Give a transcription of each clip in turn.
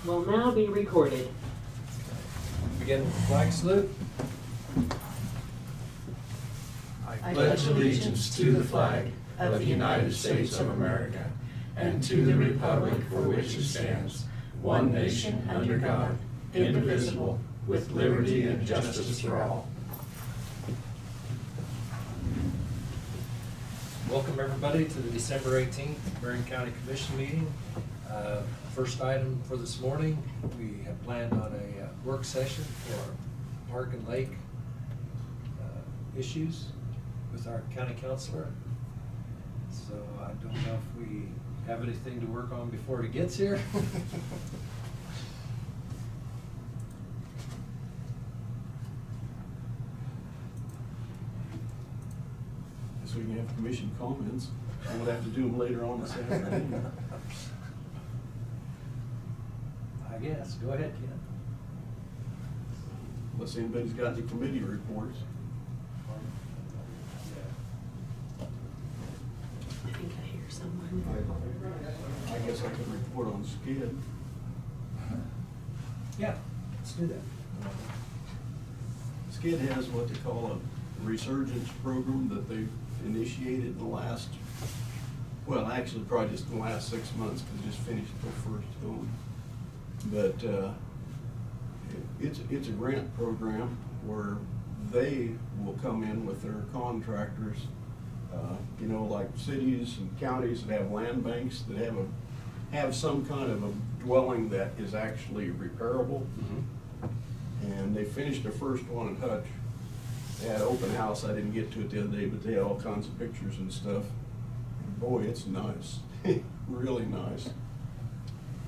will now be recorded. Begin with the flag salute. I pledge allegiance to the flag of the United States of America and to the republic for which it stands, one nation under God, indivisible, with liberty and justice for all. Welcome everybody to the December 18th Marion County Commission meeting. First item for this morning, we have planned on a work session for Park and Lake issues with our county councilor. So I don't know if we have anything to work on before he gets here. So we can have commission comments. I would have to do them later on this afternoon. I guess. Go ahead, Ken. Unless anybody's got any committee reports. I think I hear someone. I guess I could report on SKID. Yeah, let's do that. SKID has what they call a resurgence program that they've initiated in the last, well, actually probably just in the last 6 months, because they just finished their first home. But it's a grant program where they will come in with their contractors, you know, like cities and counties that have land banks that have some kind of a dwelling that is actually repairable. Mm-hmm. And they finished their first one in Hutch. They had an open house. I didn't get to it the other day, but they had all kinds of pictures and stuff. And boy, it's nice, really nice.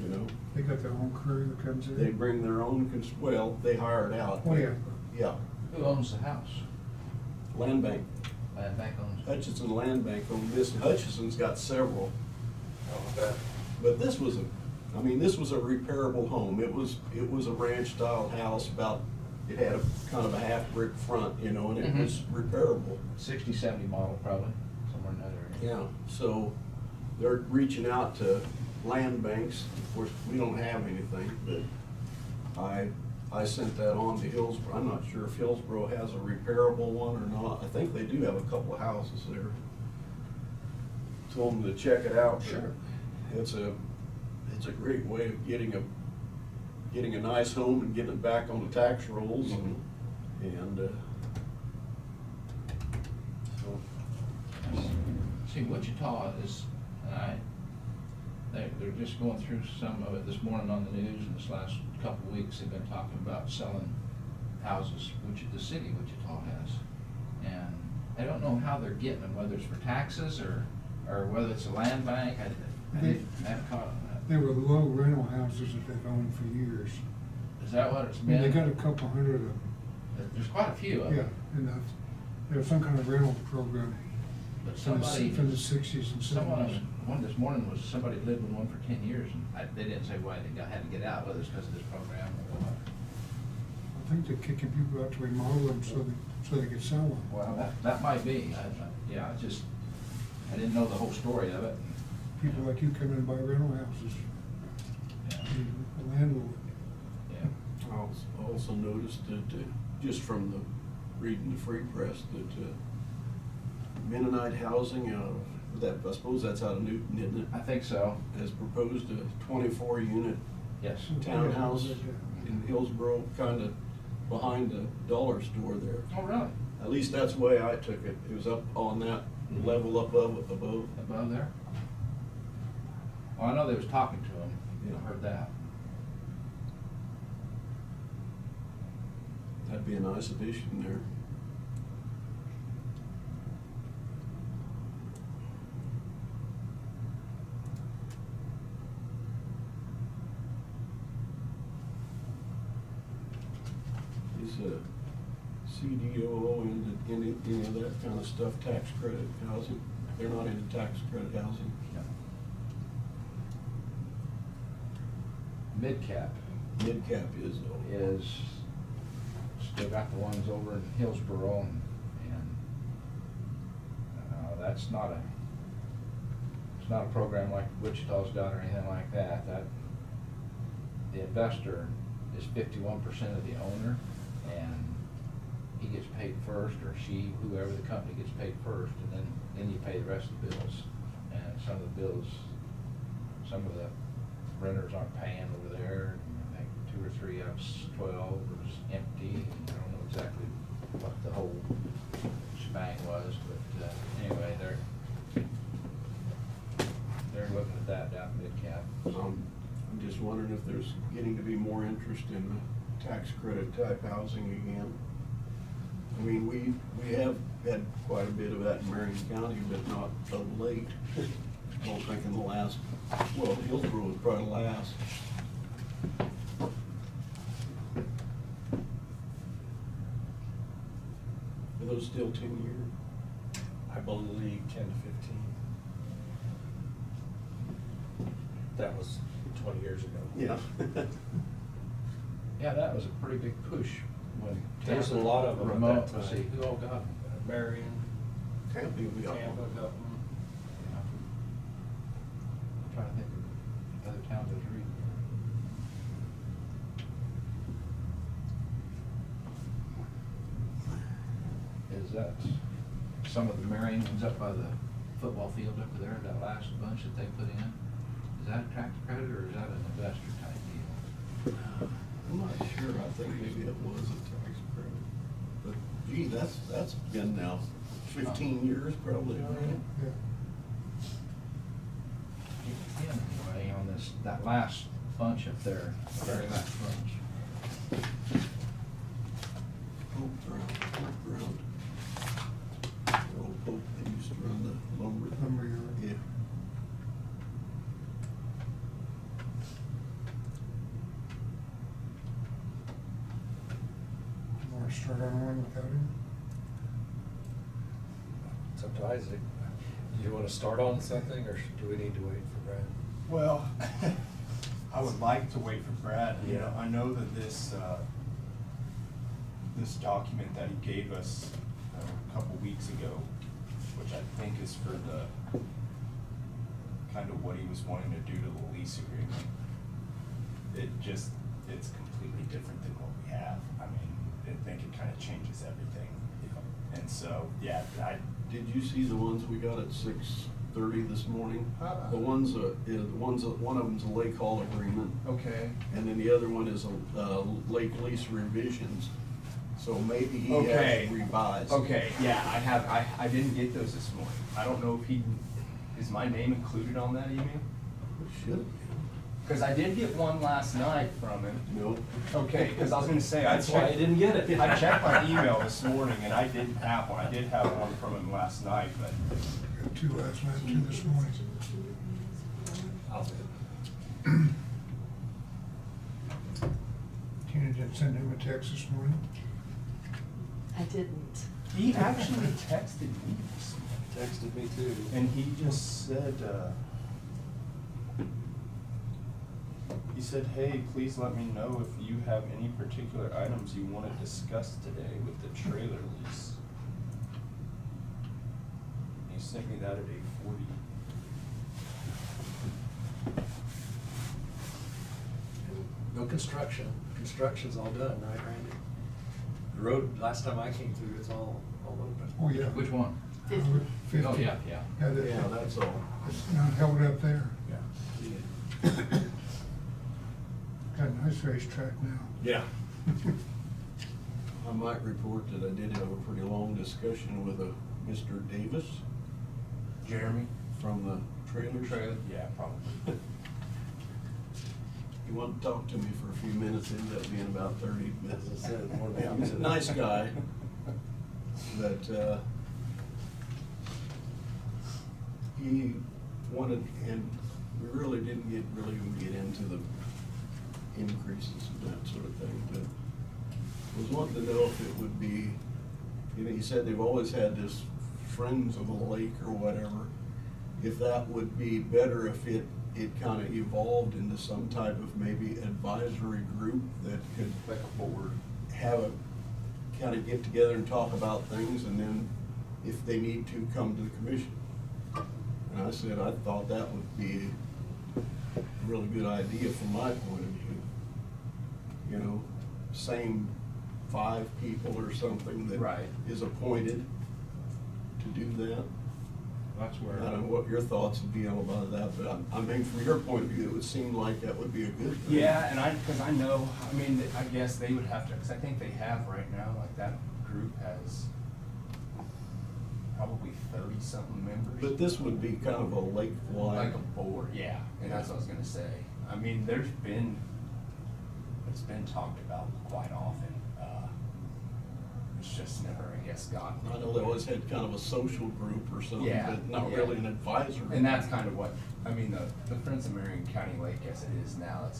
You know, They got their own crew that comes in? they bring their own, well, they hire it out. Oh, yeah. Yeah, Who owns the house? land bank. Land bank owns it. Hutchinson Land Bank owned this. Hutchinson's got several. Oh, But this was this was a repairable home. It was a ranch style house, it had a kind of a half brick front, you know, and it Mhm. was repairable. 60, 70 model probably, somewhere in that area. Yeah, so they're reaching out to land banks. Of course, we don't have anything, but I sent that on to Hillsborough. I'm not sure if Hillsborough has a repairable one or not. I think they do have a couple of houses there. Told them to check it out. Sure. It's a great way of getting a nice home and getting it back on the tax rolls and so. See, Wichita is, they're just going through some of it this morning on the news, and this last couple of weeks they've been talking about selling houses, which the city of Wichita has. And I don't know how they're getting them, whether it's for taxes or whether it's a land bank. I haven't caught on that. They were low rental houses that they've owned for years. Is that what it's I mean, been? they got a couple hundred of them. There's quite a few of Yeah, them. and there's some kind of rental program But from somebody, the 60s and 70s. one this morning was somebody lived in one for 10 years, and they didn't say why they had to get out, whether it's because of this program or what. I think they're kicking people out to remodel them so they could sell them. Well, that might be. I didn't know the whole story of it. People like you come in and buy rental houses, Yeah. the landlord. Yeah. I also noticed that, just from reading the Free Press, that Mennonite Housing, I suppose that's out of Newton, isn't it? I think so. Has proposed a 24-unit Yes. townhouse in Hillsborough, kind of behind the dollar store there. Oh, really? At least that's the way I took it. It was up on that level above. Above there? Well, I know they was talking to him. Yeah. I heard that. That'd be a nice addition there. Is CDOO into any of that kind of stuff, tax credit housing? They're not into tax credit housing. Yeah. Mid-cap Mid-cap is though. is, still got the ones over in Hillsborough, and that's not it's not a program like Wichita's got or anything like that. the investor is 51% of the owner, and he gets paid first, or she, whoever the company gets paid first, and then you pay the rest of the bills. And some of the bills, some of the renters aren't paying over there, and I think 2 or 3 of us, 12 was empty, and I don't know exactly what the whole shebang was, but anyway, they're looking at that down mid-cap. I'm just wondering if there's getting to be more interest in the tax credit type housing again. I mean, we have had quite a bit of that in Marion County, but not of late. I don't think in the last, well, Hillsborough was probably last. Are those still 10-year? I believe 10 to 15. That was 20 years ago. Yeah. Yeah, that was a pretty big push when. There's a lot of them at remote, that let's see, time. who all got them? Marion, Tampa, we got Tampa one. got them. Yeah. I'm trying to think of other towns I was reading. Is that some of the Marion ones up by the football field up there, that last bunch that they put in? Is that a tax credit or is that an investor type deal? I'm not sure, I think maybe it was a tax credit. But gee, that's been now 15 years probably. Yeah. Anyway, on this, that last bunch up there, the very last bunch. Pope ground. The old Pope, they used to run the lumber. Lumber yard. Yeah. You wanna start on one without him? It's up to Isaac. Do you want to start on something, or do we need to wait for Brad? Well, I would like to wait for Brad. You know, Yeah. I know that this document that he gave us a couple weeks ago, which I think is for the kind of what he was wanting to do to the lease agreement, it's completely different than what we have. I mean, I think it kind of changes everything. And so, yeah, Did you see the ones we got at 6:30 this morning? The ones, one of them's a lake haul agreement, okay. and then the other one is a lake lease revisions. So maybe he Okay. has revised. Okay, yeah, I didn't get those this morning. I don't know if is my name included on that email? Should. Because I did get one last night from him. No. Okay, because I was gonna say, I That's why I checked, didn't get it. I checked my email this morning and I didn't have one. I did have one from him last night, but, Got 2 last night, 2 this morning. I'll do it. Tina didn't send him a text this morning. I didn't. he actually texted me this morning. Texted me too. And he just said, he said, hey, please let me know if you have any particular items you want to discuss today with the trailer lease. He sent me that at 8:40. No construction. Construction's all done, right, Randy? The road, last time I came through, it's all open. Oh, yeah. Which one? 50. 50. Oh, yeah. Yeah, that's all. It's not held up there. Yeah. Got a nice racetrack now. Yeah. I might report that I did have a pretty long discussion with Mr. Davis Jeremy? from the trailers. Yeah, probably. He wanted to talk to me for a few minutes, ended up being about 30 minutes. As I said, more than- Yeah, he's a nice guy, but, he wanted, and we really didn't really even get into the increases and that sort of thing, but was wanting to know if it would be, you know, he said they've always had this Friends of the Lake or whatever, if that would be better if it kind of evolved into some type of maybe advisory group that could have a kind of get together and talk about things, and then if they need to, come to the commission. And I said I thought that would be a really good idea from my point of view. you know, same 5 people or something that Right. is appointed to do that. That's I where. don't know what your thoughts would be on about that, but I mean, from your point of view, it would seem like that would be a good thing. Yeah, and because I know, I mean, I guess they would have to, because I think they have right now, like that group has probably 30-something members. But this would be kind of a lake-wide. Like a board, yeah, and that's what I was gonna say. I mean, it's been talked about quite often. It's just never, I guess, gotten. I know they always had kind of a social group or something, Yeah, but not yeah. really an advisory. And that's kind of what, I mean, the Friends of Marion County Lake, as it is now, I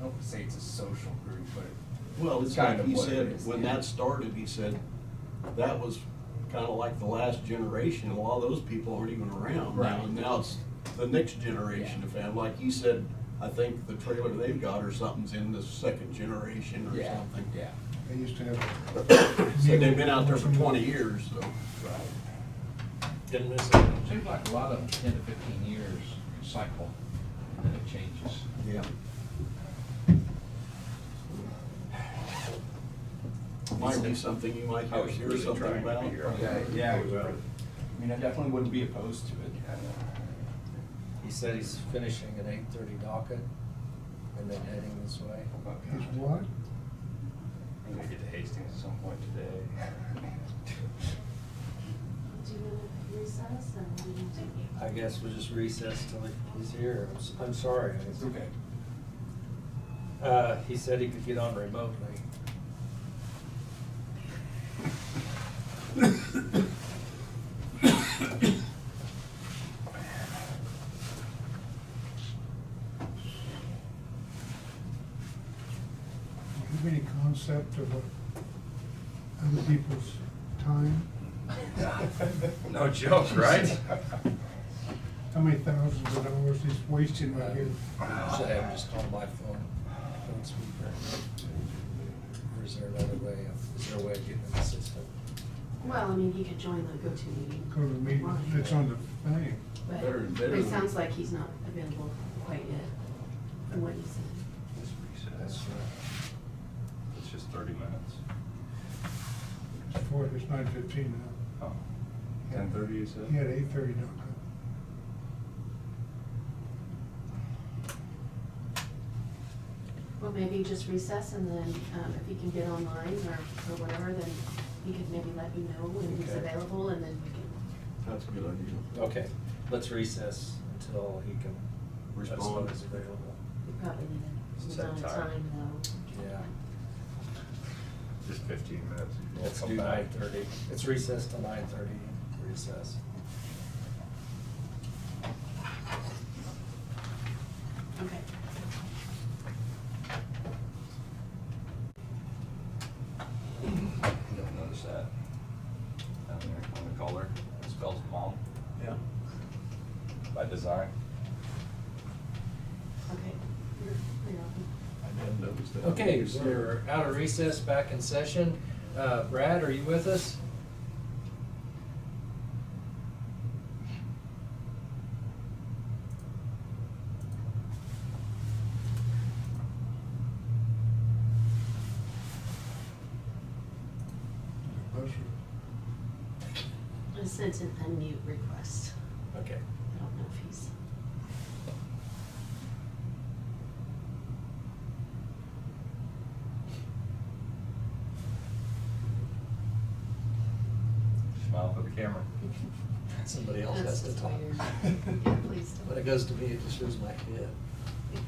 don't say it's a social group, but Well, it's kind like of he what it said, is, when yeah. that started, he said, that was kind of like the last generation. A lot of those people aren't even around now. Right. And now it's the next generation Yeah. of family. Like he said, I think the trailer they've got or something's in the 2nd generation or yeah, something. yeah. They used to have. So they've been out there for 20 years, so. Right. Didn't miss it. Seems like a lot of them, 10 to 15 years cycle, and then it changes. Yeah. Might be something you might I hear was hear really something trying to about. be here. Yeah. I mean, I definitely wouldn't be opposed to it. He said he's finishing at 8:30 docket and then heading this way. Is what? I'm gonna get to Hastings at some point today. Do you want to recess and what do you do? I guess we'll just recess till he's here. I'm sorry. It's okay. He said he could get on remotely. Do you have any concept of other people's time? No joke, right? How many thousands of dollars he's wasting right here? Say I'm just on my phone speaker. Or is there another way is there a way of getting in the system? Well, I mean, he could join the go-to meeting. Go to the meeting, it's on the thing. But Better- better it than- sounds like he's not available quite yet, from what you said. Just recess. It's just 30 minutes. It's 9:15 now. Oh. 10:30 you said? He had 8:30 docket. Well, maybe just recess and then, if he can get online or whatever, then he could maybe let you know when he's Okay. available and then you can. That's a good idea. Okay, let's recess until he can Respond. Is available. You probably need a Set amount of time. time though. Yeah. Just 15 minutes. Let's do 9:30. It's recessed till 9:30. Recess. Okay. You don't notice that down there on the collar, it spells mom Yeah. by design. Okay. You're on. I didn't notice that. Okay, we're out of recess, back in session. Brad, are you with us? I sent an unmute request. Okay. I don't know if he's. Smile for the camera. Somebody else has That's to just talk. weird. Yeah, please don't. When it goes to me, it just shows my head. I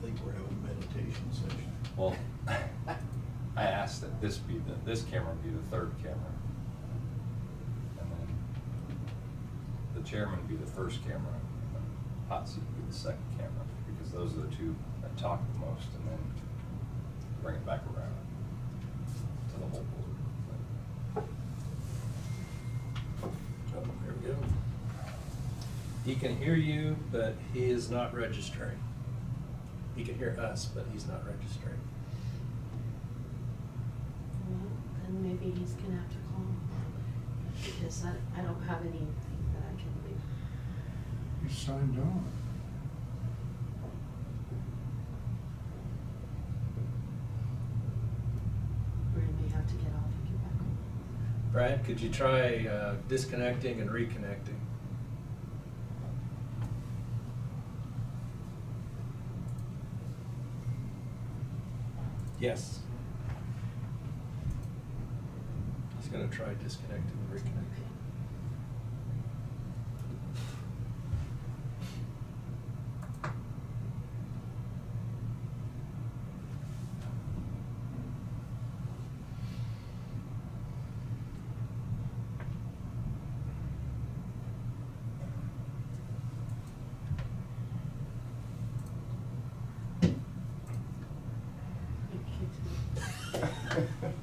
think we're having a meditation session. Well, I asked that this camera be the third camera. And then the chairman be the first camera, and the hot seat be the second camera, because those are the two that talk the most, and then bring it back around to the whole board. Oh, there we go. He can hear you, but he is not registering. He can hear us, but he's not registering. Well, then maybe he's gonna have to call, because I don't have anything that I can do. He's signed on. Brad, could you try disconnecting and reconnecting? Yes. He's gonna try disconnecting and reconnecting.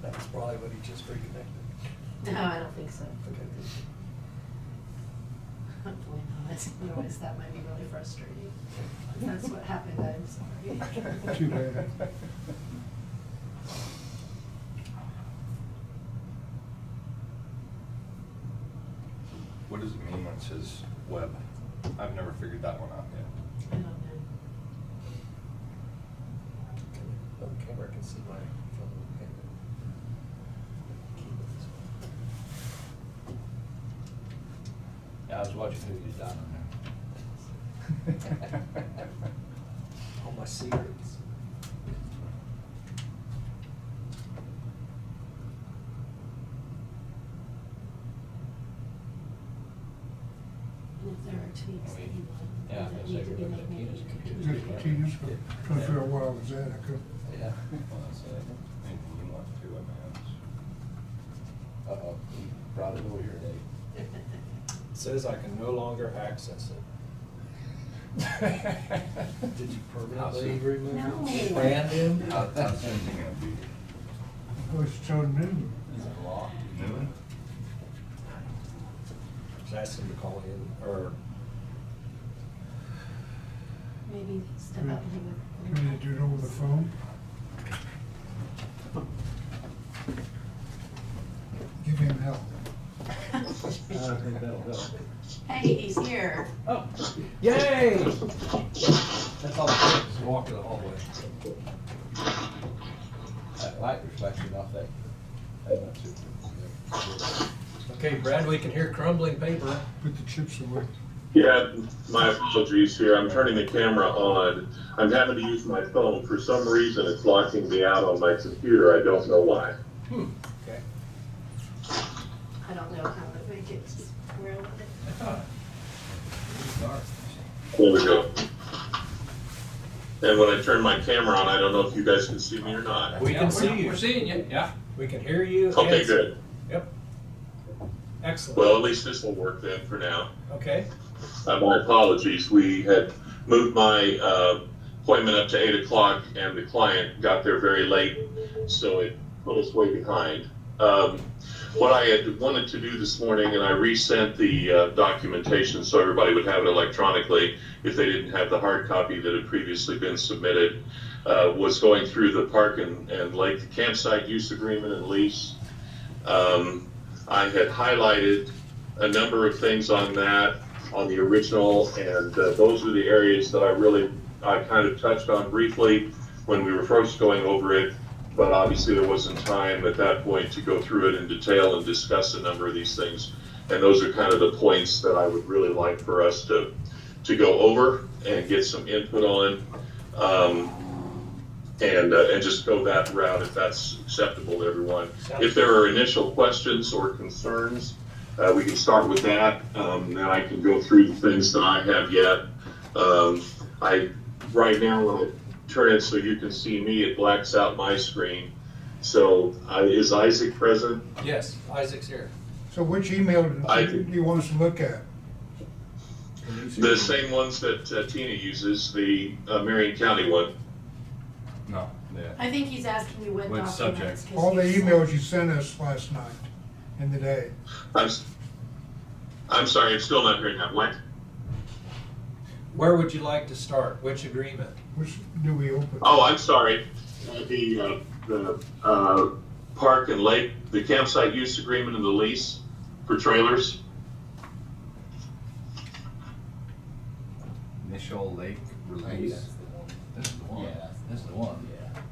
That's probably what he just reconnected. No, I don't think so. Okay. Hopefully not, otherwise that might be really frustrating. If that's what happened, I'm sorry. Too bad. What does it mean when it says web? I've never figured that one out yet. I don't know. Oh, the camera can see my phone. Okay. Keep it this way. Yeah, I was watching who was down there. All my secrets. And if there are tweaks that you want. Yeah, that I'd need say to be we're made, looking at maybe Tina's you can computer. do Just it. Tina's trying to figure out where I was at, I couldn't. Yeah. Well, that's it. Anything you want to, I mean, Uh-oh, he brought it over here, Dave. Says I can no longer access it. Did you permanently remove No. it? Brand new? How soon's it gonna be? Oh, it's so new. Is it locked? New? Just ask him to call in, or Maybe step up and We need to do it over the phone. Give him help. I think that'll help. Hey, he's here. oh, yay! That's all it takes, is walk to the hallway. That light reflection off that, that's super. Okay, Brad, we can hear crumbling paper. Put the chips away. Yeah, my apologies here. I'm turning the camera on. I'm having to use my phone. For some reason, it's locking me out on my computer. I don't know why. Okay. I don't know how to make it square with it. There we go. And when I turn my camera on, I don't know if you guys can see me or not. We can see you. We're seeing you, yeah. We can hear you. Okay, and- good. Yep. Excellent. Well, at least this will work then for now. Okay. My apologies. We had moved my appointment up to 8 o'clock and the client got there very late, so it put us way behind. What I had wanted to do this morning, and I resent the documentation so everybody would have it electronically if they didn't have the hard copy that had previously been submitted, was going through the park and lake campsite use agreement and lease. I had highlighted a number of things on that, on the original, and those are the areas that I kind of touched on briefly when we were first going over it, but obviously there wasn't time at that point to go through it in detail and discuss a number of these things. And those are kind of the points that I would really like for us to go over and get some input on, and just go that route if that's acceptable to everyone. If there are initial questions or concerns, we can start with that. Then I can go through the things that I have yet. Right now, when I turn it so you can see me, it blacks out my screen. So is Isaac present? Yes, Isaac's here. So which email do you want us to look at? The same ones that Tina uses, the Marion County one. No, yeah. I think he's asking you what What documents. subject? 'cause All the you said- emails you sent us last night and the day. I'm sorry, I'm still not hearing that. What? Where would you like to start? Which agreement? Which do we open? Oh, I'm sorry. The park and lake, the campsite use agreement and the lease for trailers. Initial lake release. This is the one. Yeah, this is the one.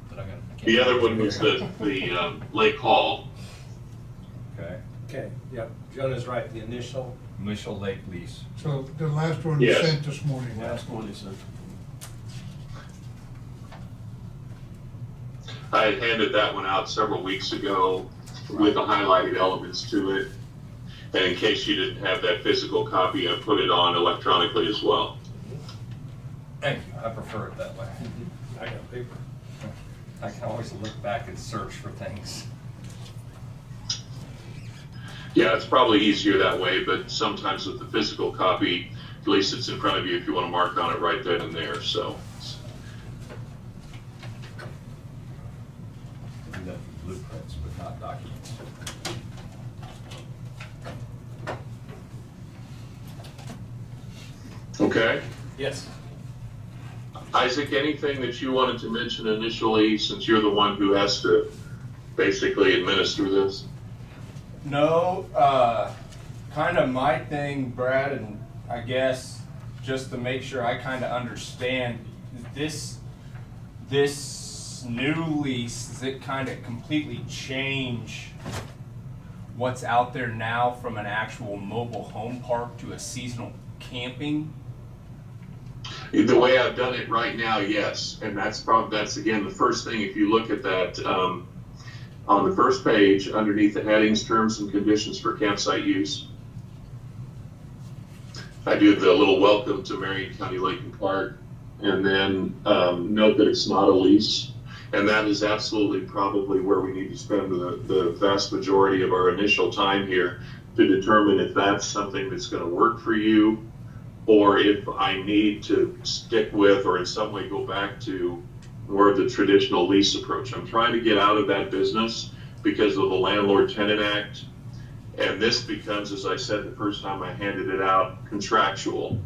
But I can't. The other one was the lake hall. Okay. Okay, yep, Jonah's right, the initial. Initial lake lease. So the last one you Yes. sent this morning. Last one is I had handed that one out several weeks ago with the highlighted elements to it. And in case you didn't have that physical copy, I put it on electronically as well. Thank you, I prefer it that way. I got paper. I can always look back and search for things. Yeah, it's probably easier that way, but sometimes with the physical copy, at least it's in front of you if you want to mark on it right then and there, so. I do that for blueprints, but not documents. Okay. Yes. Isaac, anything that you wanted to mention initially, since you're the one who has to basically administer this? No, kind of my thing, Brad, and I guess just to make sure I kind of understand this new lease, does it kind of completely change what's out there now from an actual mobile home park to a seasonal camping? The way I've done it right now, yes, and that's again the first thing. If you look at that on the first page, underneath the headings, terms and conditions for campsite use, I do the little welcome to Marion County Lake and Park, and then note that it's not a lease, and that is absolutely probably where we need to spend the vast majority of our initial time here to determine if that's something that's going to work for you, or if I need to stick with or in some way go back to more of the traditional lease approach. I'm trying to get out of that business because of the Landlord-Tenant Act. And this becomes, as I said the first time I handed it out, contractual.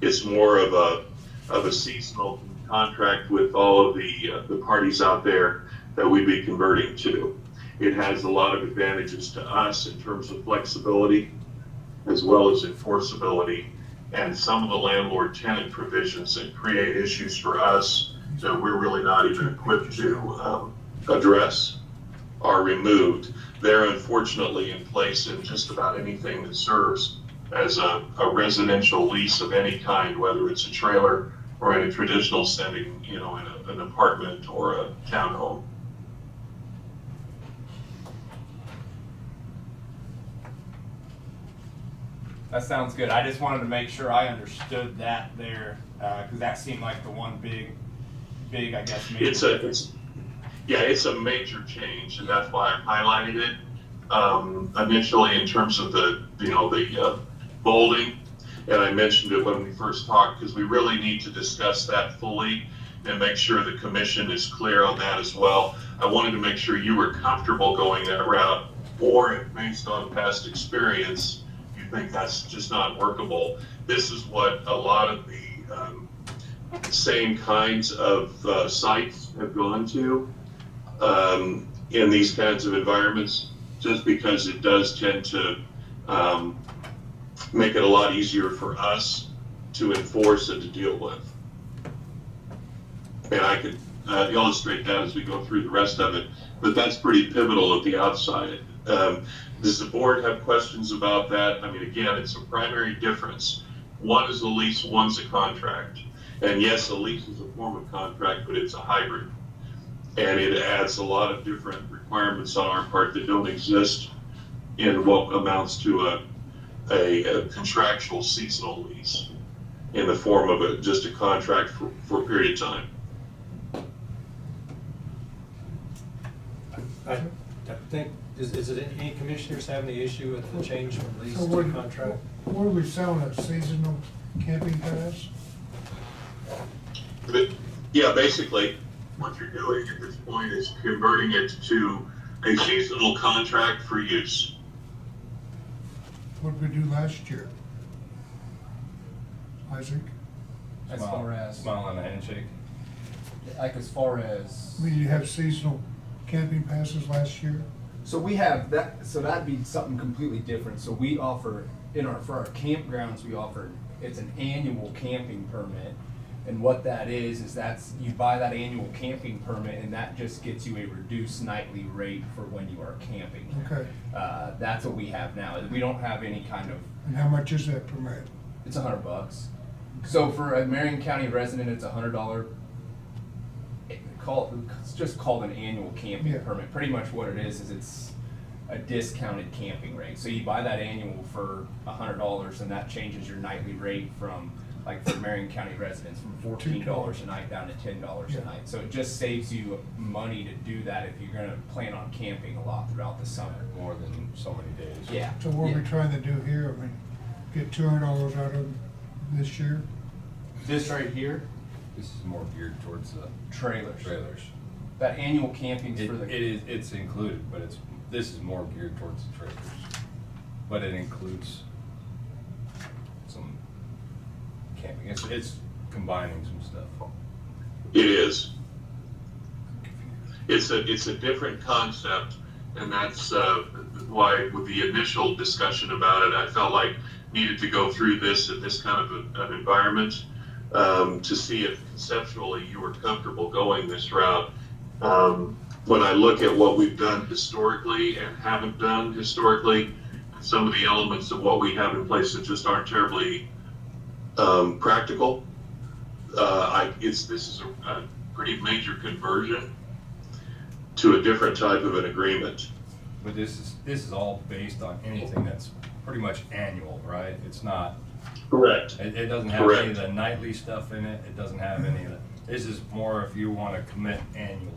It's more of a seasonal contract with all of the parties out there that we'd be converting to. It has a lot of advantages to us in terms of flexibility as well as enforceability, and some of the landlord-tenant provisions that create issues for us that we're really not even equipped to address are removed. They're unfortunately in place in just about anything that serves as a residential lease of any kind, whether it's a trailer or in a traditional setting, you know, in an apartment or a townhome. That sounds good. I just wanted to make sure I understood that there, because that seemed like the one big, I guess, major difference. It's a major change, and that's why I highlighted it initially in terms of the bolding, and I mentioned it when we first talked because we really need to discuss that fully and make sure the commission is clear on that as well. I wanted to make sure you were comfortable going that route, or if based on past experience, you think that's just not workable. This is what a lot of the same kinds of sites have gone to in these kinds of environments, just because it does tend to make it a lot easier for us to enforce and to deal with. And I could illustrate that as we go through the rest of it, but that's pretty pivotal at the outside. Does the board have questions about that? I mean, again, it's a primary difference. One is a lease, one's a contract. And yes, a lease is a form of contract, but it's a hybrid. And it adds a lot of different requirements on our part that don't exist in what amounts to a contractual seasonal lease in the form of just a contract for a period of time. I think, is it any commissioners have any issue with the change from lease So to contract? what are we selling, a seasonal camping pass? But yeah, basically, what you're doing at this point is converting it to a seasonal contract for use. What did we do last year? Isaac? As far as, Smile and a handshake. like as far as, I mean, you have seasonal camping passes last year? so we have that, so that'd be something completely different. So we offer, for our campgrounds, we offer, it's an annual camping permit. And what that is that's, you buy that annual camping permit, and that just gets you a reduced nightly rate for when you are camping there. Okay. That's what we have now. We don't have any kind of, And how much is that permit? it's $100. So for a Marion County resident, it's $100. It's just called an annual camping Yeah. permit. Pretty much what it is it's a discounted camping rate. So you buy that annual for $100, and that changes your nightly rate from, like for Marion County residents, from $14 a night down to $10 Yeah. a night. So it just saves you money to do that if you're gonna plan on camping a lot throughout the summer. More than so many days. Yeah. So what are we Yeah. trying to do here? I mean, get $200 out of them this year? This right here, This is more geared towards the trailers. trailers. That annual camping's for the. It's included, but this is more geared towards the trailers. But it includes some camping. It's combining some stuff. It is. It's a different concept, and that's why with the initial discussion about it, I felt like needed to go through this in this kind of an environment to see if conceptually you were comfortable going this route. When I look at what we've done historically and haven't done historically, some of the elements of what we have in place that just aren't terribly practical. This is a pretty major conversion to a different type of an agreement. But this is all based on anything that's pretty much annual, right? It's not. Correct. It doesn't have any of the nightly stuff in it. It doesn't have any of that. This is more if you want to commit annually.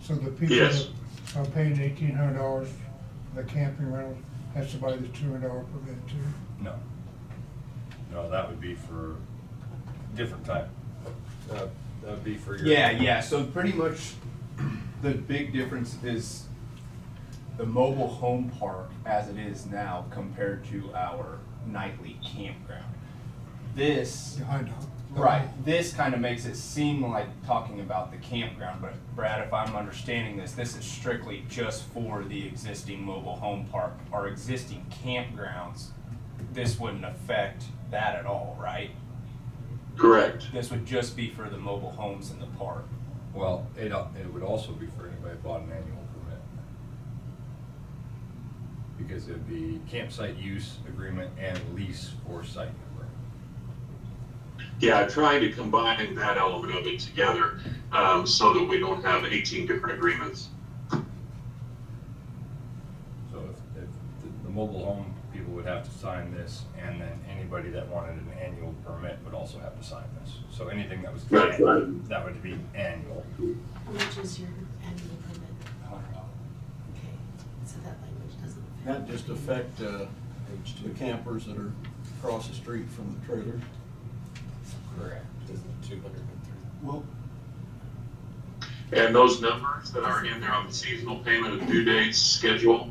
So the people Yes. that are paying $1,800 for the camping rental, has to buy the $200 permit too? No. No, that would be for different type. That would be for your. Yeah. So pretty much the big difference is the mobile home park as it is now compared to our nightly campground. This, Yeah, I know. right, this kind of makes it seem like talking about the campground, but Brad, if I'm understanding this is strictly just for the existing mobile home park. Our existing campgrounds, this wouldn't affect that at all, right? Correct. This would just be for the mobile homes in the park. Well, it would also be for anybody who bought an annual permit. Because it'd be campsite use agreement and lease for site number. Yeah, trying to combine that element of it together so that we don't have 18 different agreements. So if the mobile home people would have to sign this, and then anybody that wanted an annual permit would also have to sign this. So anything that was That's right. that would be annual. How much is your annual permit? Okay, so that language doesn't affect. That just affect the campers that are across the street from the trailers. Correct. Well, And those numbers that are in there on the seasonal payment and due dates schedule,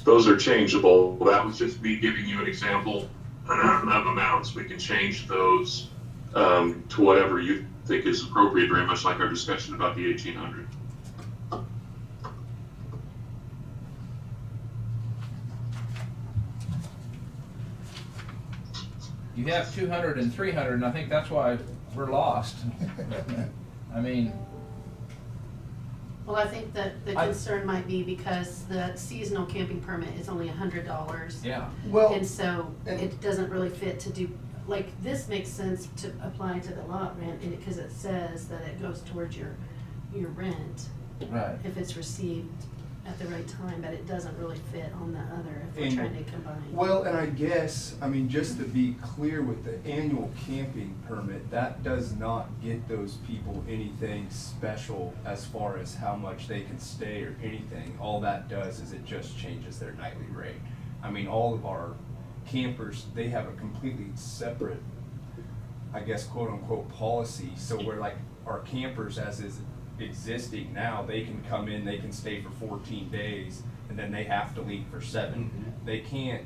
those are changeable. That was just me giving you an example of amounts. We can change those to whatever you think is appropriate, very much like our discussion about the 1,800. You have 200 and 300, and I think that's why we're lost. I mean, Well, I think that the I- concern might be because the seasonal camping permit is only $100. yeah. Well, And so and- it doesn't really fit to do, like, this makes sense to apply to the lot rent, and because it says that it goes towards your rent Right. if it's received at the right time, but it doesn't really fit on the other if we're And- trying to combine. well, and I guess, I mean, just to be clear with the annual camping permit, that does not get those people anything special as far as how much they can stay or anything. All that does is it just changes their nightly rate. I mean, all of our campers, they have a completely separate, I guess, quote unquote, policy. So we're like, our campers as is existing now, they can come in, they can stay for 14 days, and then they have to leave for 7. They can't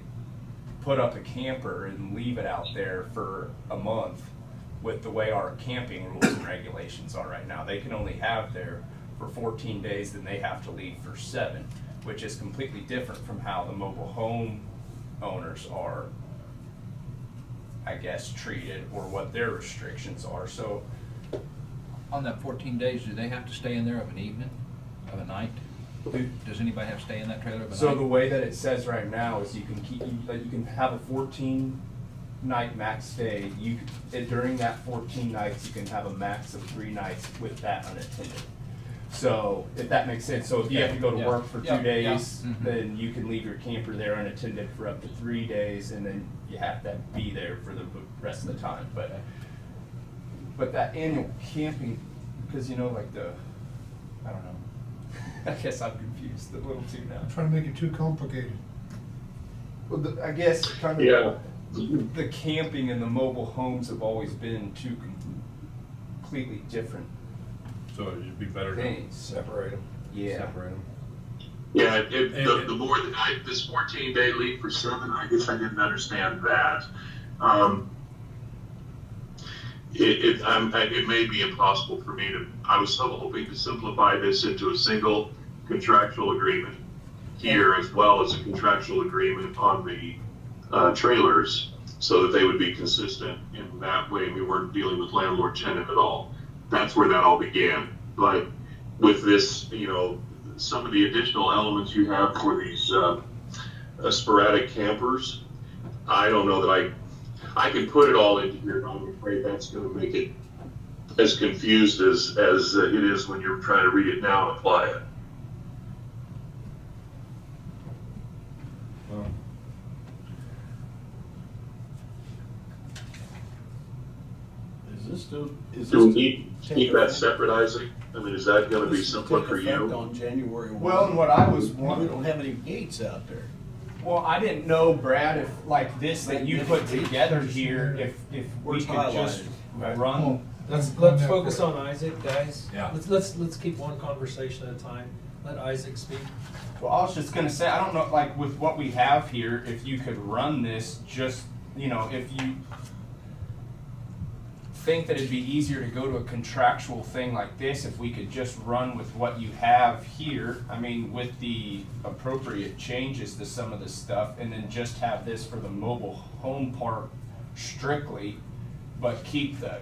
put up a camper and leave it out there for a month with the way our camping rules and regulations are right now. They can only have there for 14 days, then they have to leave for 7, which is completely different from how the mobile home owners are I guess, treated or what their restrictions are. So On that 14 days, do they have to stay in there of an evening, of a night? Does anybody have to stay in that trailer of a night? So the way that it says right now is you can have a 14-night max stay. During that 14 nights, you can have a max of 3 nights with that unattended. So if that makes sense, so if you have to go to work for 2 days, then you can leave your camper there unattended for up to 3 days, and then you have to be there for the rest of the time. But that annual camping, because like I don't know. I guess I'm confused a little too now. Trying to make it too complicated. Well, I guess kind of Yeah. the camping and the mobile homes have always been two completely different So it'd be better to things. Separate them. Yeah. Separate them. Yeah, the more than this 14-day leave for 7, I guess I didn't understand that. It may be impossible for me to, I was hoping to simplify this into a single contractual agreement here, as well as a contractual agreement on the trailers, so that they would be consistent in that way. We weren't dealing with landlord-tenant at all. That's where that all began. But with this, some of the additional elements you have for these sporadic campers, I don't know that I can put it all into here, but I'm afraid that's going to make it as confused as it is when you're trying to read it now and apply it. Well, Do we need to keep that separate, Isaac? I mean, is that going to be simpler for Take effect you? on January 1. Well, and what I was We wondering. don't have any gates out there. Well, I didn't know, Brad, if like this that you put together here, if we Where's could just highlighted? run. Let's On that focus part. on Isaac, guys. Yeah. Let's keep one conversation at a time. Let Isaac speak. Well, I was just gonna say, I don't know, like with what we have here, if you could run this, just if you think that it'd be easier to go to a contractual thing like this, if we could just run with what you have here, I mean, with the appropriate changes to some of this stuff, and then just have this for the mobile home park strictly, but keep the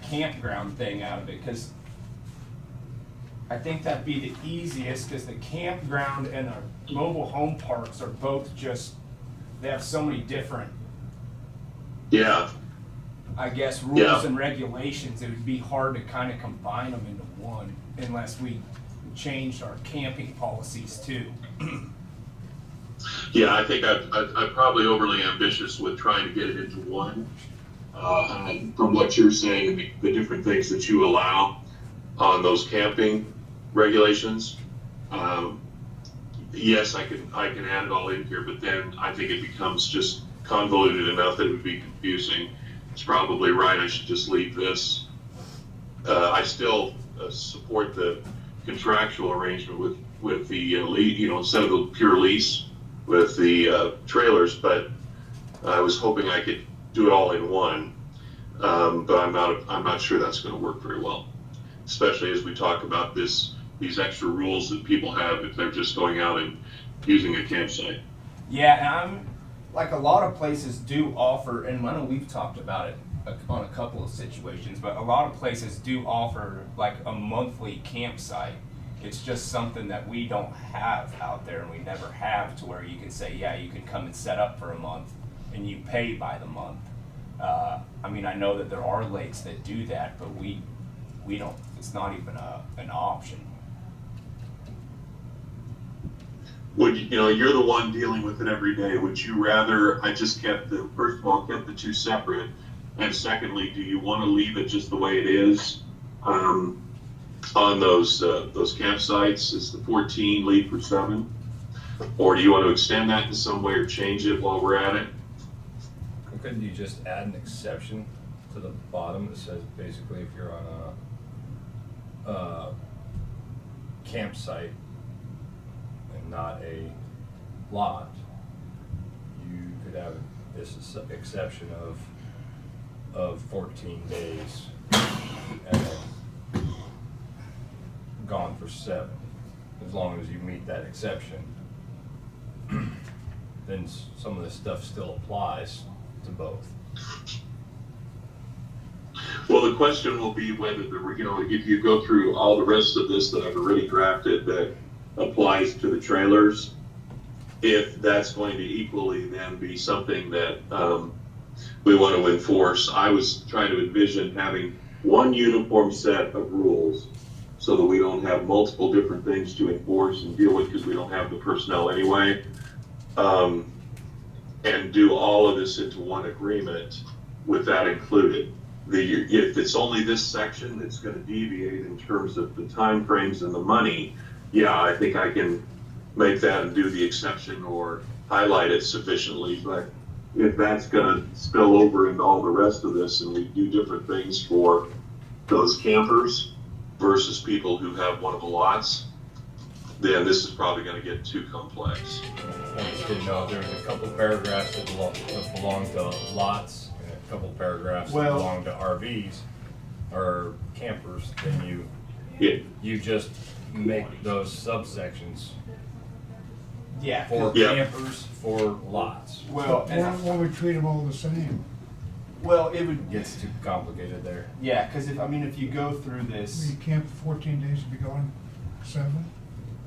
campground thing out of it, because I think that'd be the easiest, because the campground and the mobile home parks are both just, they have so many different, Yeah. rules Yeah. and regulations. It would be hard to kind of combine them into one unless we changed our camping policies too. Yeah, I think I'm probably overly ambitious with trying to get it into one. From what you're saying, the different things that you allow on those camping regulations, yes, I can add it all in here, but then I think it becomes just convoluted enough that it would be confusing. It's probably right, I should just leave this. I still support the contractual arrangement with the lease, instead of the pure lease with the trailers, but I was hoping I could do it all in one. But I'm not sure that's going to work very well, especially as we talk about these extra rules that people have if they're just going out and using a campsite. Yeah, and I'm like, a lot of places do offer, and I know we've talked about it on a couple of situations, but a lot of places do offer like a monthly campsite. It's just something that we don't have out there, and we never have, to where you can say, yeah, you can come and set up for a month and you pay by the month. I mean, I know that there are lakes that do that, but we don't, it's not even an option. Would you're the one dealing with it every day. Would you rather I just kept first of all, kept the two separate, and secondly, do you want to leave it just the way it is on those campsites? Is the 14 leave for 7, or do you want to extend that in some way or change it while we're at it? Couldn't you just add an exception to the bottom that says basically if you're on a campsite and not a lot, you could have this exception of 14 days and then gone for 7, as long as you meet that exception. Then some of this stuff still applies. to both. Well, the question will be whether if you go through all the rest of this that I've already drafted that applies to the trailers, if that's going to equally then be something that we want to enforce. I was trying to envision having one uniform set of rules so that we don't have multiple different things to enforce and deal with because we don't have the personnel anyway. And do all of this into one agreement with that included. If it's only this section that's going to deviate in terms of the time frames and the money, yeah, I think I can make that and do the exception or highlight it sufficiently. But if that's going to spill over into all the rest of this and we do different things for those campers versus people who have one of the lots, then this is probably going to get too complex. I just didn't know if there was a couple paragraphs that belong to lots and a couple paragraphs that belong to RVs or campers, then you just make those subsections for campers, for lots. Well, Why we treat them all the same? well, it would, Gets too complicated there. yeah, because if you go through this, You camp for 14 days and be gone 7,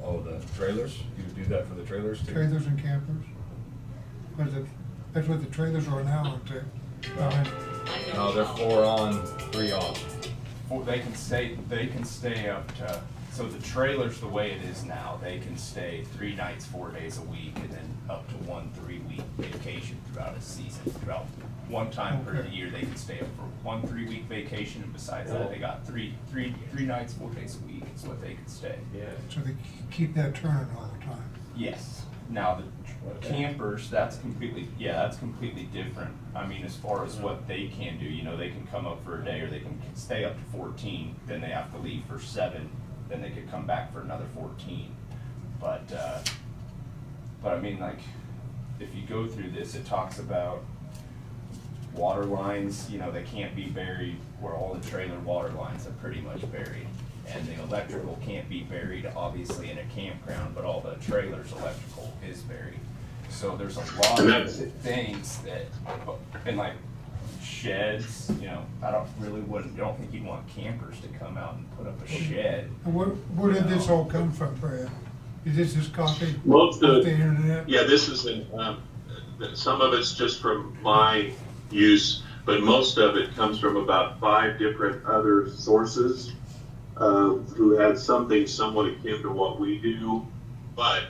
Oh, the trailers? You would do that for the trailers too? trailers and campers. That's what the trailers are now, aren't they? No, they're 4 on, 3 off. they can stay up to, so the trailer's the way it is now, they can stay 3 nights, 4 days a week, and then up to 1 3-week vacation throughout a season. Throughout one time per year, they can stay up for 1 3-week vacation, and besides that, they got three nights, 4 days a week is what they can stay. So they keep that turning all the time. Yes. Now, the campers, that's completely different. I mean, as far as what they can do, they can come up for a day or they can stay up to 14, then they have to leave for 7, then they could come back for another 14. But I mean, like, if you go through this, it talks about water lines, they can't be buried where all the trailer water lines are pretty much buried. And the electrical can't be buried, obviously, in a campground, but all the trailer's electrical is buried. So there's a lot of things that, and like sheds, I don't think you'd want campers to come out and put up a shed. And where did this all come from, Brad? Is this just copy Most of off the internet? Yeah, this is some of it's just from my use, but most of it comes from about 5 different other sources who had something somewhat akin to what we do. But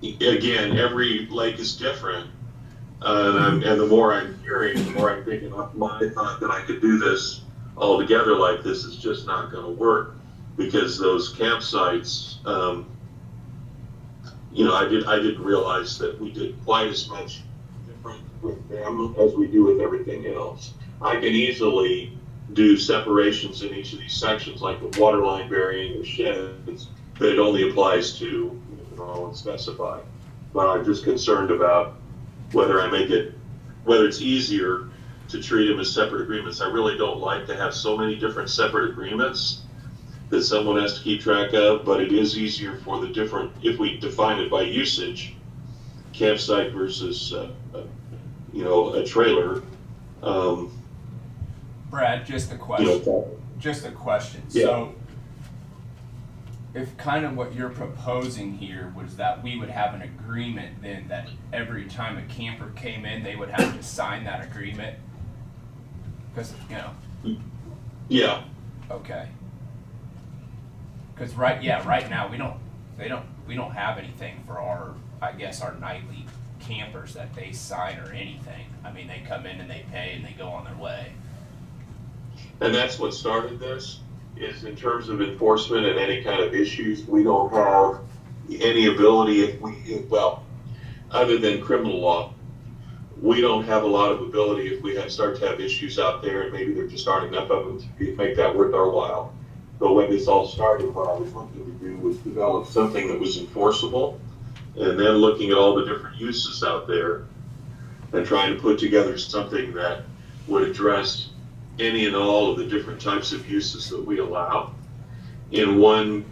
again, every lake is different. And the more I'm hearing, the more I'm thinking, my thought that I could do this all together like this is just not going to work, because those campsites, I didn't realize that we did quite as much different with them as we do with everything else. I can easily do separations in each of these sections, like the water line burying or sheds, that it only applies to and specify. But I'm just concerned about whether it's easier to treat them as separate agreements. I really don't like to have so many different separate agreements that someone has to keep track of, but it is easier for the different, if we define it by usage, campsite versus, a trailer. Brad, just a question. Yeah. So, if kind of what you're proposing here was that we would have an agreement then that every time a camper came in, they would have to sign that agreement? Because, Yeah. Okay. Because right now we don't have anything for our nightly campers that they sign or anything. I mean, they come in and they pay and they go on their way. And that's what started this, is in terms of enforcement and any kind of issues, we don't have any ability other than criminal law, we don't have a lot of ability if we start to have issues out there, and maybe there just aren't enough of them to make that worth our while. But when this all started, what I was looking to do was develop something that was enforceable, and then looking at all the different uses out there and trying to put together something that would address any and all of the different types of uses that we allow in one,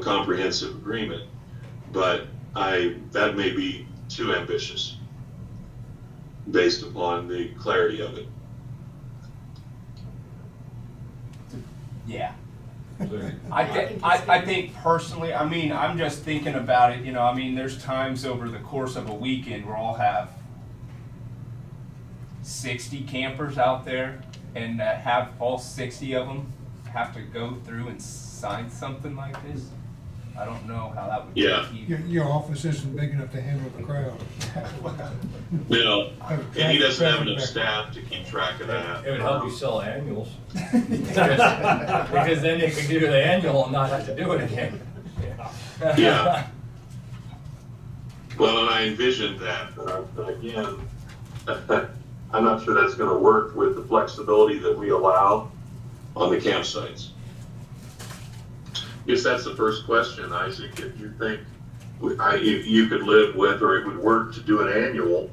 comprehensive agreement. But that may be too ambitious. based upon the clarity of it. Yeah. I think personally, I mean, I'm just thinking about it, you know, I mean, there's times over the course of a weekend where I'll have 60 campers out there, and have all 60 of them have to go through and sign something like this. I don't know how that would Yeah. take Your office isn't big enough to handle the crowd. No, and he doesn't have enough Traffic staff to keep track of that. It would help you sell annuals. Because then you can do the annual and not have to do it again. Yeah. Well, and I envisioned that, but again, I'm not sure that's gonna work with the flexibility that we allow on the campsites. Guess that's the first question, Isaac, if you think if you could live with, or it would work to do an annual,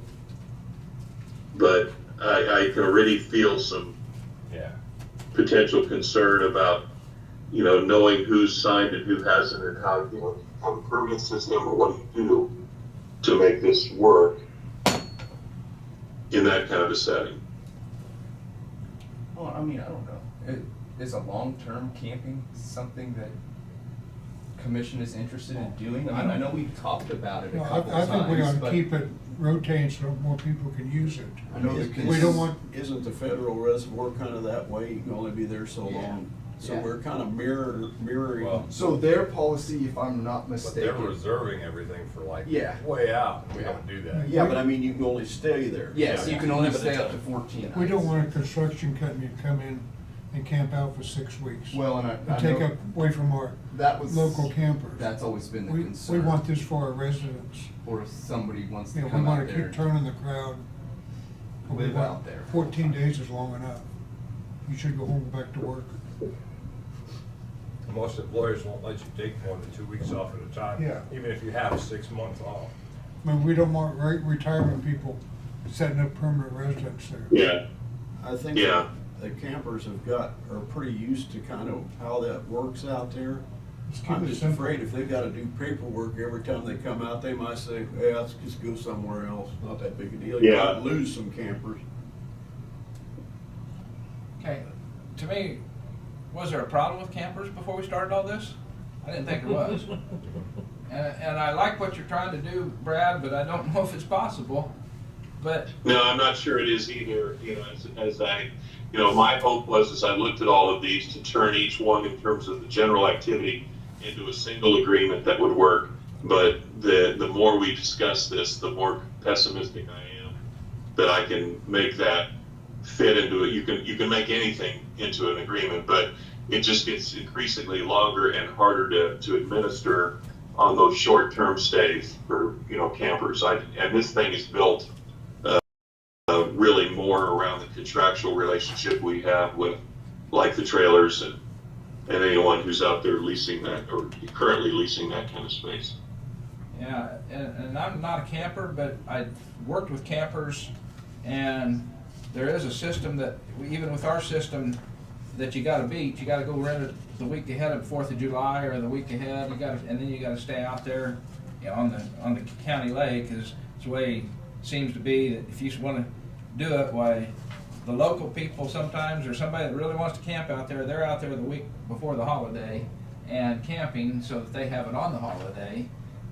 but I can already feel some potential concern about, you know, knowing who's signed and who hasn't, and how, you know, have a permit system, or what do you do to make this work in that kind of a setting. Well, I mean, I don't know. Is a long-term camping something that commission is interested in doing? I mean, I know we've talked about it a No, couple I of times. think we ought to but keep it rotating so more people can use it. I know We don't want, Isn't the federal reservoir kind of that way? You can only be there so Yeah. long. So Yeah. we're kind of mirroring. Well, So their policy, if I'm not But they're mistaken. reserving everything for like Yeah. way out. We Yeah. don't do that. Yeah, but I mean, you can only stay there. Yes, Yeah. you can only Limited stay up to time. 14 nights. we don't want a construction company to come in and camp out for 6 weeks. Well, and And I take know up away from our that was local campers. That's always been the We concern. want this for our residents. Or if somebody wants to You know, we come wanna out there. keep turning the crowd. Live out there. 14 days is long enough. You should go home and back to work. Most employers won't let you take more than 2 weeks off at a time. Yeah. Even if you have 6 months off. I mean, we don't want retirement people setting up permanent residence there. Yeah, I think Yeah. the campers are pretty used to kind of how that works out there. Let's keep I'm it just simple. afraid if they gotta do paperwork every time they come out, they might say, hey, let's just go somewhere else. Not that big a deal. You Yeah. might lose some campers. Okay, to me, was there a problem with campers before we started all this? I didn't think there was. And I like what you're trying to do, Brad, but I don't know if it's possible. But, no, I'm not sure it is either, you know, as I, you know, my hope was, as I looked at all of these, to turn each one in terms of the general activity into a single agreement that would work. But the more we discuss this, the more pessimistic I am that I can make that fit into it. You can make anything into an agreement, but it just gets increasingly longer and harder to administer on those short-term stays for, you know, campers. And this thing is built really more around the contractual relationship we have with, like, the trailers and anyone who's out there leasing that, or currently leasing that kind of space. yeah, and I'm not a camper, but I've worked with campers, and there is a system that, even with our system, that you gotta beat. You gotta go rent it the week ahead of 4th of July or the week ahead. And then you gotta stay out there, you know, on the county lake. Is the way it seems to be, that if you want to do it, why the local people sometimes, or somebody that really wants to camp out there, they're out there the week before the holiday and camping so that they have it on the holiday.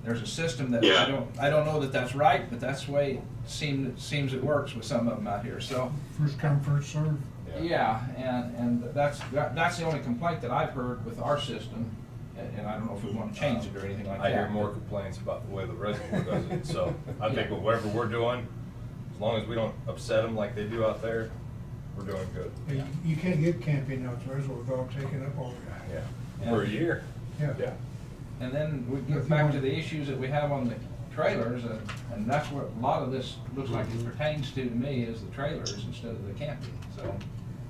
There's a system that Yeah. I don't know that that's right, but that's the way it seems it works with some of them out here. So. First come, first served. Yeah, and that's the only complaint that I've heard with our system, and I don't know if we want to change it or anything like that. I hear more complaints about the way the reservoir does it, so I think with whatever we're doing, as long as we don't upset them like they do out there, we're doing good. You can't get camping out there without taking up all that. Yeah, for a year. Yeah. And then we get back to the issues that we have on the trailers, and that's what a lot of this looks like it pertains to me, is the trailers instead of the camping. So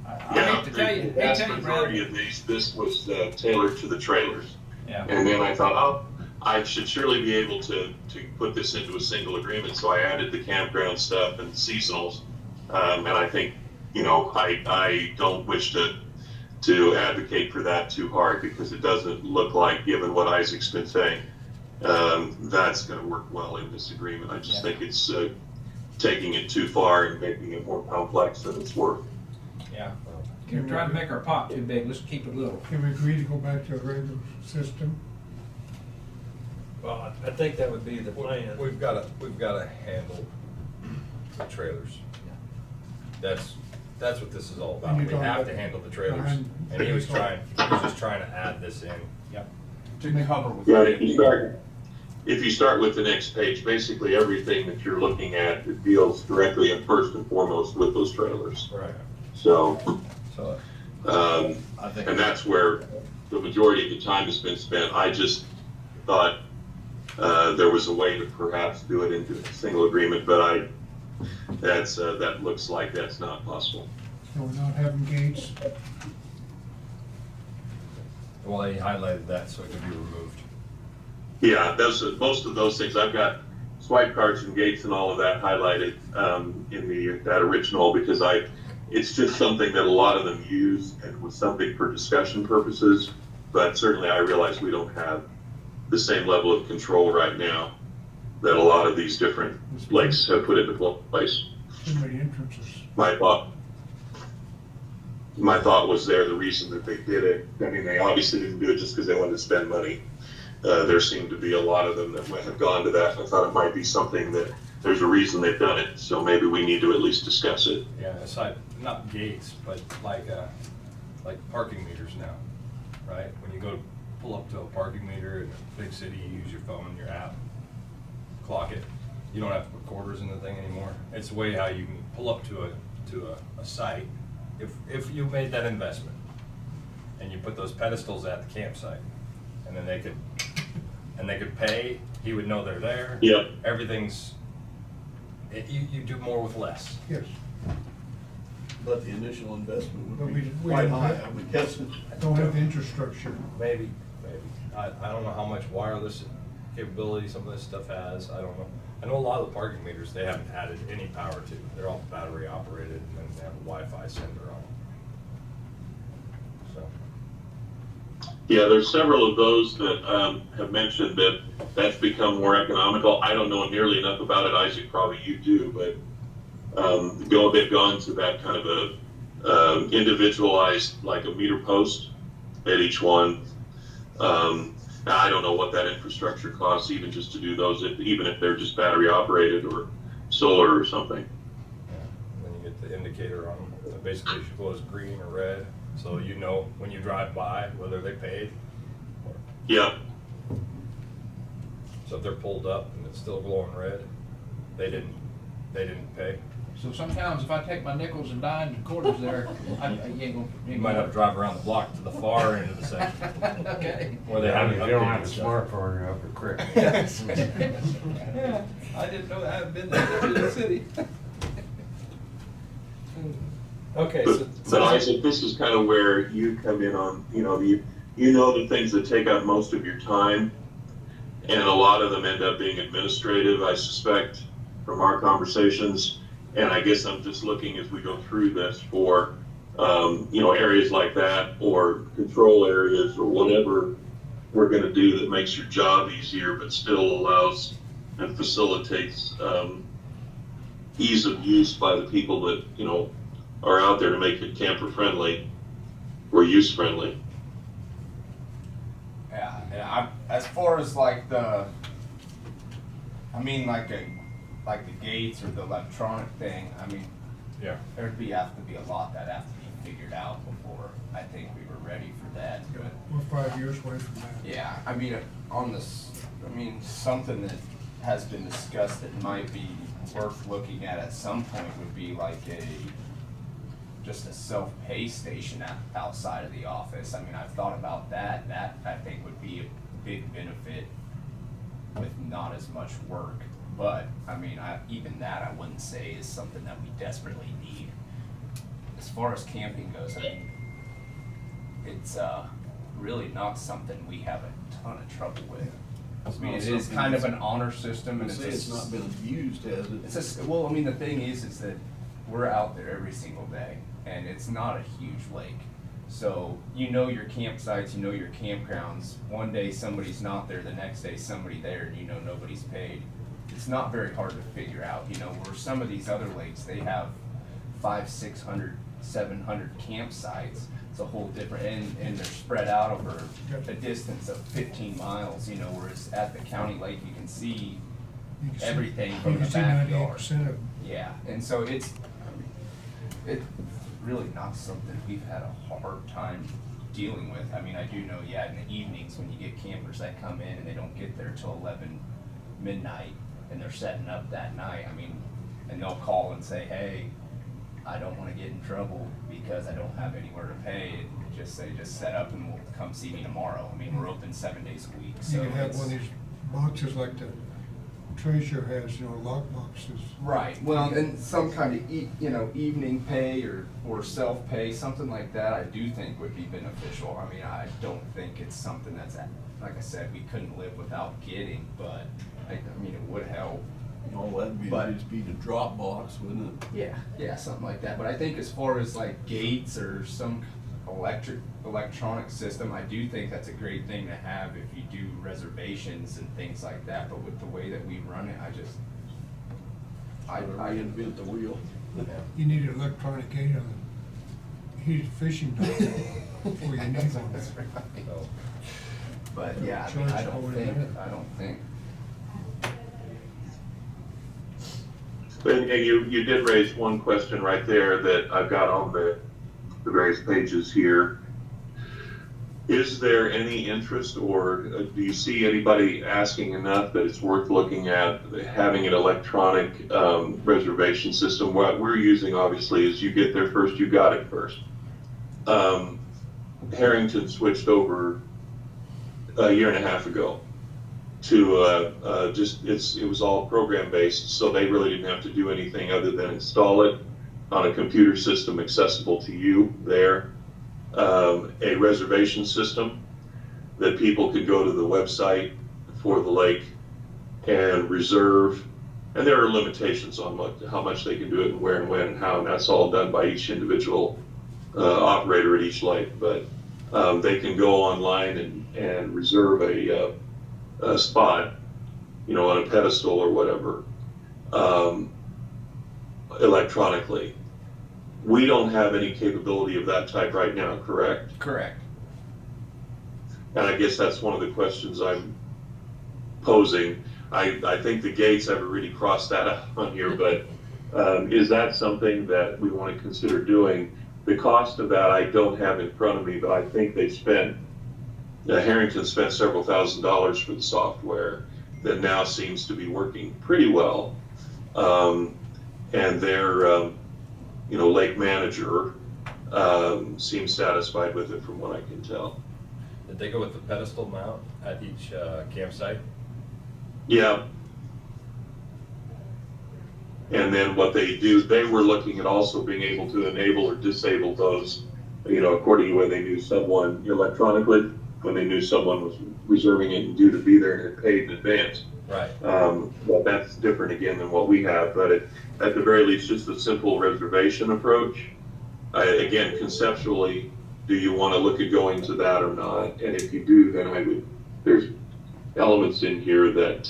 I Yeah, hate to tell you, the vast majority Brad. of these, this was tailored to the trailers. Yeah. And then I thought, oh, I should surely be able to put this into a single agreement. So I added the campground stuff and seasonals. And I think, you know, I don't wish to advocate for that too hard, because it doesn't look like, given what Isaac's been saying, that's going to work well in this agreement. I just think it's taking it too far and making it more complex than it's worth. Yeah. You're trying to make our pot too big, let's keep it little. Can we agree to go back to a regular system? Well, I think that would be the plan. We've gotta handle the trailers. That's what this is all about. And We you're talking have about to handle the trailers. behind- And he was just trying to add this in. Yep. To cover with. Yeah, if you start with the next page, basically everything that you're looking at, it deals directly and first and foremost with those trailers. Right. So, So, I think. and that's where the majority of the time has been spent. I just thought there was a way to perhaps do it into a single agreement, but that looks like that's not possible. So we're not having gates? Well, he highlighted that so it could be removed. Yeah, most of those things. I've got swipe cards and gates and all of that highlighted in that original because it's just something that a lot of them use and was something for discussion purposes. But certainly I realize we don't have the same level of control right now that a lot of these different lakes have put into place. Too many entrances. My thought was the reason that they did it. I mean, they obviously didn't do it just because they wanted to spend money. There seemed to be a lot of them that have gone to that. I thought it might be something that there's a reason they've done it. So maybe we need to at least discuss it. Yeah, aside, not gates, but like parking meters now, right? When you go pull up to a parking meter in a big city, you use your phone, your app, clock it. You don't have to put quarters in the thing anymore. It's the way how you can pull up to a site. If you made that investment and you put those pedestals at the campsite, and then they could pay, he would know they're there. Yep. Everything's, you do more with less. Yes. But the initial investment But would we- be we quite don't high, have- I would guess. Don't have the infrastructure. Maybe. I don't know how much wireless capability some of this stuff has. I don't know. I know a lot of the parking meters, they haven't added any power to. They're all battery operated and then they have a Wi-Fi sender on them. So. Yeah, there's several of those that have mentioned that that's become more economical. I don't know nearly enough about it, Isaac, probably you do, but gone to that kind of a individualized, like a meter post at each one. Now, I don't know what that infrastructure costs, even just to do those, even if they're just battery operated or solar or something. Yeah. Then you get the indicator on them. It basically glows green or red, so you know when you drive by whether they paid. Yeah. So if they're pulled up and it's still glowing red, they didn't pay. So sometimes if I take my nickels and dimes and quarters there, You might have to drive around the block to the far end of the section. Okay. Where they haven't If you don't have a updated stuff. smartphone, you're up a creek. Yeah, I didn't know that. I haven't been there to the city. Okay, But Isaac, this is kind of where you come in on, you know the things that take up most of your time, and a lot of them end up being administrative, I suspect, from our conversations. And I guess I'm just looking as we go through this for, areas like that or control areas or whatever we're going to do that makes your job easier, but still allows and facilitates ease of use by the people that, are out there to make it camper friendly or use friendly. Yeah, as far as like the gates or the electronic thing, yeah. have to be a lot that have to be figured out before I think we were ready for that. But We're 5 years away from that. yeah, something that has been discussed that might be worth looking at some point would be like just a self-pay station outside of the office. I've thought about that. That I think would be a big benefit with not as much work. But even that I wouldn't say is something that we desperately need. As far as camping goes, it's really not something we have a ton of trouble with. It is kind of an honor system, and It's not been abused, has it? The thing is that we're out there every single day, and it's not a huge lake. So you know your campsites, you know your campgrounds. One day somebody's not there, the next day somebody there, and nobody's paid. it's not very hard to figure out, you know, where some of these other lakes, they have 500, 600, 700 campsites. It's a whole different, and they're spread out over a distance of 15 miles, you know, whereas at the county lake, you can see You can see- everything you from can the see backyard. 98% of them. Yeah, and so it's really not something we've had a hard time dealing with. I mean, I do know, yeah, in the evenings when you get campers that come in and they don't get there till 11 midnight and they're setting up that night, I mean, and they'll call and say, hey, I don't wanna get in trouble because I don't have anywhere to pay, and just say, just set up and we'll come see me tomorrow. I mean, we're open 7 days a week, so You can have it's- one of these boxes like the treasure has, you know, lock boxes. Right, well, and some kind of, you know, evening pay or self-pay, something like that, I do think would be beneficial. I mean, I don't think it's something that's, like I said, we couldn't live without getting, but, I mean, it would help. All that'd be, But- just be the drop box, wouldn't it? Yeah, something like that, but I think as far as like gates or some electronic system, I do think that's a great thing to have if you do reservations and things like that, but with the way that we run it, I Reinvent the wheel. You need an electronic gate on a heated fishing dock before you need one. So, But yeah, I mean, I don't think. And you did raise one question right there that I've got on the various pages here. Is there any interest, or do you see anybody asking enough that it's worth looking at having an electronic reservation system? What we're using, obviously, is you get there first, you got it first. Harrington switched over a year and a half ago to it was all program based, so they really didn't have to do anything other than install it on a computer system accessible to you there. A reservation system that people could go to the website for the lake and reserve, and there are limitations on how much they can do it and where and when and how, and that's all done by each individual operator at each lake, but they can go online and reserve a spot, you know, on a pedestal or whatever, electronically. We don't have any capability of that type right now, correct? Correct. And I guess that's one of the questions I'm posing. I think the gates haven't really crossed that out on here, but is that something that we want to consider doing? The cost of that I don't have in front of me, but I think they Harrington spent several $1,000s for the software that now seems to be working pretty well. And their lake manager seems satisfied with it from what I can tell. did they go with the pedestal mount at each campsite? Yeah. And then what they do, they were looking at also being able to enable or disable those, according to when they knew someone electronically, when they knew someone was reserving it and due to be there and had paid in advance. Right. Well, that's different again than what we have, but at the very least, just a simple reservation approach. Again, conceptually, do you want to look at going to that or not? And if you do, then there's elements in here that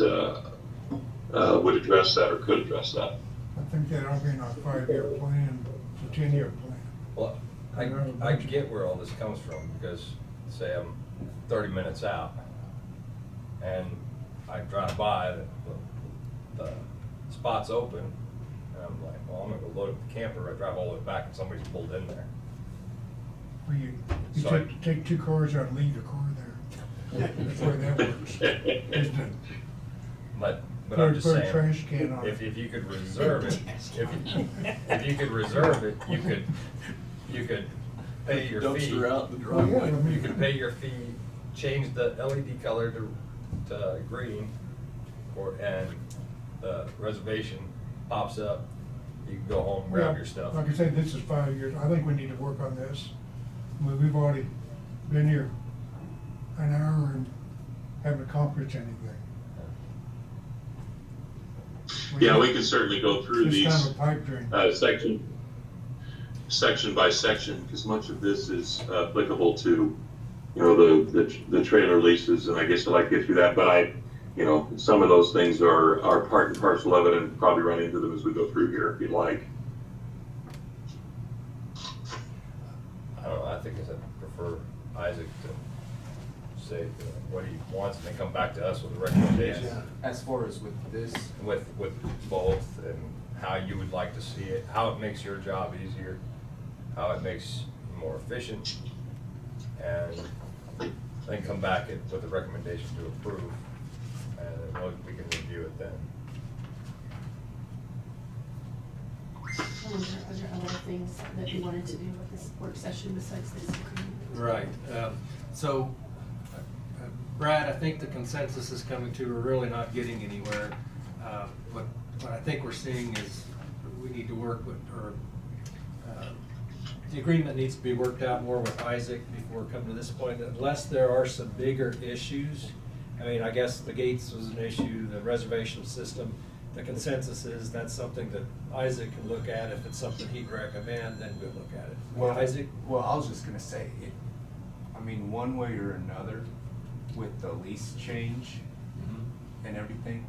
would address that or could address that. I think that ought to be in our 5-year plan, or 10-year plan. Well, I get where all this comes from, because say I'm 30 minutes out and I drive by, the spot's open, and I'm like, well, I'm gonna go load up the camper. I drive all the way back and somebody's pulled in there. Where you So take 2 cars out and leave your car there. That's the way that works, isn't it? But Put I'm just a saying, trash can on if it. you could reserve it, if you could reserve it, you could pay your fee. Dumpster out in the Well, yeah, driveway. I mean- You can pay your fee, change the LED color to green, and the reservation pops up. You can go home, grab Well, your stuff. Like I said, this is 5 years. I think we need to work on this. We've already been here an hour and haven't accomplished anything. Yeah, we can certainly go through It's kind these of a pipe dream. section by section, because much of this is applicable to, the trailer leases, and I guess I'd like to get through that. But you know, some of those things are part and parcel of it, and probably run into them as we go through here if you'd like. I don't know, I think I prefer Isaac to say what he wants and then come back to us with a recommendation. Yeah. As far as with this, With both and how you would like to see it, how it makes your job easier, how it makes you more efficient, and then come back with a recommendation to approve, and we can review it then. Are there other things that you wanted to do with this work session besides this agreement? Right, so, Brad, I think the consensus is coming to, we're really not getting anywhere. What I think we're seeing is we need to work with, or the agreement needs to be worked out more with Isaac before coming to this point, unless there are some bigger issues. I mean, I guess the gates was an issue, the reservation system. The consensus is that's something that Isaac can look at. If it's something he'd recommend, then we'll look at it. well, Isaac? Well, I was just gonna say, I mean, one way or another, with the lease change and everything,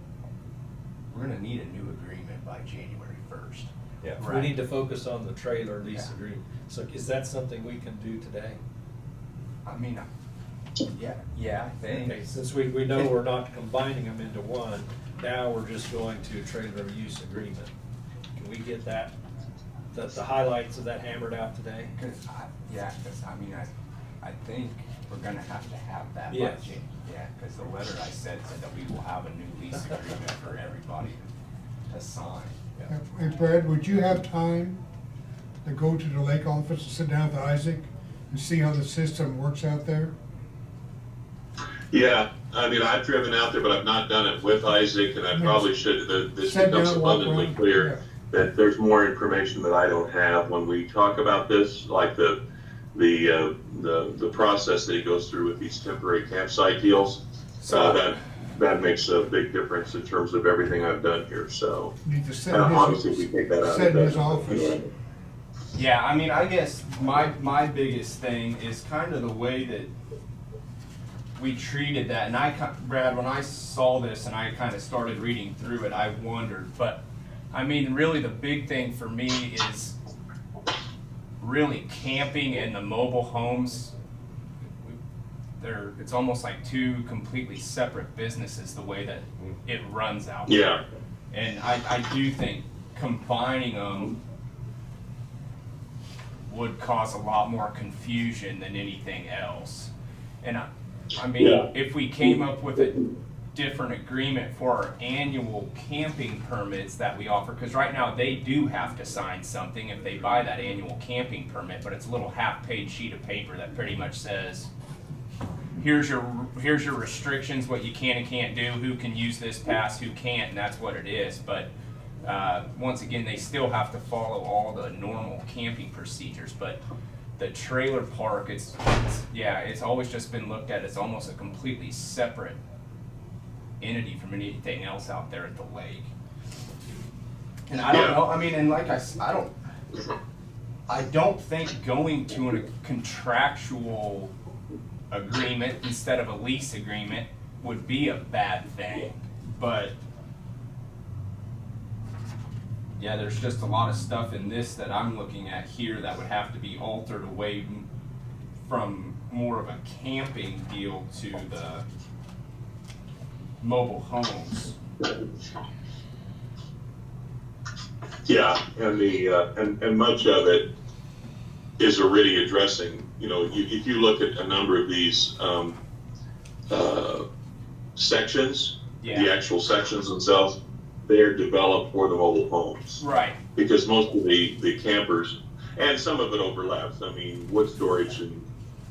we're gonna need a new agreement by January 1st. Yeah. We need to focus on the trailer lease Yeah. agreement. So is that something we can do today? I mean, yeah, I think. Okay, since we know we're not combining them into one, now we're just going to trailer use agreement. Can we get that, the highlights of that hammered out today? Cause I mean, I think we're gonna have to have that by Yes. January. Yeah, cause the letter I said that we will have a new lease agreement for everybody to sign. Yeah. Hey Brad, would you have time to go to the lake office and sit down with Isaac and see how the system works out there? Yeah, I mean, I've driven out there, but I've not done it with Isaac, and I probably should. This Sit becomes down, walk abundantly around, clear yeah. that there's more information that I don't have when we talk about this, like the process that he goes through with these temporary campsite deals. That makes a big difference in terms of everything I've done here. So Need to sit obviously, we take that out. sit in his of office. Yeah, I mean, I guess my biggest thing is kind of the way that we treated that. And Brad, when I saw this and I kind of started reading through it, I wondered. But I mean, really, the big thing for me is really camping and the mobile homes. It's almost like two completely separate businesses the way that it runs out there. Yeah. And I do think combining them would cause a lot more confusion than anything else. And I mean, Yeah. if we came up with a different agreement for our annual camping permits that we offer, because right now they do have to sign something if they buy that annual camping permit, but it's a little half-page sheet of paper that pretty much says, here's your restrictions, what you can and can't do, who can use this pass, who can't, and that's what it is. But once again, they still have to follow all the normal camping procedures. But the trailer park, it's always just been looked at as almost a completely separate entity from anything else out there at the lake. And I don't know, I mean, and like I don't think going to a contractual agreement instead of a lease agreement would be a bad thing, but yeah, there's just a lot of stuff in this that I'm looking at here that would have to be altered away from more of a camping deal to the mobile homes. Yeah, and and much of it is already addressing. You know, if you look at a number of these sections, the actual sections themselves, they're developed for the mobile homes. Right. Because most of the campers, and some of it overlaps. I mean, wood storage and,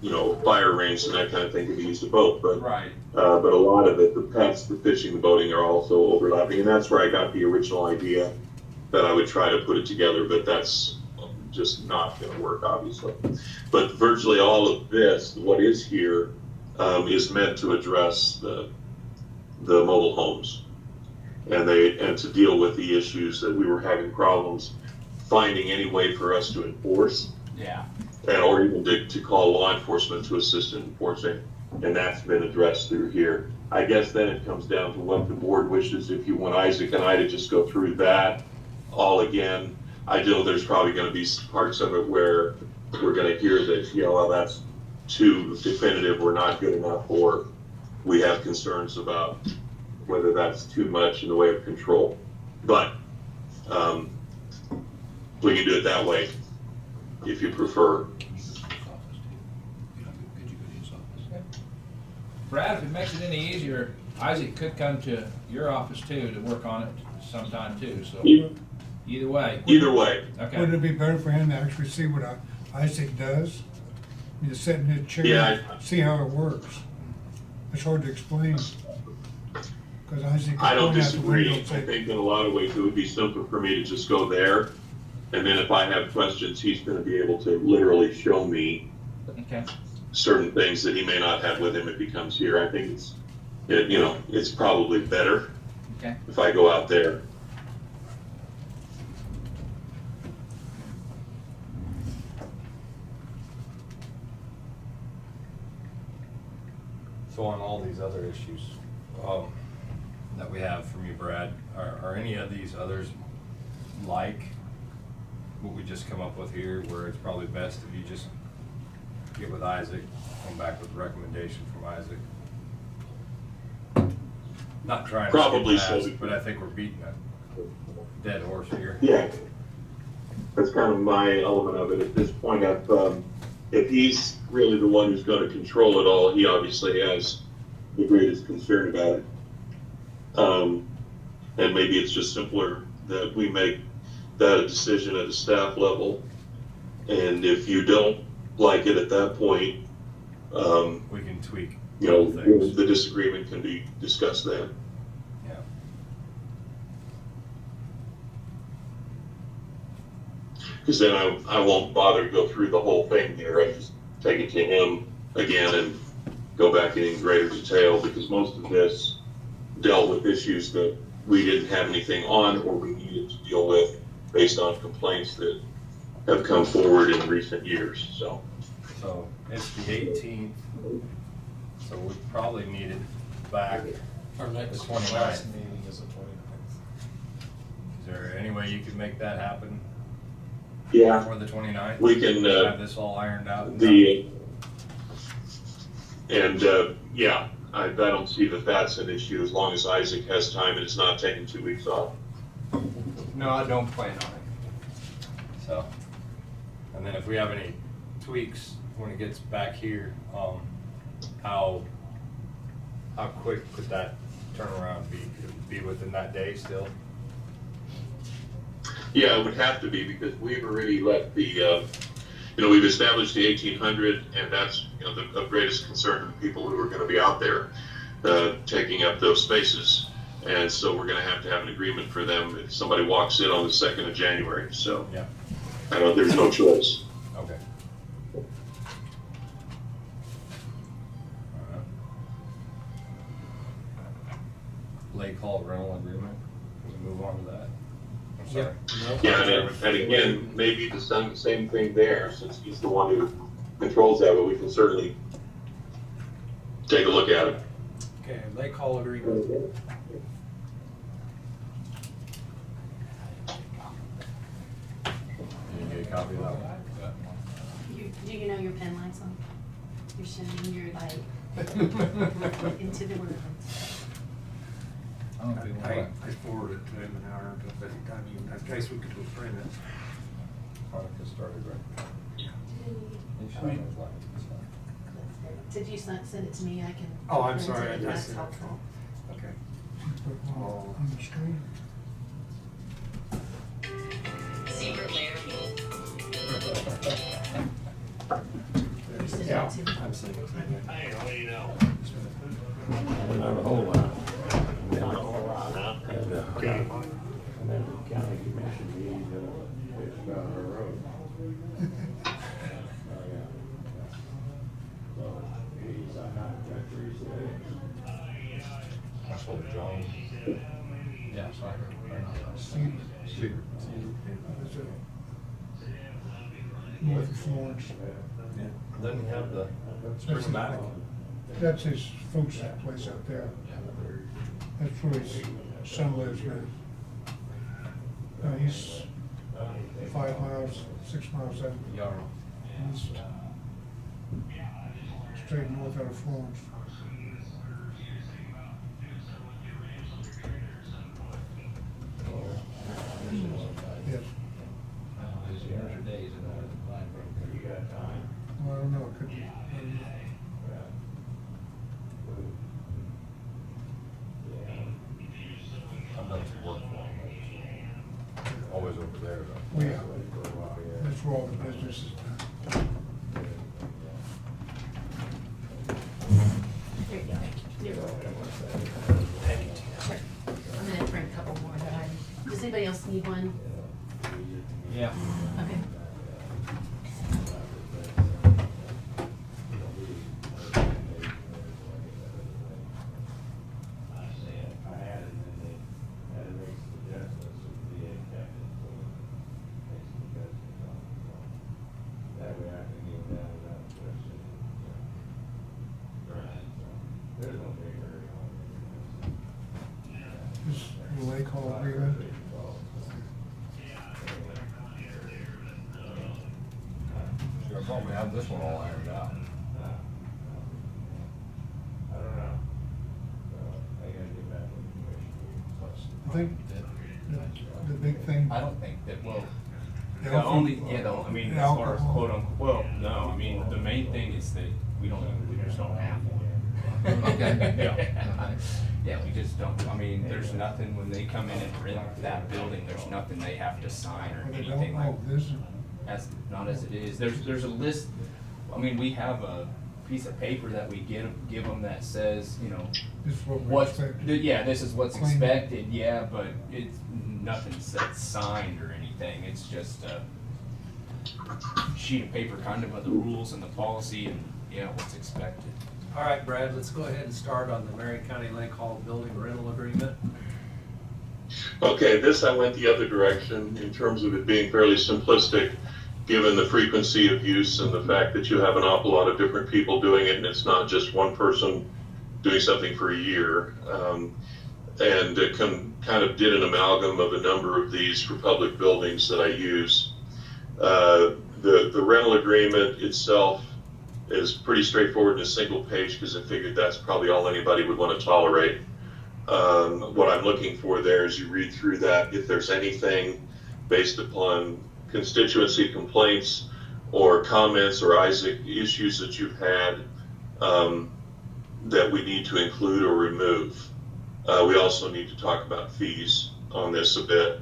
you know, fire range and that kind of thing can be used to both. But right. But a lot of it, the pets, the fishing, the boating, are also overlapping, and that's where I got the original idea that I would try to put it together. But that's just not going to work, obviously. But virtually all of this, what is here, is meant to address the mobile homes, and to deal with the issues that we were having problems finding any way for us to enforce. Yeah. Or even to call law enforcement to assist in enforcing, and that's been addressed through here. I guess then it comes down to what the board wishes. If you want Isaac and I to just go through that all again, I know there's probably gonna be parts of it where we're gonna hear that, you know, well, that's too definitive, we're not good enough, or we have concerns about whether that's too much in the way of control. But we can do it that way if you prefer. Brad, if it makes it any easier, Isaac could come to your office too to work on it sometime too, so either way. Either way. Okay. Wouldn't it be better for him to actually see what Isaac does? You just sit in his chair, Yeah, see how it works. It's hard to explain. Cause Isaac. I don't can point out the window disagree. and say, I think in a lot of ways it would be simpler for me to just go there. And then if I have questions, he's gonna be able to literally show me Okay. certain things that he may not have with him if he comes here. I think it's probably better Okay. if I go out there. So on all these other issues, that we have from you, Brad, are any of these others like what we just come up with here, where it's probably best if you just get with Isaac, come back with a recommendation from Isaac? Not trying to Probably skip so. past, but I think we're beating a dead horse here. Yeah, that's kind of my element of it at this point. If he's really the one who's going to control it all, he obviously has the greatest concern about it. And maybe it's just simpler that we make that a decision at a staff level. And if you don't like it at that point, We can tweak the things. disagreement can be discussed then. Yeah. Because then I won't bother to go through the whole thing here. I just take it to him again and go back in greater detail, because most of this dealt with issues that we didn't have anything on or we needed to deal with based on complaints that have come forward in recent years. So It's the 18th, so we probably need it back Our the next 29th. meeting is the 29th. Is there any way you could make that happen yeah, before the 29th? we can Have this all ironed out? I don't see that that's an issue as long as Isaac has time and it's not taking 2 weeks off. No, I don't plan on it. So, and then if we have any tweaks when it gets back here, how quick could that turnaround be? Could it be within that day still? Yeah, it would have to be, because we've already let we've established the 1800, and that's, the greatest concern to the people who are gonna be out there, taking up those spaces. And so we're gonna have to have an agreement for them if somebody walks in on the 2nd of January, so. Yeah. There's no choice. Okay. Lake Hall rental agreement, can we move on to that? I'm sorry. Yeah, and again, maybe the same thing there, since he's the one who controls that, but we can certainly take a look at it. Okay, Lake Hall agreement. Can you get a copy of that one? Do you know your pen lights on? You're sending your light into the world. I don't think we'll- I forwarded it to him an hour ago, but in case we could go print it. Hanukkah started, right? Yeah. You should have those lights, it's fine. Did you send it to me? I can. Oh, I'm print sorry, it, I if just that's sent it. helpful. Okay. put it Oh. on the screen. You sent Yeah, it to me. I'm sending it to you. Hey, what do you know? Not a whole lot. Not a whole lot, huh? And then the county commission meeting, it's about our road. Oh, yeah. So, he's not country, That's what John. Yeah, sorry. Steve, Steve. that's it. North of Florence. Yeah. Doesn't he have the prismatic? That's his folks' place out there. That's where his son lives now. He's 5 miles, 6 miles out east, straight north out of Florence. Yes. His years or days in order to blind broker. You got time? Well, I don't know, it could be. I don't know. I've done some work for him. Always over there though. Well, yeah, that's where all the business is done. Here you go. You're welcome. Sure. I'm gonna bring a couple more that I, does anybody else need one? Yeah. Okay. This lake hall agreement. I thought we had this one all ironed out. I think the big thing. I don't think that, well, The the only, alcohol- yeah, I mean, the as far as alcohol. quote unquote, well, no, I mean, the main thing is that we just don't have one. Okay. Yeah. Yeah, we just don't, I mean, there's nothing, when they come in and rent that building, there's nothing they have to sign or Well, they anything don't like. know this. As, not as it is, there's a list, I mean, we have a piece of paper that we give them that says, you know, This is what we what, expect. yeah, this is what's Clean. expected, yeah, but it's nothing that's signed or anything, it's just a sheet of paper kind of the rules and the policy and, yeah, what's expected. All right, Brad, let's go ahead and start on the Marion County Lake Hall Building Rental Agreement. Okay, this I went the other direction in terms of it being fairly simplistic, given the frequency of use and the fact that you have an awful lot of different people doing it, and it's not just one person doing something for a year. And it kind of did an amalgam of a number of these for public buildings that I use. The rental agreement itself is pretty straightforward in a single page because I figured that's probably all anybody would want to tolerate. What I'm looking for there is you read through that, if there's anything based upon constituency complaints or comments or Isaac issues that you've had that we need to include or remove. We also need to talk about fees on this a bit.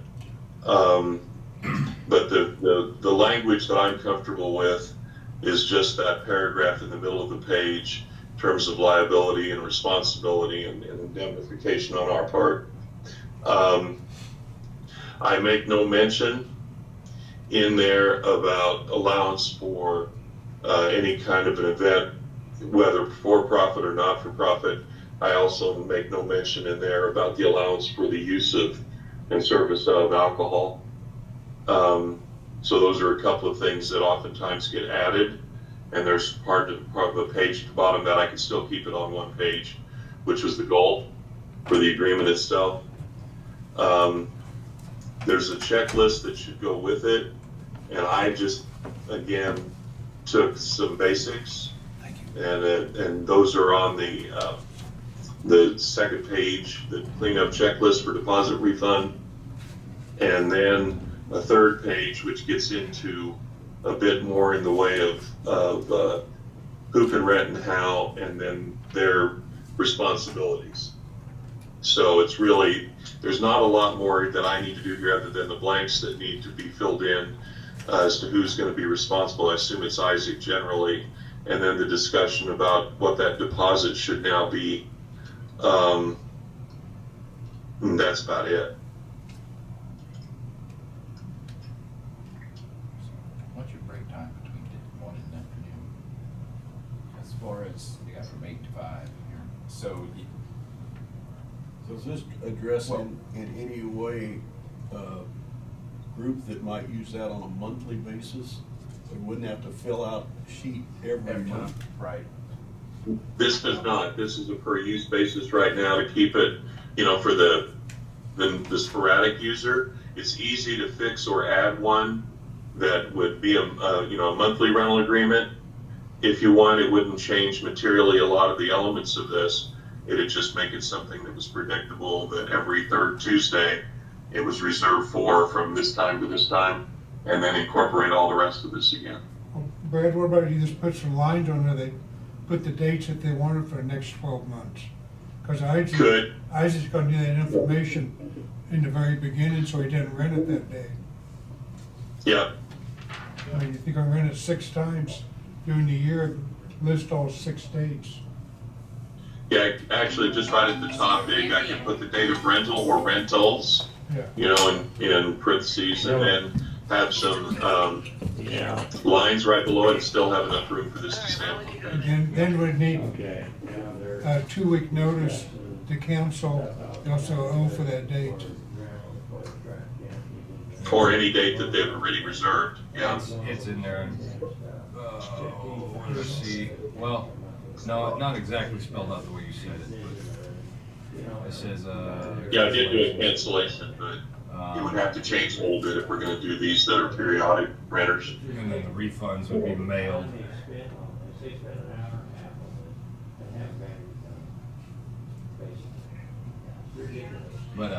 But the language that I'm comfortable with is just that paragraph in the middle of the page in terms of liability and responsibility and indemnification on our part. I make no mention in there about allowance for any kind of an event, whether for profit or not for profit. I also make no mention in there about the allowance for the use of and service of alcohol. So those are a couple of things that oftentimes get added, and there's part of the page at the bottom that I can still keep it on one page, which was the goal for the agreement itself. There's a checklist that should go with it, and I just, again, took some basics, and those are on the second page, the cleanup checklist for deposit refund, and then a third page which gets into a bit more in the way of who can rent and how, and then their responsibilities. So it's really, there's not a lot more that I need to do here other than the blanks that need to be filled in as to who's going to be responsible. I assume it's Isaac generally, and then the discussion about what that deposit should now be. And that's about it. What's your break time between morning and afternoon? As far as, You got from 8 to 5 here. so, So is this addressing in any way a group that might use that on a monthly basis? They wouldn't have to fill out a sheet every month. right, This does not. This is a per use basis right now to keep it, for the sporadic user. It's easy to fix or add one that would be a monthly rental agreement. If you want, it wouldn't change materially a lot of the elements of this. It'd just make it something that was predictable, that every third Tuesday it was reserved for from this time to this time, and then incorporate all the rest of this again. Brad, what about you just put some lines on there, they put the dates that they wanted for the next 12 months? Because I was just gonna do that information in the very beginning so he didn't rent it that day. Yeah. I mean, if you're gonna rent it 6 times during the year, list all 6 dates. Yeah, actually, just right at the top, I can put the date of rental or rentals, Yeah. in parentheses, and then have some lines right below it and still have enough room for this to stand. And then we'd need Okay. a 2-week notice to council, also owe for that date. For any date that they've already reserved, yeah. It's in there. Let's see. Well, no, not exactly spelled out the way you said it, but it says, Yeah, I did do a cancellation, but you would have to change a little bit if we're gonna do these that are periodic renters. and then the refunds would be mailed. But,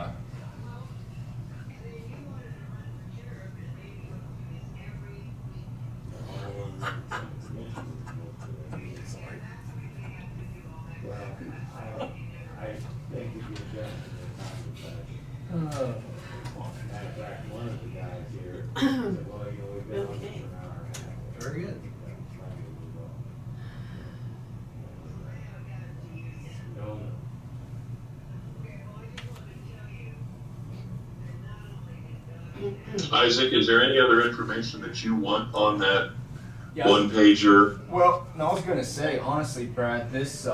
I think if you adjust it, matter of fact, one of the guys here said, well, we've been on this Okay. for an hour and a half. Very good. No, Isaac, is there any other information that you want on that Yeah. one pager? Well, no, I was gonna say, honestly, Brad, this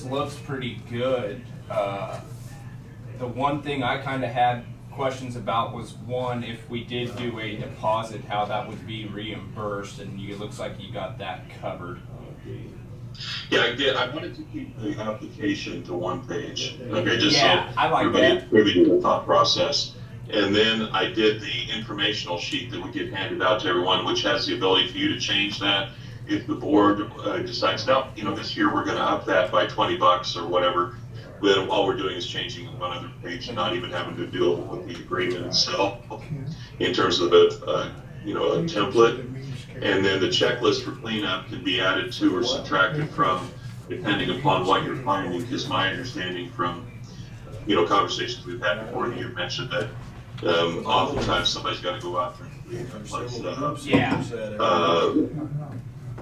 looks pretty good. The one thing I kinda had questions about was, one, if we did do a deposit, how that would be reimbursed, and it looks like you got that covered. Yeah, I did. I wanted to keep the application to one page. Okay, just Yeah, so I like everybody that. privy to the thought process. And then I did the informational sheet that would get handed out to everyone, which has the ability for you to change that. If the board decides, no, this year we're gonna up that by $20 or whatever, then all we're doing is changing one other page and not even having to deal with the agreement itself in terms of a template. And then the checklist for cleanup can be added to or subtracted from, depending upon what you're finding, because my understanding from, conversations we've had before, you mentioned that oftentimes somebody's gotta go out there and clean that place up. Yeah.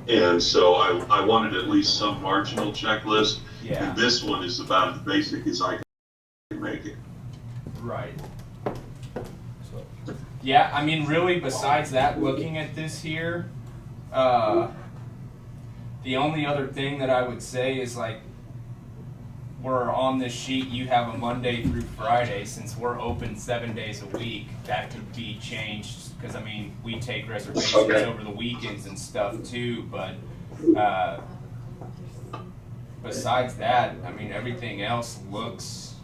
And so I wanted at least some marginal checklist. Yeah. And this one is about as basic as I can make it. Right. Yeah, I mean, really, besides that, looking at this here, the only other thing that I would say is, like, we're on this sheet, you have a Monday through Friday. Since we're open 7 days a week, that could be changed, because, I mean, we take reservations over the weekends and stuff too, but besides that, I mean, everything else looks...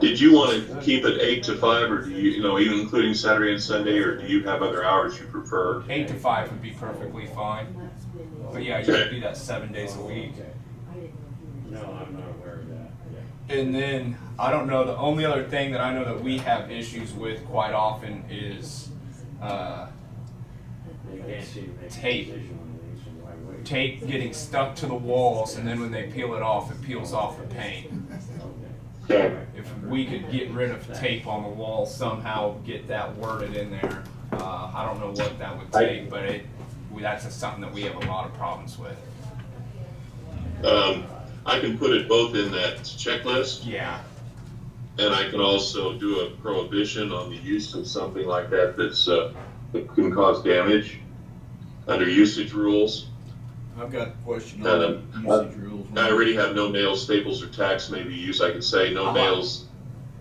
Did you want to keep it 8 to 5, or do you, even including Saturday and Sunday, or do you have other hours you prefer? 8 to 5 would be perfectly fine. But yeah, you could do that 7 days a week. no, I'm not aware of that, yeah. And then, I don't know, the only other thing that I know that we have issues with quite often is They can't seem to make a Tape. decision on these, so why wait? tape getting stuck to the walls, and then when they peel it off, it peels off the paint. Okay. If we could get rid of tape on the wall, somehow get that worded in there, I don't know what that would take, but that's something that we have a lot of problems with. I can put it both in that checklist, Yeah. and I can also do a prohibition on the use of something like that that can cause damage under usage rules. I've got a question And, on usage rules. I already have no nails, staples, or tacks may be used. I could say no nails,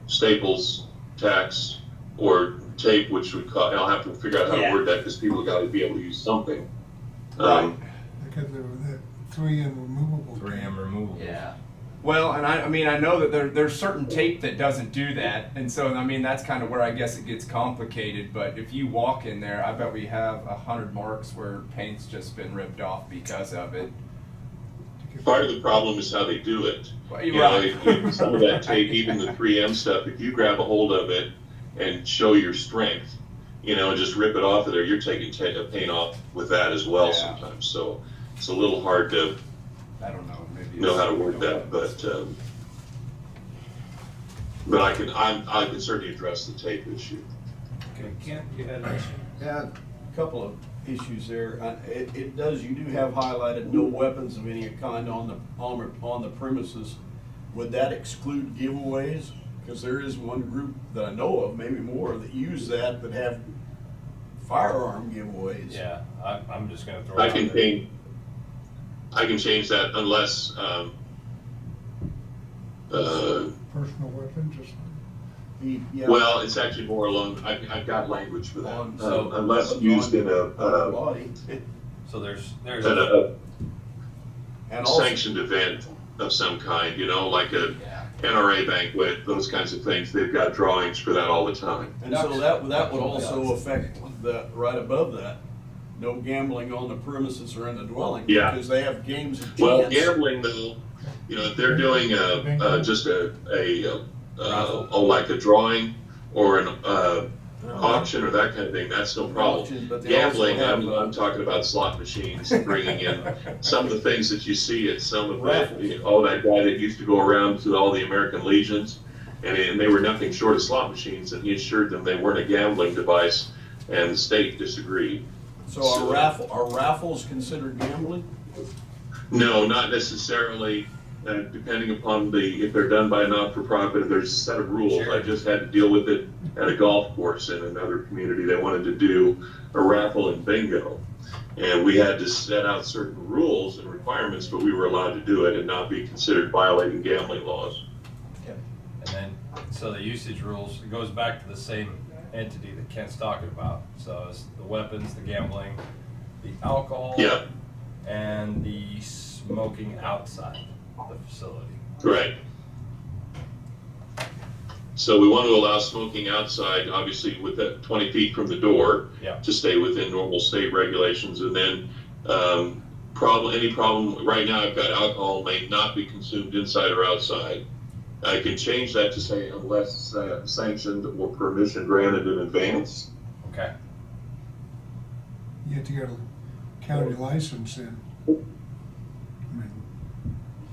staples, tacks, or tape, which would I'll have to figure out how to Yeah. word that, because people got to be able to use something. Because there were the 3M removable. 3M removable. Yeah. Well, and I mean, I know that there's certain tape that doesn't do that, and so, I mean, that's kind of where I guess it gets complicated, but if you walk in there, I bet we have 100 marks where paint's just been ripped off because of it. Part of the problem is how they do it. Well, You you're right. know, some of that tape, even the 3M stuff, if you grab a hold of it and show your strength, you know, and just rip it off of there, you're taking paint off with that as well Yeah. sometimes. So it's a little hard to I don't know, maybe. know how to it's- word that, but I can certainly address the tape issue. Okay, Kent, you had an issue? Yeah, a couple of issues there. It does, you do have highlighted no weapons of any kind on the premises. Would that exclude giveaways? Because there is one group that I know of, maybe more, that use that have firearm giveaways. Yeah, I'm just gonna throw. I it can out there. change that unless, Personal weapons or something. Yeah. well, it's actually more along, I've got language for that. So Unless used in a body. So there's And also, sanctioned event of some kind, you know, like a Yeah. NRA banquet, those kinds of things. They've got drawings for that all the time. and so that would also affect the, right above that, no gambling on the premises or in the dwelling. Yeah. Because they have games of Well, chance. gambling though, you know, if they're doing just like a drawing or an auction or that kind of thing, that's no problem. Auction, but they also Gambling, have, I'm talking about slot machines, bringing in some of the things that you see at some of Raffles. the, that guy that used to go around to all the American Legions, and they were nothing short of slot machines, and he assured them they weren't a gambling device, and the state disagreed. So are raffles considered gambling? No, not necessarily, depending upon if they're done by a not-for-profit, there's a set of rules. Sure. I just had to deal with it at a golf course in another community. They wanted to do a raffle and bingo. And we had to set out certain rules and requirements, but we were allowed to do it and not be considered violating gambling laws. And then, so the usage rules, it goes back to the same entity that Kent's talking about. So it's the weapons, the gambling, the alcohol. Yeah. And the smoking outside the facility. Right. So we want to allow smoking outside, obviously with that 20 feet from the door, Yeah. to stay within normal state regulations. And then any problem, right now I've got alcohol may not be consumed inside or outside. I can change that to say unless sanctioned or permission granted in advance. Okay. You have to get a county license in. I mean,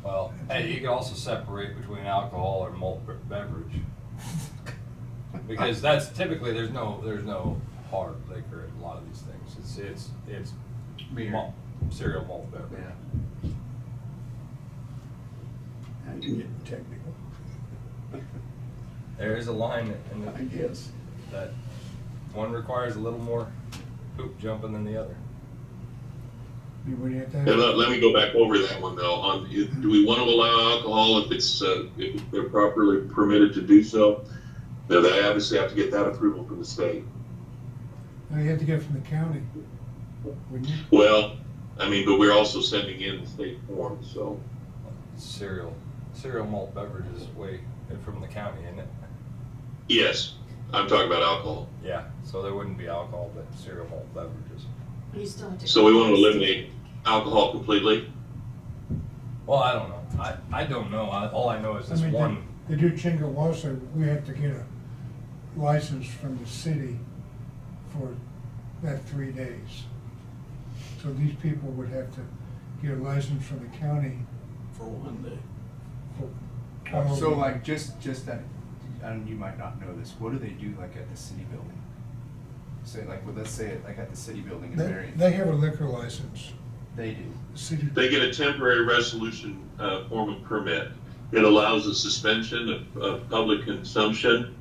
Well, hey, you can also separate between alcohol or malt beverage. Because that's typically, there's no hard liquor in a lot of these things. It's Beer. malt, cereal malt beverage. Yeah. I can get technical, There is a line I in guess. that one requires a little more hoop jumping than the other. you would have to And have, let me go back over that one though. Do we want to allow alcohol if they're properly permitted to do so? Now, they obviously have to get that approval from the state. no, you have to get it from the county, wouldn't you? Well, I mean, but we're also sending in the state form, so. Cereal malt beverage is way from the county, isn't it? Yes, I'm talking about alcohol. Yeah, so there wouldn't be alcohol, but cereal malt beverages. You still have to. So we want to eliminate alcohol completely? Well, I don't know. I don't know. All I know is this I mean, one. They do Chingawassa, we have to get a license from the city for that 3 days. So these people would have to get a license from the county For one day. for. So like, just that, and you might not know this, what do they do like at the city building? Say like, well, let's say it like at the city building in Marion. They have a liquor license, They do. the city. They get a temporary resolution form of permit. It allows a suspension of public consumption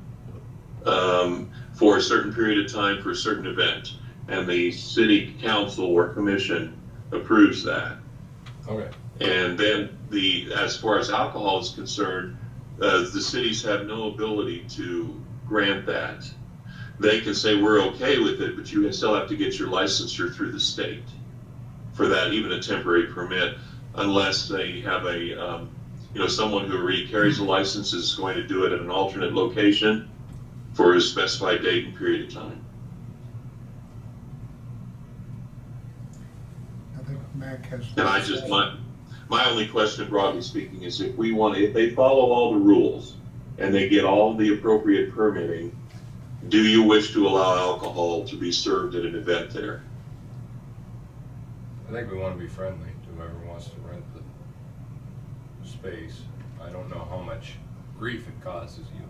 for a certain period of time for a certain event. And the city council or commission approves that. Okay. And then as far as alcohol is concerned, the cities have no ability to grant that. They can say, we're okay with it, but you still have to get your licensure through the state. for that, even a temporary permit, unless they have a, someone who already carries a license is going to do it at an alternate location for a specified date and period of time. I think Mac has. And I just, my only question, broadly speaking, is if they follow all the rules and they get all the appropriate permitting, do you wish to allow alcohol to be served at an event there? I think we want to be friendly to whoever wants to rent the space. I don't know how much grief it causes you.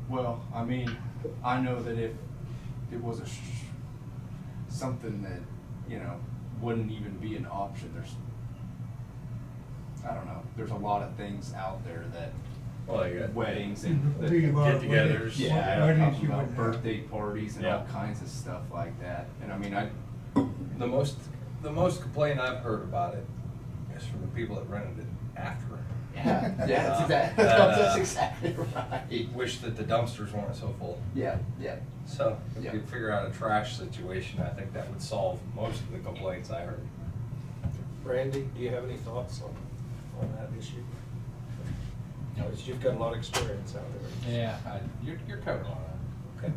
Well, I mean, I know that if it was something that, wouldn't even be an option, I don't know, there's a lot of things out there that, Well, you got weddings and get-togethers. yeah, Weddings you about wouldn't have. birthday parties and all kinds of stuff like that. And I mean, The most complaint I've heard about it is from the people that rented it after. that's exactly right. Wish that the dumpsters weren't so full. Yeah. So if Yeah. you could figure out a trash situation, I think that would solve most of the complaints I heard. Randy, do you have any thoughts on that issue? Because you've got a lot of experience out there. Yeah, you're covered on that. Okay.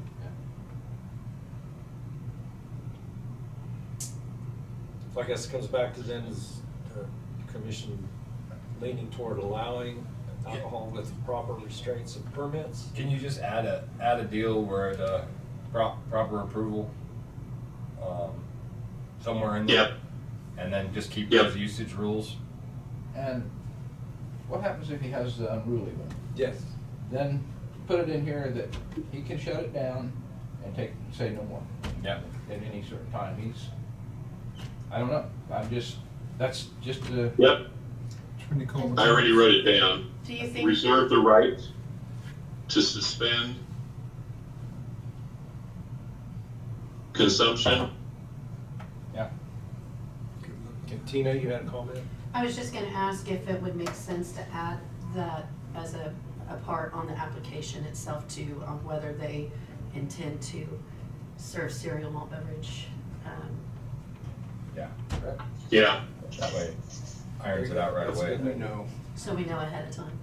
So I guess it comes back to then is the commission leaning toward allowing alcohol with proper restraints and permits? Can you just add a deal where the proper approval, somewhere in there? Yep. And then just keep Yep. those usage rules? And what happens if he has the unruly one? Yes. Then put it in here that he can shut it down and say no more. Yeah. At any certain time. I don't know, that's just a. Yep, It's when you call I already wrote it down. Do you think? Reserve the right to suspend consumption. Yeah. And Tina, you had a comment? I was just gonna ask if it would make sense to add that as a part on the application itself too, on whether they intend to serve cereal malt beverage. Yeah. Yeah, That way irons it out right That's away. good. No. So we know ahead of time.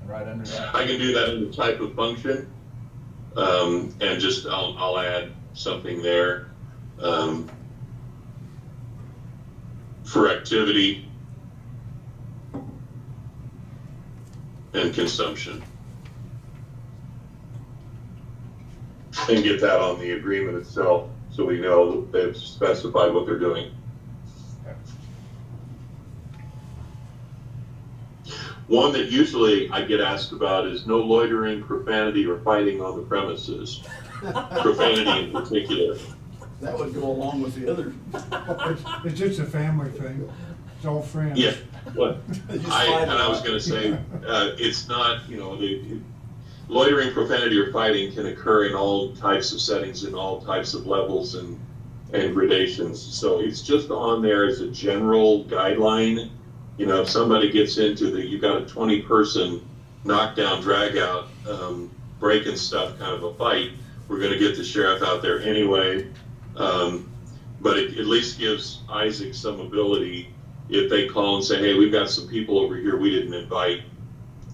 And right under that. I can do that in the type of function. And just, I'll add something there. For activity and consumption. And get that on the agreement itself, so we know that they've specified what they're doing. One that usually I get asked about is no loitering, profanity, or fighting on the premises. Profanity in particular. That would go along with the other. It's just a family thing. It's all friends. Yeah, what, Just I was gonna say, it's not, loitering, profanity, or fighting can occur in all types of settings, in all types of levels and gradations. So it's just on there as a general guideline. If somebody gets into you've got a 20-person knockdown, drag out, breaking stuff kind of a fight, we're gonna get the sheriff out there anyway. But it at least gives Isaac some ability, if they call and say, hey, we've got some people over here we didn't invite,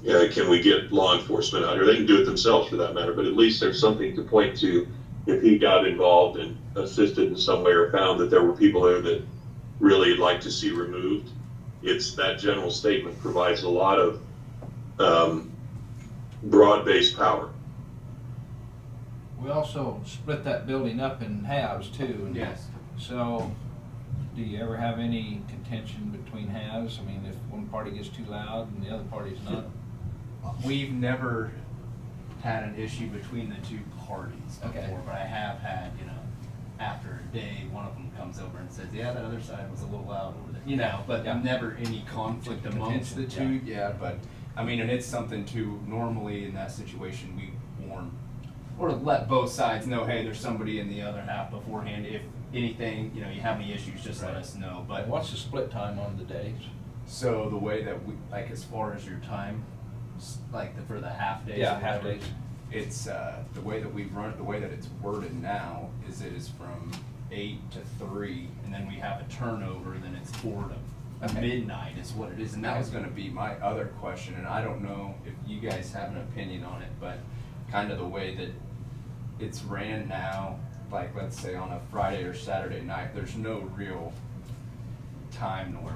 can we get law enforcement out here? They can do it themselves for that matter, but at least there's something to point to if he got involved and assisted in some way or found that there were people there that really like to see removed. It's that general statement provides a lot of broad-based power. We also split that building up in halves too. And Yes. So, do you ever have any contention between halves? I mean, if one party gets too loud and the other party's not? We've never had an issue between the two parties before, Okay. but I have had, after a day, one of them comes over and says, yeah, that other side was a little loud over there, but Yeah. never any conflict amongst the Contention, two, yeah, but, I mean, and it's something too, normally in that situation, we warn, or let both sides know, hey, there's somebody in the other half beforehand, if anything, you have any issues, just let Right. us know, But but. what's the split time on the days? So the way that we, like, as far as your time, for the half days. Yeah, or half whatever, days. It's, the way that we run, the way that it's worded now is it is from 8 to 3, and then we have a turnover, and then it's 4 to midnight is what it is. And that was gonna be my other question, and I don't know if you guys have an opinion on it, but kind of the way that it's ran now, like let's say on a Friday or Saturday night, there's no real time to where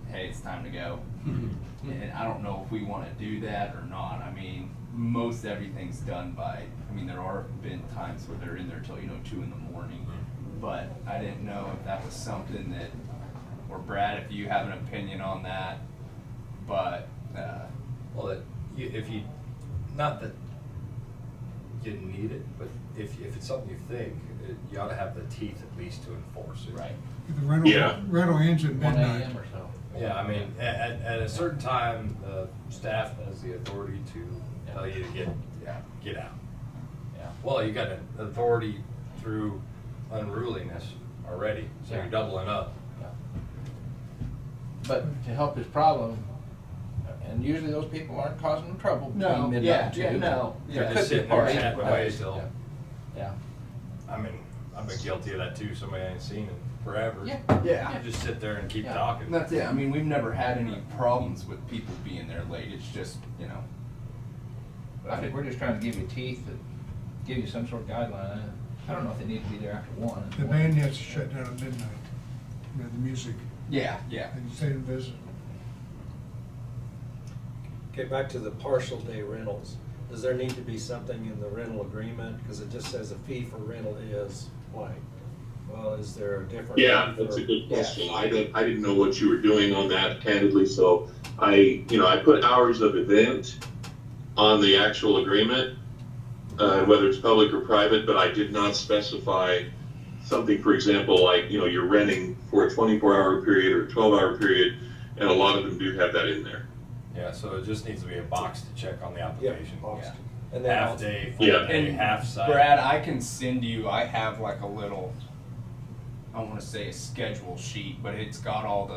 hey, it's time to go. And I don't know if we wanna do that or not. I mean, most everything's done by, I mean, there are been times where they're in there till, 2 in the morning. But I didn't know if that was something that, or Brad, if you have an opinion on that, but, Well, if you, not that you need it, but if it's something you think, you ought to have the teeth at least to enforce it. right. The rental ends at 1 midnight. a.m. or so. Yeah, I mean, at a certain time, the staff has the authority to tell you to get out. Yeah, well, you got an authority through unruliness already, so you're doubling up. But to help his problem, and usually those people aren't causing him trouble No, between midnight yeah, and 2. yeah, no. They're There just could be sitting there parties, chatting but- away still. Yeah. I mean, I've been guilty of that too, somebody I ain't seen in forever. Yeah. Yeah. You just sit there and keep Yeah. talking. And that's it. I mean, we've never had any problems with people being there late. It's just, I think we're just trying to give you teeth, that give you some sort of guideline. I don't know if they need to be there after 1. The band has to shut down at midnight, the music, yeah. and stay and visit. Okay, back to the partial day rentals. Does there need to be something in the rental agreement? Because it just says a fee for rental is blank. Well, is there a different? Yeah, fee that's a for- good question. I didn't know what you were doing on that candidly, so I put hours of event on the actual agreement, whether it's public or private, but I did not specify something, for example, like, you're renting for a 24-hour period or a 12-hour period, and a lot of them do have that in there. Yeah, so it just needs to be a box to check on the Yeah, application. box. Yeah. And then Half day, full Yeah. day, half site. Brad, I can send you, I have like a little, I don't wanna say a schedule sheet, but it's got all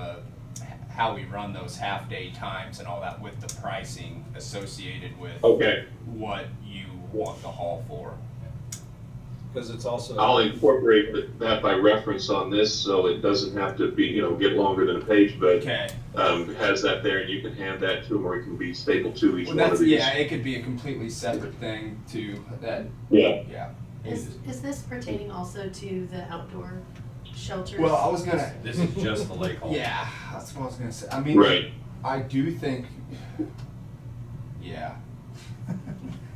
how we run those half-day times and all that with the pricing associated with Okay, what you want the haul for. Because it's also. I'll incorporate that by reference on this, so it doesn't have to be, get longer than a page, but Okay. has that there, and you can hand that to them, or it can be stapled to each Well, one of that's, these. yeah, it could be a completely separate thing too, yeah. Is this pertaining also to the outdoor shelters? Well, I was gonna, This is just the lake hall. yeah, that's what I was gonna say. I mean, Right. I do think, yeah.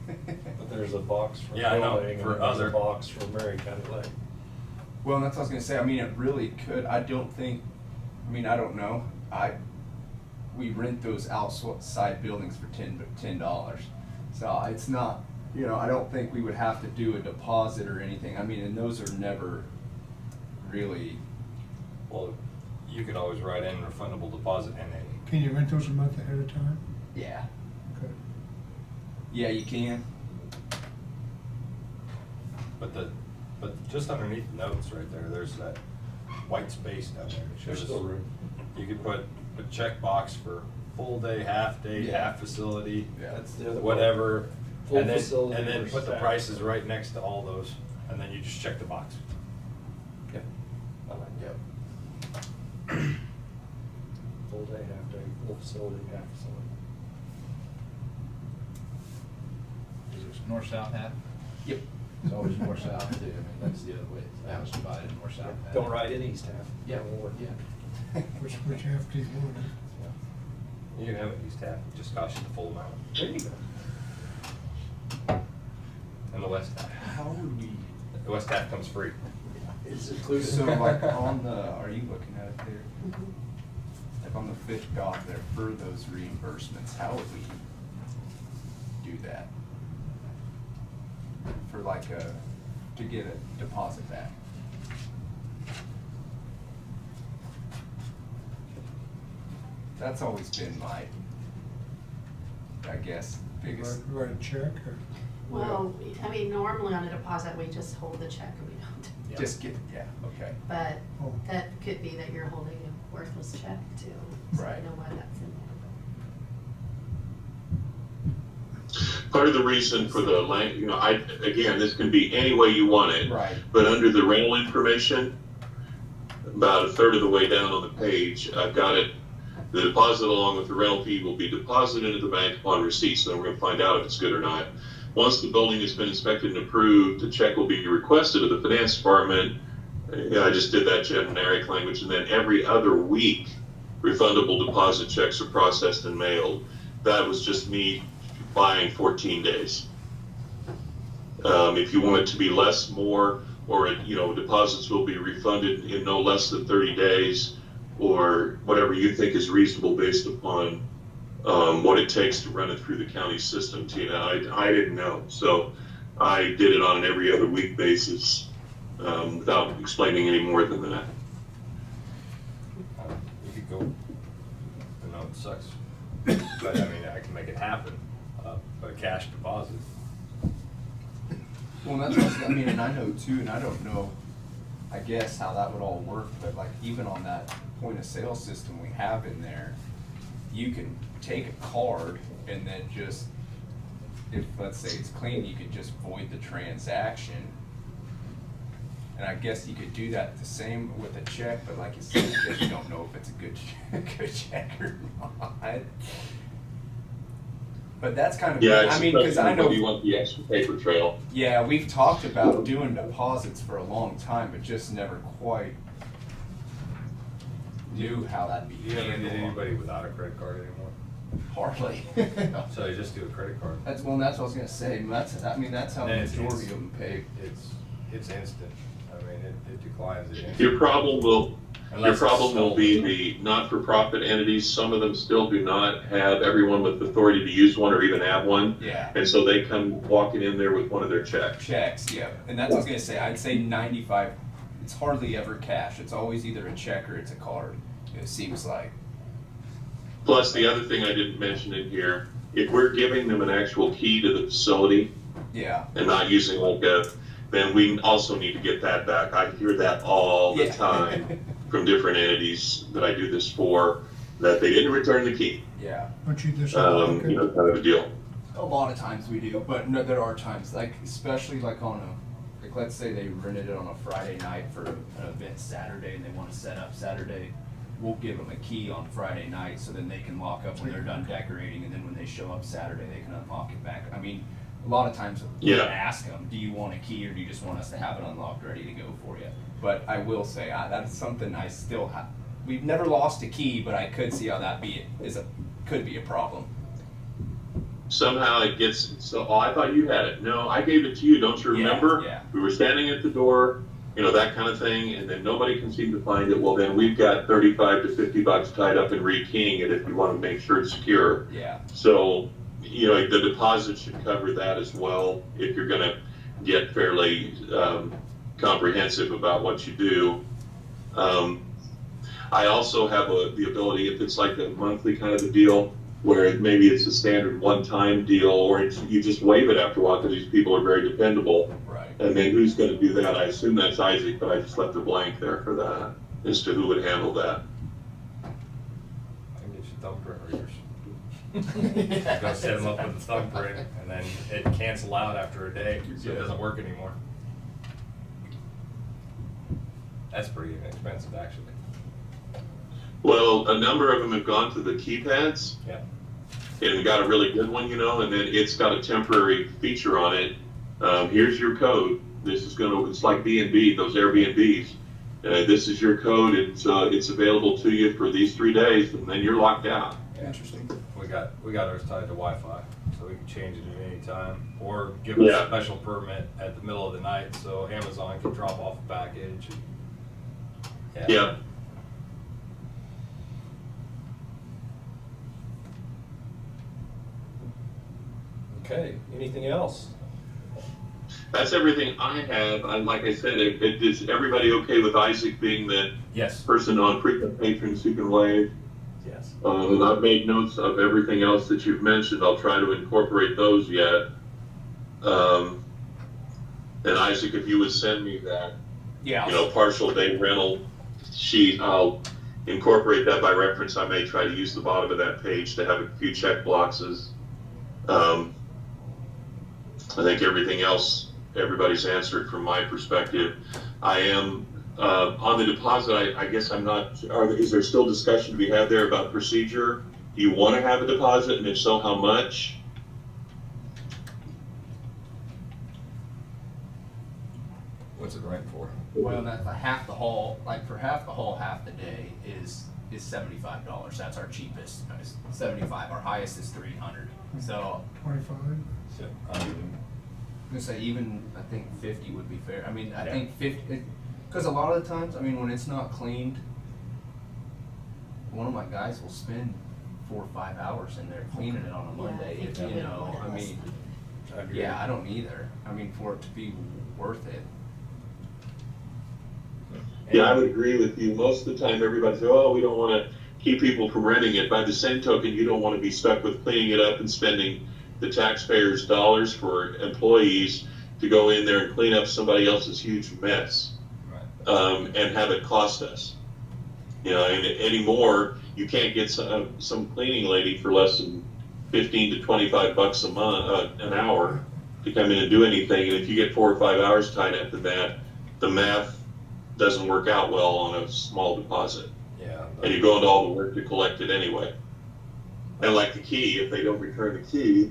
But there's a box for Yeah, I know, building, for and there's other- a box for Mary County Lake. Well, and that's what I was gonna say. I mean, it really could. I don't think. I mean, I don't know. We rent those outside buildings for $10. So it's not. I don't think we would have to do a deposit or anything. I mean, and those are never really. Well, you could always write in refundable deposit and then. Can you rent those a month ahead of time? Yeah. Okay. Yeah, you can. But just underneath the notes right there, there's that white space down there. It There's shows still room. You could put a checkbox for full day, half day, Yeah. half facility, Yeah. That's the other. whatever. Full And then, facility and then versus put the half. prices right next to all those, and then you just check the box. Yep. I like Yep. full day, half day, full facility, half facility. Is it north-south half? Yep. It's always north-south too. I mean, that's the other way. The house divided north-south half. Don't write in east half. Yeah, Don't worry. yeah. Which half do you want? You can have it used half, it just costs you the full amount. There you go. And the west half. How would we? The west half comes free. It's included. So like on the, are you looking at it there? Mhm. Like on the fifth dot there for those reimbursements, how would we do that? For like to get a deposit back? That's always been my, I guess, biggest. Write a check or? Well, I mean, normally on a deposit, we just hold the check and we don't. Just get, yeah, okay. But Oh. that could be that you're holding a worthless check too. So I Right. know why that's in there. Part of the reason for the again, this can be any way you want it. Right. But under the rental information, about a third of the way down on the page, I've got it. The deposit along with the rental fee will be deposited into the bank upon receipt. So then we're going to find out if it's good or not. Once the building has been inspected and approved, the check will be requested of the finance department. I just did that generic language. And then every other week, refundable deposit checks are processed and mailed. That was just me buying 14 days. If you want it to be less, more, or deposits will be refunded in no less than 30 days, or whatever you think is reasonable based upon what it takes to run it through the county system, Tina. I didn't know, so I did it on an every other week basis without explaining any more than that. You could go, it sucks, but I mean, I can make it happen, but cash deposit. Well, that's what, I mean, and I know too, and I don't know, I guess, how that would all work, but like even on that point of sale system we have in there, you can take a card and then just, if let's say it's clean, you could just void the transaction. And I guess you could do that the same with a check, but like you said, you don't know if it's a good check or not. But that's kind of, Yeah, I mean, because I know you want the extra paper trail. Yeah, we've talked about doing deposits for a long time, but just never quite knew how that'd be You haven't handled. did anybody without a credit card anymore? Hardly. So you just do a credit card. That's what I was gonna say. That's how the And it's- majority of them pay. It's instant. I mean, it declines it. Your problem will Unless it's be sold. the not-for-profit entities. Some of them still do not have everyone with authority to use one or even have one. Yeah. And so they come walking in there with one of their checks. Checks, yeah. And that's what I was gonna say. I'd say 95. It's hardly ever cash. It's always either a check or it's a card. It seems like. Plus, the other thing I didn't mention in here, if we're giving them an actual key to the facility Yeah. and not using then we also need to get that back. I hear that all the Yeah. time from different entities that I do this for, that they didn't return the key. Yeah. Don't you just, Kind of a deal. A lot of times we do, but no, there are times, like especially like on a, like let's say they rented it on a Friday night for an event Saturday and they want to set up Saturday, we'll give them a key on Friday night so then they can lock up when they're done decorating, and then when they show up Saturday they can unlock it back. I mean, a lot of times we Yeah. ask them, do you want a key or do you just want us to have it unlocked ready to go for you? But I will say that's something I still have. We've never lost a key, but I could see how that could be a problem. Somehow it gets, I thought you had it. No, I gave it to you, don't you remember? Yeah. We were standing at the door, that kind of thing, and then nobody can seem to find it. Well, then we've got $35 to $50 tied up in rekeying it if you want to make sure it's secure. Yeah. So, the deposit should cover that as well if you're going to get fairly comprehensive about what you do. I also have the ability, if it's like a monthly kind of a deal, where maybe it's a standard one-time deal, or you just waive it after a while because these people are very dependable. Right. And then who's going to do that? I assume that's Isaac, but I just left a blank there for that as to who would handle that. I can get you thumbprint readers. Go set them up with the thumbprint, and then it cancel out after a day, so it doesn't work anymore. That's pretty inexpensive, actually. Well, a number of them have gone to the keypads. Yeah. And got a really good one, and then it's got a temporary feature on it. Here's your code. It's like B&B, those Airbnbs. This is your code. It's available to you for these 3 days, and then you're locked out. Interesting. We got ours tied to Wi-Fi, so we can change it at any time, or give us a special permit at the middle of the night, so Amazon can drop off a package. Yeah. Okay, anything else? That's everything I have. Like I said, is everybody okay with Isaac being the Yes. person on frequent patrons who can waive? Yes. And I've made notes of everything else that you've mentioned. I'll try to incorporate those yet. And Isaac, if you would send me that, partial day rental sheet, I'll incorporate that by reference. I may try to use the bottom of that page to have a few check boxes. I think everything else, everybody's answered from my perspective. I am, on the deposit, I guess I'm not, is there still discussion to be had there about procedure? Do you want to have a deposit, and if so, how much? What's it rent for? Well, that's half the haul, like for half the haul, half the day is $75. That's our cheapest, 75. Our highest is 300. So 25? So, I'm gonna say even, I think 50 would be fair. I mean, I Yeah. think 50, because a lot of the times, I mean, when it's not cleaned, one of my guys will spend 4 or 5 hours in there cleaning it on a Monday, Yeah, I if, think you we know, would I want mean, I agree. yeah, I don't either. I mean, for it to be worth it. Yeah, I would agree with you. Most of the time, everybody says, oh, we don't want to keep people from renting it. By the same token, you don't want to be stuck with cleaning it up and spending the taxpayers' dollars for employees to go in there and clean up somebody else's huge mess, right. and have it cost us. You know, and anymore, you can't get some cleaning lady for less than 15 to 25 bucks a month, an hour, to come in and do anything. And if you get 4 or 5 hours tied up in that, the math doesn't work out well on a small deposit. Yeah. And you go into all the work to collect it anyway. And like the key, if they don't return the key,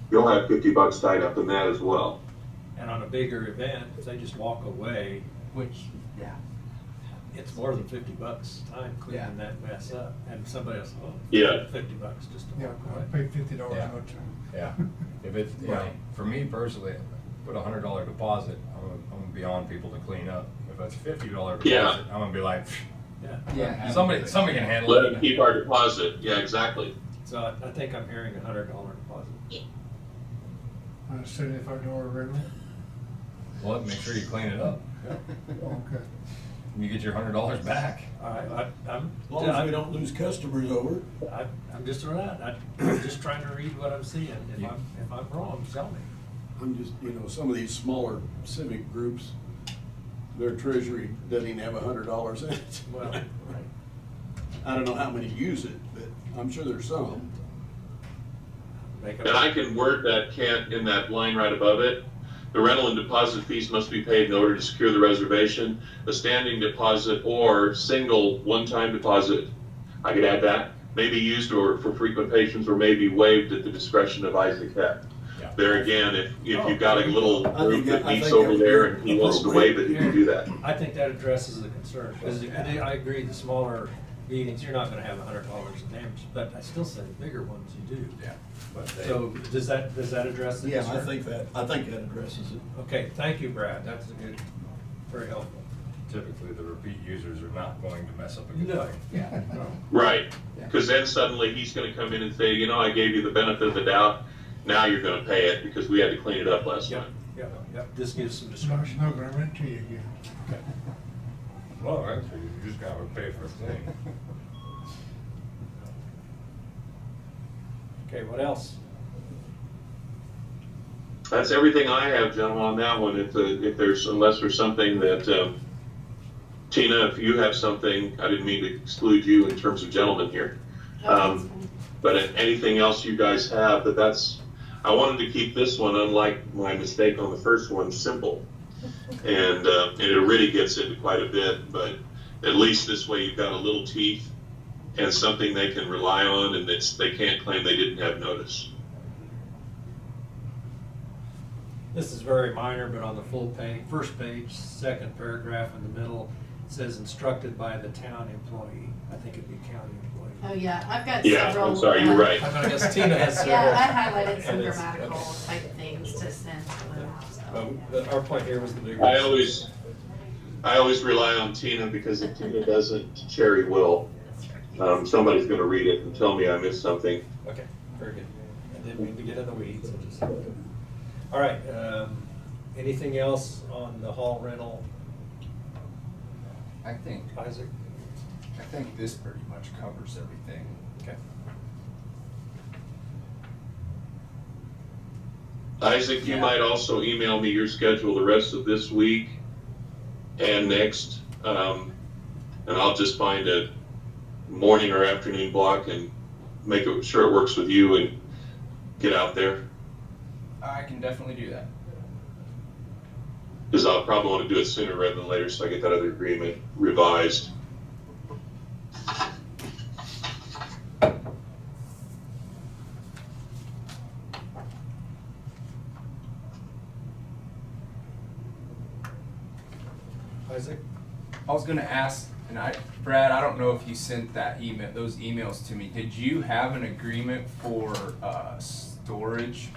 you'll have 50 bucks tied up in that as well. And on a bigger event, if they just walk away, Which, yeah. it's more than 50 bucks time Yeah. cleaning that mess up. And somebody else, oh, Yeah. 50 bucks just to Yeah, walk I away. paid $50 Yeah. out to. Yeah, if it's, yeah, Right. for me personally, put $100 deposit, I'm gonna be on people to clean up. If it's $50 deposit, Yeah. I'm gonna be like, Yeah. Yeah. somebody can handle Let it. them keep our deposit. Yeah, exactly. So I think I'm hearing $100 deposit. On a $75 rental? Well, make sure you clean it up. Okay. You get your $100 back. All right, I'm. As long as we don't lose customers over it. I'm just around. I'm just trying to read what I'm seeing. If I'm wrong, tell me. I'm just, some of these smaller civic groups, their treasury doesn't even have $100 in it. Well, right. I don't know how many use it, but I'm sure there's some. Make And I can word that, Kent, in that line right above it. The rental and deposit fees must be paid in order to secure the reservation. A standing deposit or single one-time deposit, I could add that, may be used or for frequent patrons or may be waived at the discretion of Isaac Heck. Yeah. There again, if you've got a little I think group that I meets think over that there would and be he wants to waive it, he can do that. I think that addresses the concern, because I agree, the smaller meetings, you're not gonna have $100 in damage, but I still say the bigger ones you do. Yeah. But they, So does that address the Yeah, concern? I think that addresses it. Okay, thank you, Brad, that's a good, very helpful. typically the repeat users are not going to mess up a good No. thing. Yeah. Right, Yeah. because then suddenly he's gonna come in and say, I gave you the benefit of the doubt, now you're gonna pay it because we had to clean it up last Yep, time. yep, this gives some No, discretion. no, gonna rent to you again. Okay. Well, actually, you just gotta pay for a thing. Okay, what else? That's everything I have, gentlemen, on that one. Unless there's something that, Tina, if you have something, I didn't mean to exclude you in terms of gentlemen here. But anything else you guys have, I wanted to keep this one, unlike my mistake on the first one, simple. And it really gets into quite a bit, but at least this way you've got a little teeth and something they can rely on, and they can't claim they didn't have notice. This is very minor, but on the full page, first page, second paragraph in the middle, it says instructed by the town employee. I think it'd be county employee. Oh, yeah, I've got Yeah, several. I'm sorry, you're right. I guess Tina has several. Yeah, I highlighted some And it's- grammatical type things to send to them, so. But our point here was the bigger. I always rely on Tina, because if Tina doesn't, Sherry will. Somebody's gonna read it and tell me I missed something. Okay, very good. I didn't mean to get in the weeds. All right, anything else on the hall rental, I think Isaac? this pretty much covers everything. Okay. Isaac, you Yeah. might also email me your schedule the rest of this week and next, and I'll just find a morning or afternoon block and make sure it works with you and get out there. I can definitely do that. Because I'll probably want to do it sooner rather than later, so I get that other agreement revised. Isaac? I was gonna ask, and Brad, I don't know if you sent that email, those emails to me. Did you have an agreement for storage?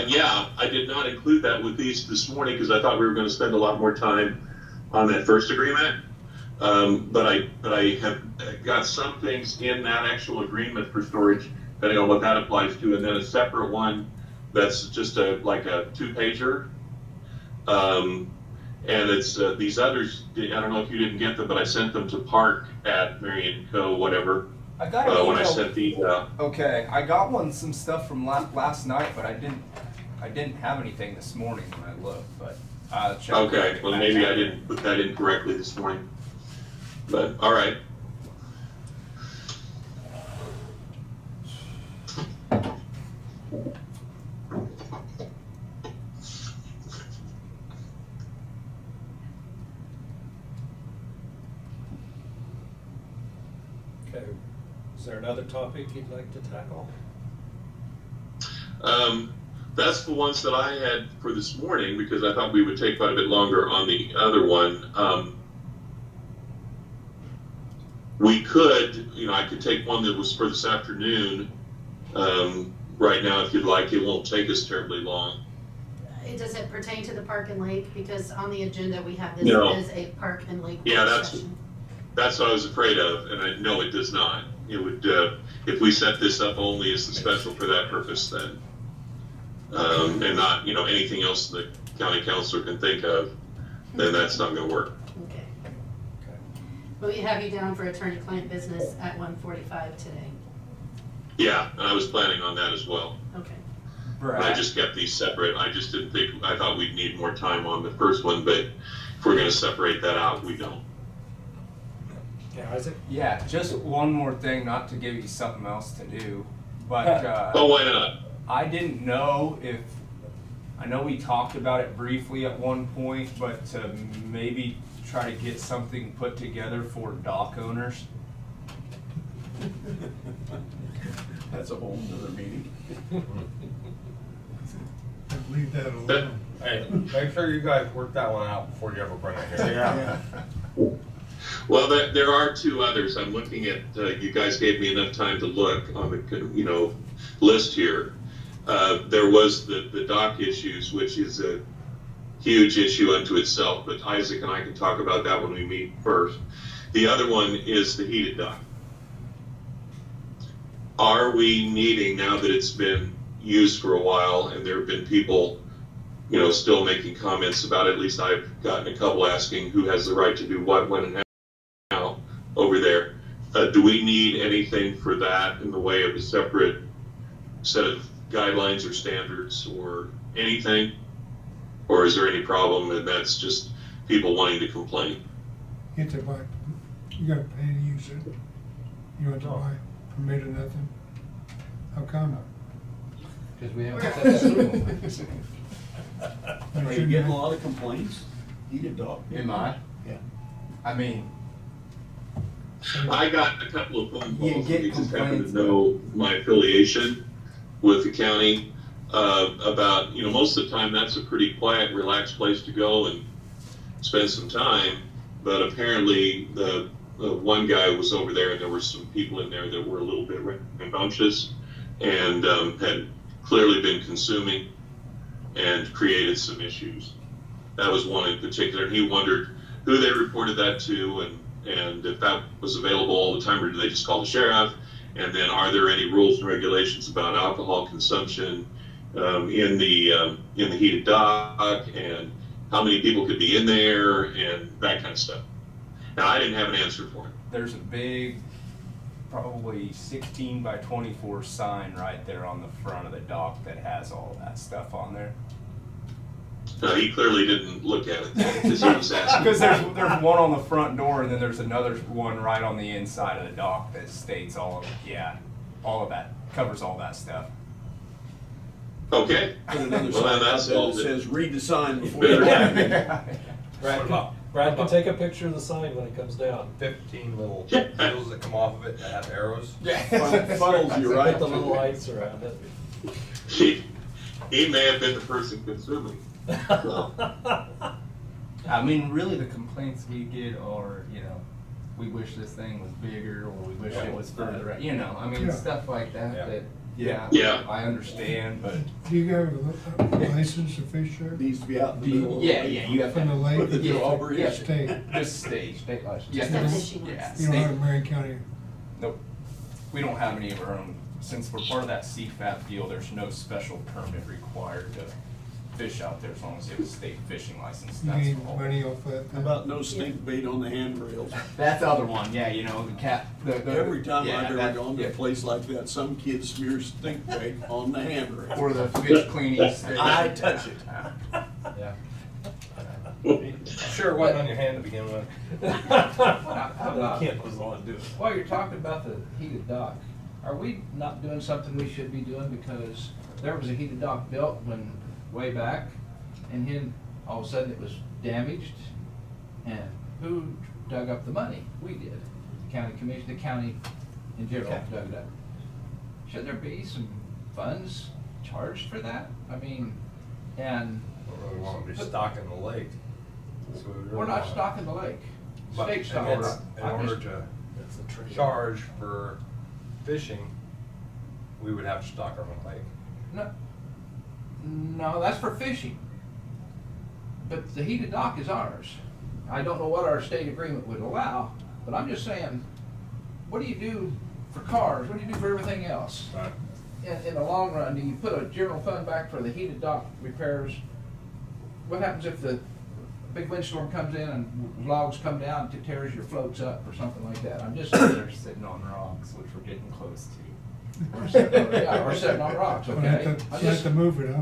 Yeah, I did not include that with these this morning because I thought we were going to spend a lot more time on that first agreement. But I have got some things in that actual agreement for storage, depending on what that applies to, and then a separate one that's just like a 2-pager. And it's these others. I don't know if you didn't get them, but I sent them to Park at Marion Co. Whatever. I got an email. When I sent these out. Okay, I got some stuff from last night, but I didn't have anything this morning when I looked. But I'll check. Okay, well maybe I didn't put that in correctly this morning. But all right. Okay. Is there another topic you'd like to tackle? That's the ones that I had for this morning because I thought we would take quite a bit longer on the other one. We could, I could take one that was for this afternoon right now if you'd like. It won't take us terribly long. Does it pertain to the Park and Lake? Because on the agenda we have this No. as a Park and Lake Yeah, work session. that's what I was afraid of, and I know it does not. It would, if we set this up only as the special for that purpose, then, and not, anything else the county councilor can think of, then that's not going to work. Okay. Okay. But we have you down for attorney-client business at 1:45 today. Yeah, and I was planning on that as well. Okay. But I just kept these separate. I just didn't think, I thought we'd need more time on the first one, but if we're going to separate that out, we don't. Yeah, Isaac? Yeah, just one more thing, not to give you something else to do, but Oh, why not? I didn't know if, I know we talked about it briefly at one point, but to maybe try to get something put together for dock owners. That's a whole nother meeting. Leave that alone. Hey, make sure you guys work that one out before you ever bring it here. Yeah. Well, there are 2 others. I'm looking at, you guys gave me enough time to look on the, list here. There was the dock issues, which is a huge issue unto itself, but Isaac and I can talk about that when we meet first. The other one is the heated dock. Are we needing, now that it's been used for a while and there have been people, still making comments about it, at least I've gotten a couple asking who has the right to do what, when, and how over there. Do we need anything for that in the way of a separate set of guidelines or standards or anything? Or is there any problem and that's just people wanting to complain? You have to buy, you gotta pay to use it. You have to buy permit or nothing. How come? Because we haven't set that Are you getting a lot of complaints? Heated dock? Am I? Yeah. I mean, I got a couple of phone You calls, get and you just happen complaints, to know my affiliation with the county, about, most of the time that's a pretty quiet, relaxed place to go and spend some time, but apparently the one guy was over there and there were some people in there that were a little bit rambunctious and had clearly been consuming and created some issues. That was one in particular, and he wondered who they reported that to and if that was available all the time, or do they just call the sheriff? And then are there any rules and regulations about alcohol consumption in the heated dock, and how many people could be in there and that kind of stuff. Now, I didn't have an answer for him. there's a big, probably 16 by 24 sign right there on the front of the dock that has all that stuff on there. He clearly didn't look at it because he was asking. Because there's one on the front door, and then there's another one right on the inside of the dock that states all of that covers all that stuff. Okay. Put another Well, sign out that's there all. that says, read the sign before Better. you have it. Brad can take a picture of the sign when it comes down. 15 little wheels that come off of it that have arrows. Funnels you right Put the to little it. lights around it. He may have been the person consuming. So, I mean, really, the complaints we get are, you know, we wish this thing was bigger, or we wish it was further out, you know, I mean, Yeah. stuff like that, Yeah. that, yeah, Yeah. I understand, but. Do you have a license to fish there? Needs to be out in the middle of the Yeah, lake. yeah, you have to. From the lake? With the Yeah, drawbridge. yeah, State. Just state license. Just Yeah, a just- fishing yeah, license. You don't have state. Marion County? Nope. We don't have any of our own, since we're part of that CFAP deal, there's no special permit required to fish out there as long as you have a state fishing license, You that's gain all. money off that? How about no stink bait on the handrails? That's the other one, yeah, you know, the cat, the. Every time yeah, I've ever that- gone to yeah. a place like that, some kid smears stink bait on the handrail. Or the fish cleaning station. I touch it. Yeah. Sure it wasn't on your hand to begin with. How about- Kid was the one doing it. While you're talking about the heated dock, are we not doing something we should be doing? Because there was a heated dock built when, way back, and then all of a sudden it was damaged. And who dug up the money? We did. The county commission, the county in general Okay. dug it up. Should there be some funds charged for that? I mean, and We don't really want to be stocking the lake. So we really we're not wanna- stocking the lake. But State in stock. order- In I'm order just- to That's the tree. charge for fishing, we would have to stock our own lake. No, no, that's for fishing. But the heated dock is ours. I don't know what our state agreement would allow, but I'm just saying, what do you do for cars? What do you do for everything else? Right. In the long run, do you put a general fund back for the heated dock repairs? What happens if the big windstorm comes in and logs come down and tears your floats up or something like that? I'm just They're sitting on rocks, which we're getting close to. We're sitting on, yeah, we're sitting on rocks, We'll okay? have I'm to, we'll have just- to move it, huh?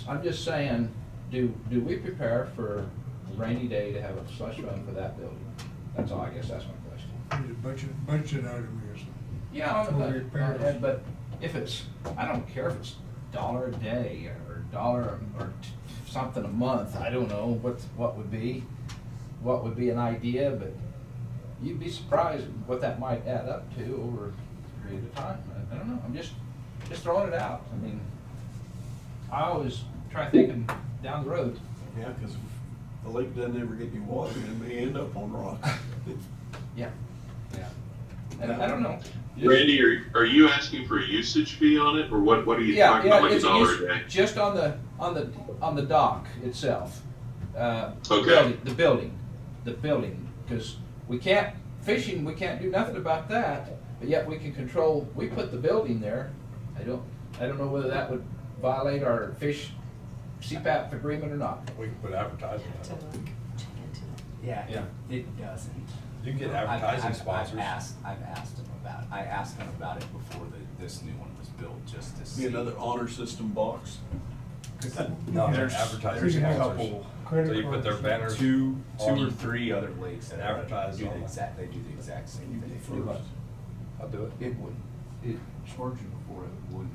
I'm just saying, do we prepare for a rainy day to have a slush fund for that building? That's all, I guess that's my question. Need a budget item here, so. Yeah, on the For budget, repairs. but if it's, I don't care if it's $1 a day or $1 or something a month, I don't know what would be an idea, but you'd be surprised what that might add up to over a period of time. I don't know, I'm just throwing it out. I mean, I always try thinking down the road. Yeah, because if the lake doesn't ever get any water, it may end up on rocks. Yeah, yeah. And I don't know. Randy, are you asking for a usage fee on it, or what are you Yeah, talking yeah, about, like it's $1 a day? just on the dock itself. Okay. The building, because we can't do nothing about that, but yet we can control, we put the building there. I don't know whether that would violate our fish CPAP agreement or not. We can put advertising To on it. check into it. Yeah, Yeah. it doesn't. You can get I've- advertising I've sponsors. I've asked him about it. I asked him about it before this new one was built, just to see. Be another honor system box. No, There's advertising a sponsors. couple, So you put their banners. two or on- three other lakes And that advertise do on the it. exact, they do the exact same You thing. do first. I'll do it. It wouldn't, charging for it wouldn't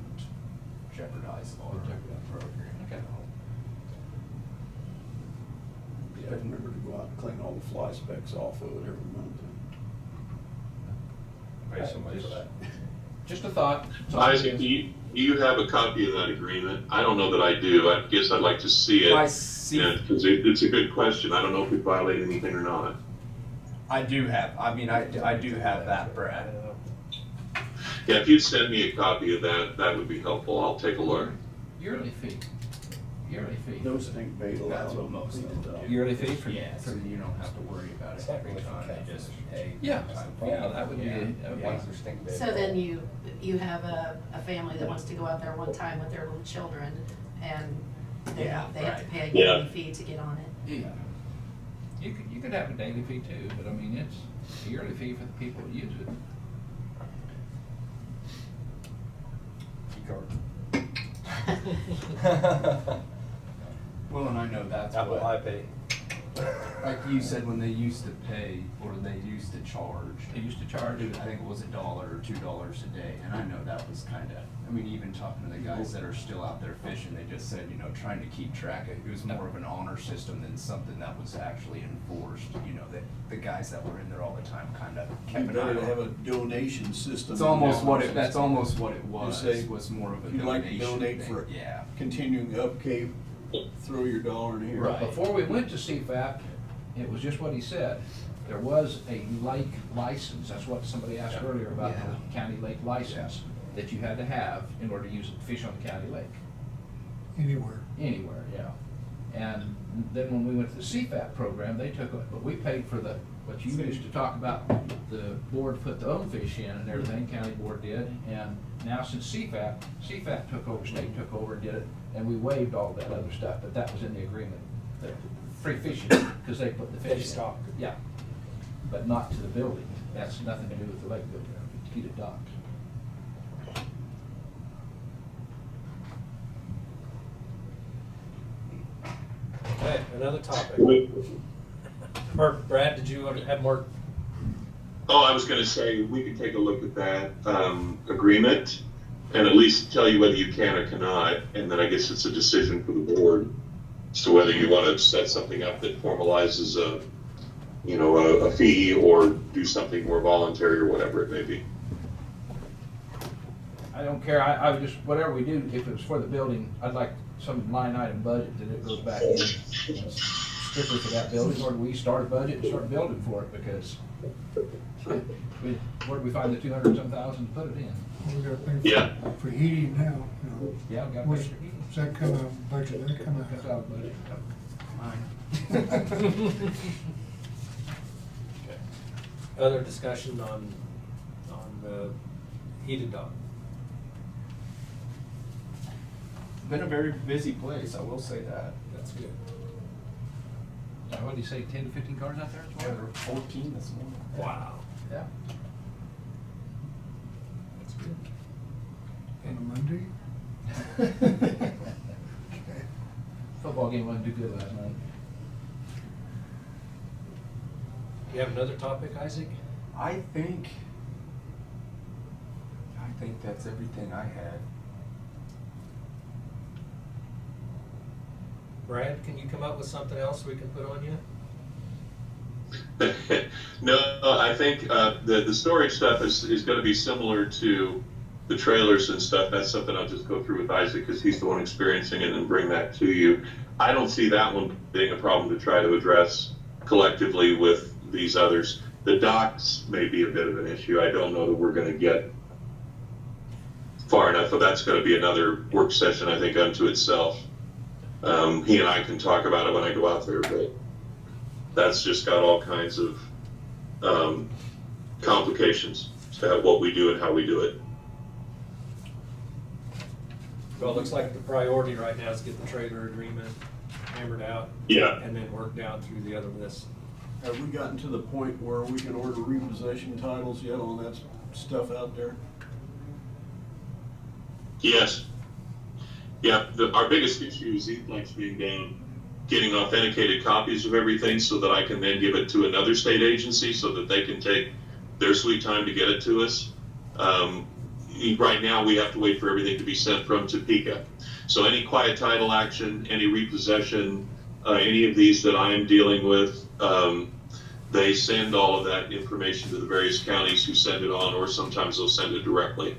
jeopardize our program. Okay. Yeah, remember to go out and clean all the fly specks off of it every month. Pay somebody for that. Just a thought. Isaac, do you have a copy of that agreement? I don't know that I do. I guess I'd like to see it. I see. Because it's a good question. I don't know if we violate anything or not. I do have, I mean, I do have that, Brad. Yeah, if you'd send me a copy of that, that would be helpful. I'll take a look. Yearly fee. No stink bait allowed. That's what most of them do. Yearly fee for. Yeah, so you don't have to worry about it every time, they just pay. Yeah. one-time Yeah, fee. that would be- that would be- Yeah. So then you have a family that wants to go out there one time with their little children, and they Yeah, have to right. pay a Yeah. yearly fee to get on it. Yeah. You could have a daily fee too, but I mean, it's a yearly fee for the people that use it. Key card. Well, and I know that's Apple what, iPay. Like you said, when they used to pay, or they used to charge. They used to charge. I think it was $1 or $2 a day, and I know that was kinda, I mean, even talking to the guys that are still out there fishing, they just said, you know, trying to keep track of, it was more of an honor system than something that was actually enforced, you know, that the guys that were in there all the time kinda You kept an eye better on have a it. donation system. It's almost what it, Just that's almost what it say, was more of a if you'd like to donation donate thing. for Yeah. continuing upkeep, throw your dollar in here. Right. Before we went to CFAP, it was just what he said. There was a lake license, that's what somebody asked Yeah. earlier about Yeah. the county lake license, that you had to have in order to use it to fish on the county lake. Anywhere. Anywhere, yeah. And then when we went to the CFAP program, they took, but we paid for the, what you used to talk about, the board put their own fish in and everything, county board did. And now since CFAP took over, state took over and did it, and we waived all that other stuff, but that was in the agreement. The free fishing, because they put the fish in. stock. Yeah, but not to the building. That's nothing to do with the lake building, to keep it docked. Okay, another topic. Or Brad, did you want to have more? Oh, I was gonna say, we could take a look at that, agreement and at least tell you whether you can or cannot, and then I guess it's a decision for the board as to whether you wanna set something up that formalizes a fee or do something more voluntary or whatever it may be. I don't care, I would just, whatever we do, if it was for the building, I'd like some line item budget that it goes back in, strictly for that building, or do we start a budget and start building for it, because where do we find the 200-some thousand to put it in? We got things Yeah. for heating now, you know. Yeah, we got What's, budget for heating. does that come out, budget, that come Comes out? out of budget. Okay. Other discussion on the heated dock? Been a very busy place, I will say that. That's good. What did he say, 10 to 15 cars out there? Yeah, there were 14 this morning. Wow. Yeah. That's good. On a Monday? Football game wasn't too good last night. You have another topic, Isaac? I think that's everything I had. Brad, can you come up with something else we can put on you? No, I think the storage stuff is going to be similar to the trailers and stuff. That's something I'll just go through with Isaac because he's the one experiencing it and bring that to you. I don't see that one being a problem to try to address collectively with these others. The docks may be a bit of an issue. I don't know that we're going to get far enough, but that's going to be another work session, I think, unto itself. He and I can talk about it when I go out there, but that's just got all kinds of complications to what we do and how we do it. Well, it looks like the priority right now is get the trailer agreement hammered out. Yeah. And then work down through the other list. Have we gotten to the point where we can order repossession titles yet on that stuff out there? Yes. Yeah, our biggest issue is E-Flex being down, getting authenticated copies of everything so that I can then give it to another state agency so that they can take their sweet time to get it to us. Right now, we have to wait for everything to be sent from Topeka. So any quiet title action, any repossession, any of these that I am dealing with, they send all of that information to the various counties who send it on, or sometimes they'll send it directly.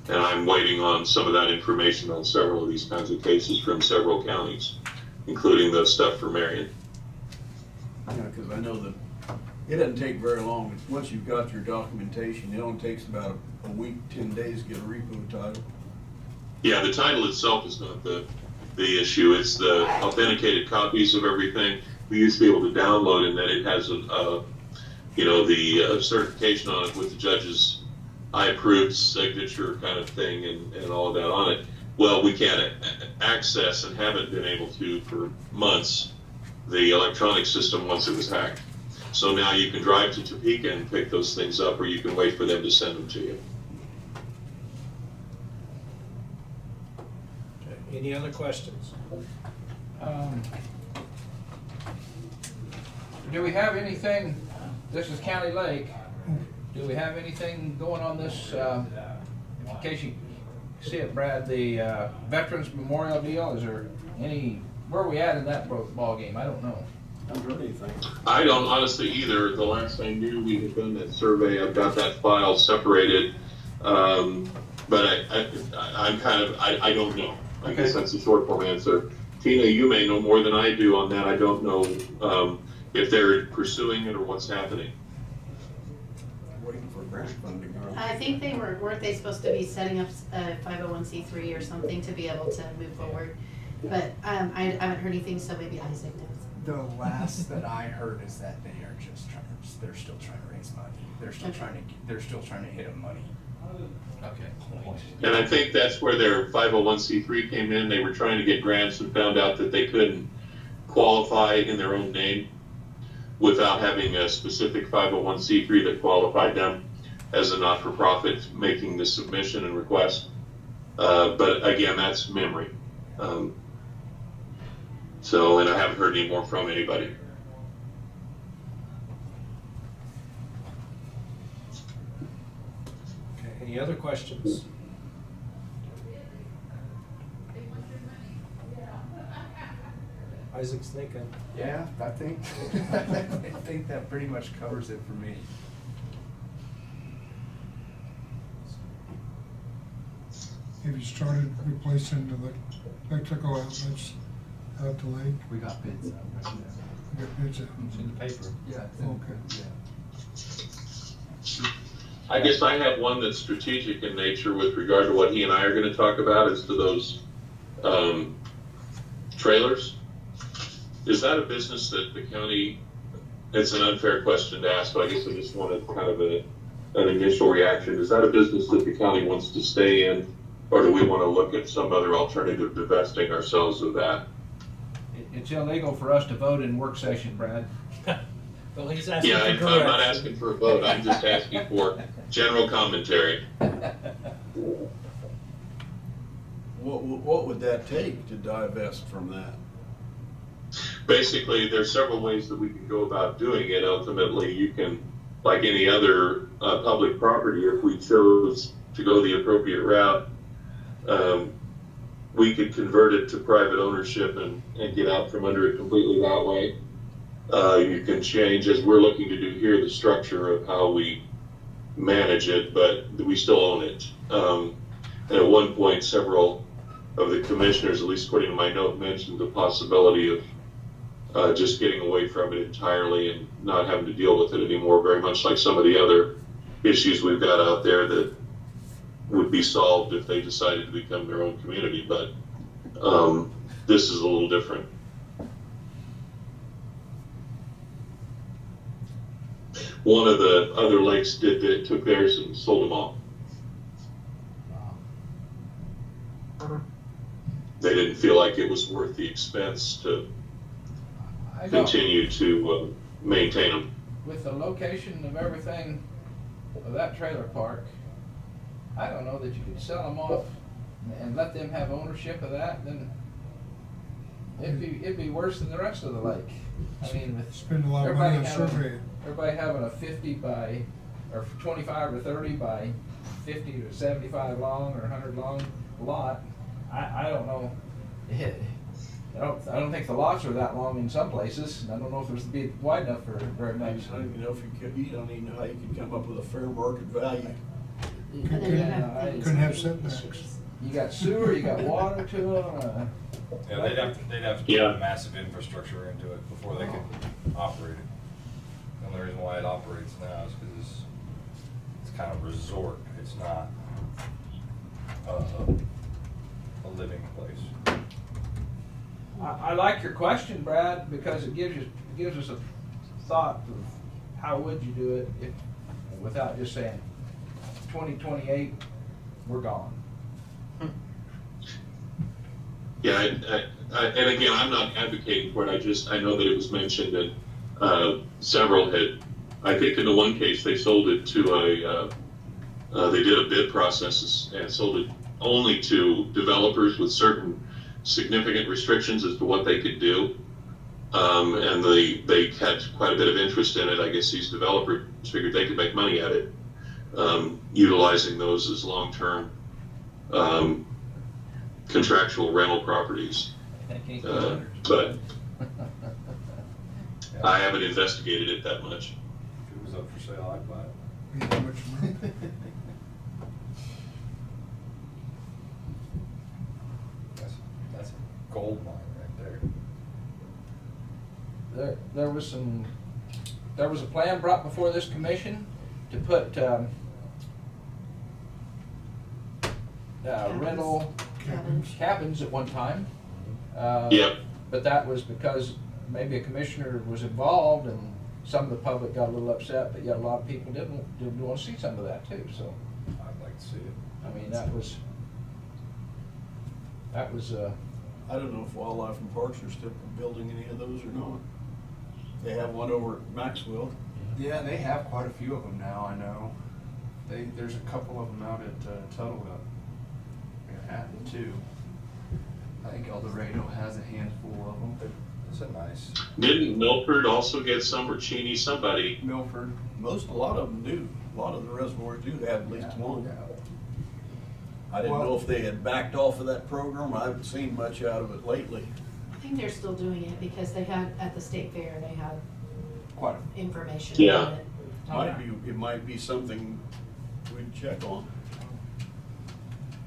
And I'm waiting on some of that information on several of these kinds of cases from several counties, including the stuff for Marion. Yeah, because I know that it doesn't take very long. Once you've got your documentation, it only takes about a week, 10 days to get a repo title. Yeah, the title itself is not the issue. It's the authenticated copies of everything. We used to be able to download, and then it has the certification on it with the judge's I approved signature kind of thing and all of that on it. Well, we can't access and haven't been able to for months the electronic system once it was hacked. So now you can drive to Topeka and pick those things up, or you can wait for them to send them to you. Okay. Any other questions? Do we have anything, this is County Lake, do we have anything going on this, in case you see it, Brad, the Veterans Memorial deal, is there any, where are we at in that ball game? I don't know. Haven't heard anything. I don't honestly either. The last I knew, we had done that survey. I've got that file separated. But I'm kind of, I don't know. I guess that's the short form answer. Tina, you may know more than I do on that. I don't know if they're pursuing it or what's happening. Waiting for grant funding. I think they weren't they supposed to be setting up a 501c3 or something to be able to move forward? But I haven't heard anything, so maybe Isaac knows. The last that I heard is that they are just trying, they're still trying to raise money. They're still trying to hit a money. Okay. And I think that's where their 501c3 came in. They were trying to get grants and found out that they couldn't qualify in their own name without having a specific 501c3 that qualified them as a not-for-profit making the submission and request. But again, that's memory. So, and I haven't heard any more from anybody. Okay, any other questions? Isaac's thinking. Yeah, I think I think that pretty much covers it for me. Have you started replacing the electrical outlets out the lake? We got bids out right now. You got bids out? It's in the paper. Yeah. Okay. Yeah. I guess I have one that's strategic in nature with regard to what he and I are going to talk about as to those trailers. Is that a business that the county, it's an unfair question to ask, but I guess I just wanted kind of an initial reaction. Is that a business that the county wants to stay in, or do we want to look at some other alternative divesting ourselves of that? It's illegal for us to vote in work session, Brad. Well, he's asking Yeah, for I'm direction. not asking for a vote. I'm just asking for general commentary. What would that take to divest from that? Basically, there's several ways that we can go about doing it. Ultimately, you can, like any other public property, if we chose to go the appropriate route, we could convert it to private ownership and get out from under it completely that way. You can change, as we're looking to do here, the structure of how we manage it, but we still own it. And at one point, several of the commissioners, at least according to my note, mentioned the possibility of just getting away from it entirely and not having to deal with it anymore, very much like some of the other issues we've got out there that would be solved if they decided to become their own community. But this is a little different. One of the other lakes took theirs and sold them all. They didn't feel like it was worth the expense to continue to maintain them. With the location of everything of that trailer park, I don't know that you could sell them off and let them have ownership of that. Then it'd be worse than the rest of the lake. I mean, with Spend a lot of money on surveying. Everybody having a 50 by, or 25 or 30 by 50 to 75 long or 100 long lot. I don't know. I don't think the lots are that long in some places. I don't know if there's to be wide enough for very much. I don't even know if you don't even know how you could come up with a fair market value. And then you have Couldn't have setbacks. You got sewer, you got water to them. Yeah, they'd have to put a massive infrastructure into it before they could operate it. The only reason why it operates now is because it's kind of a resort. It's not a living place. I like your question, Brad, because it gives us a thought of how would you do it if, without just saying 2028 we're gone. Yeah, and again, I'm not advocating for it. I know that it was mentioned, and several had. I think in the one case they sold it to they did a bid process and sold it only to developers with certain significant restrictions as to what they could do. and they had quite a bit of interest in it. I guess these developers figured they could make money at it, utilizing those as long-term contractual rental properties. But I haven't investigated it that much. If it was up for sale, I'd buy it. Yeah, how much money? That's a gold mine right there. There was a plan brought before this commission to put rental cabins at one time. Yep. But that was because maybe a commissioner was involved and some of the public got a little upset, but yet a lot of people didn't want to see some of that too, so. I'd like to see it. I mean, that was I don't know if Wildlife and Parks are still building any of those or not. They have one over at Maxwell. Yeah, they have quite a few of them now, I know. There's a couple of them out at Tuttle, Manhattan too. I think El Dorado has a handful of them. It's a nice. Didn't Milford also get some, or Cheney, somebody? Milford. A lot of them do. A lot of the reservoirs do have at least one. I didn't know if they had backed off of that program. I haven't seen much out of it lately. I think they're still doing it because they had, at the state fair, they had Quite information Yeah. on it. It might be something we'd check on.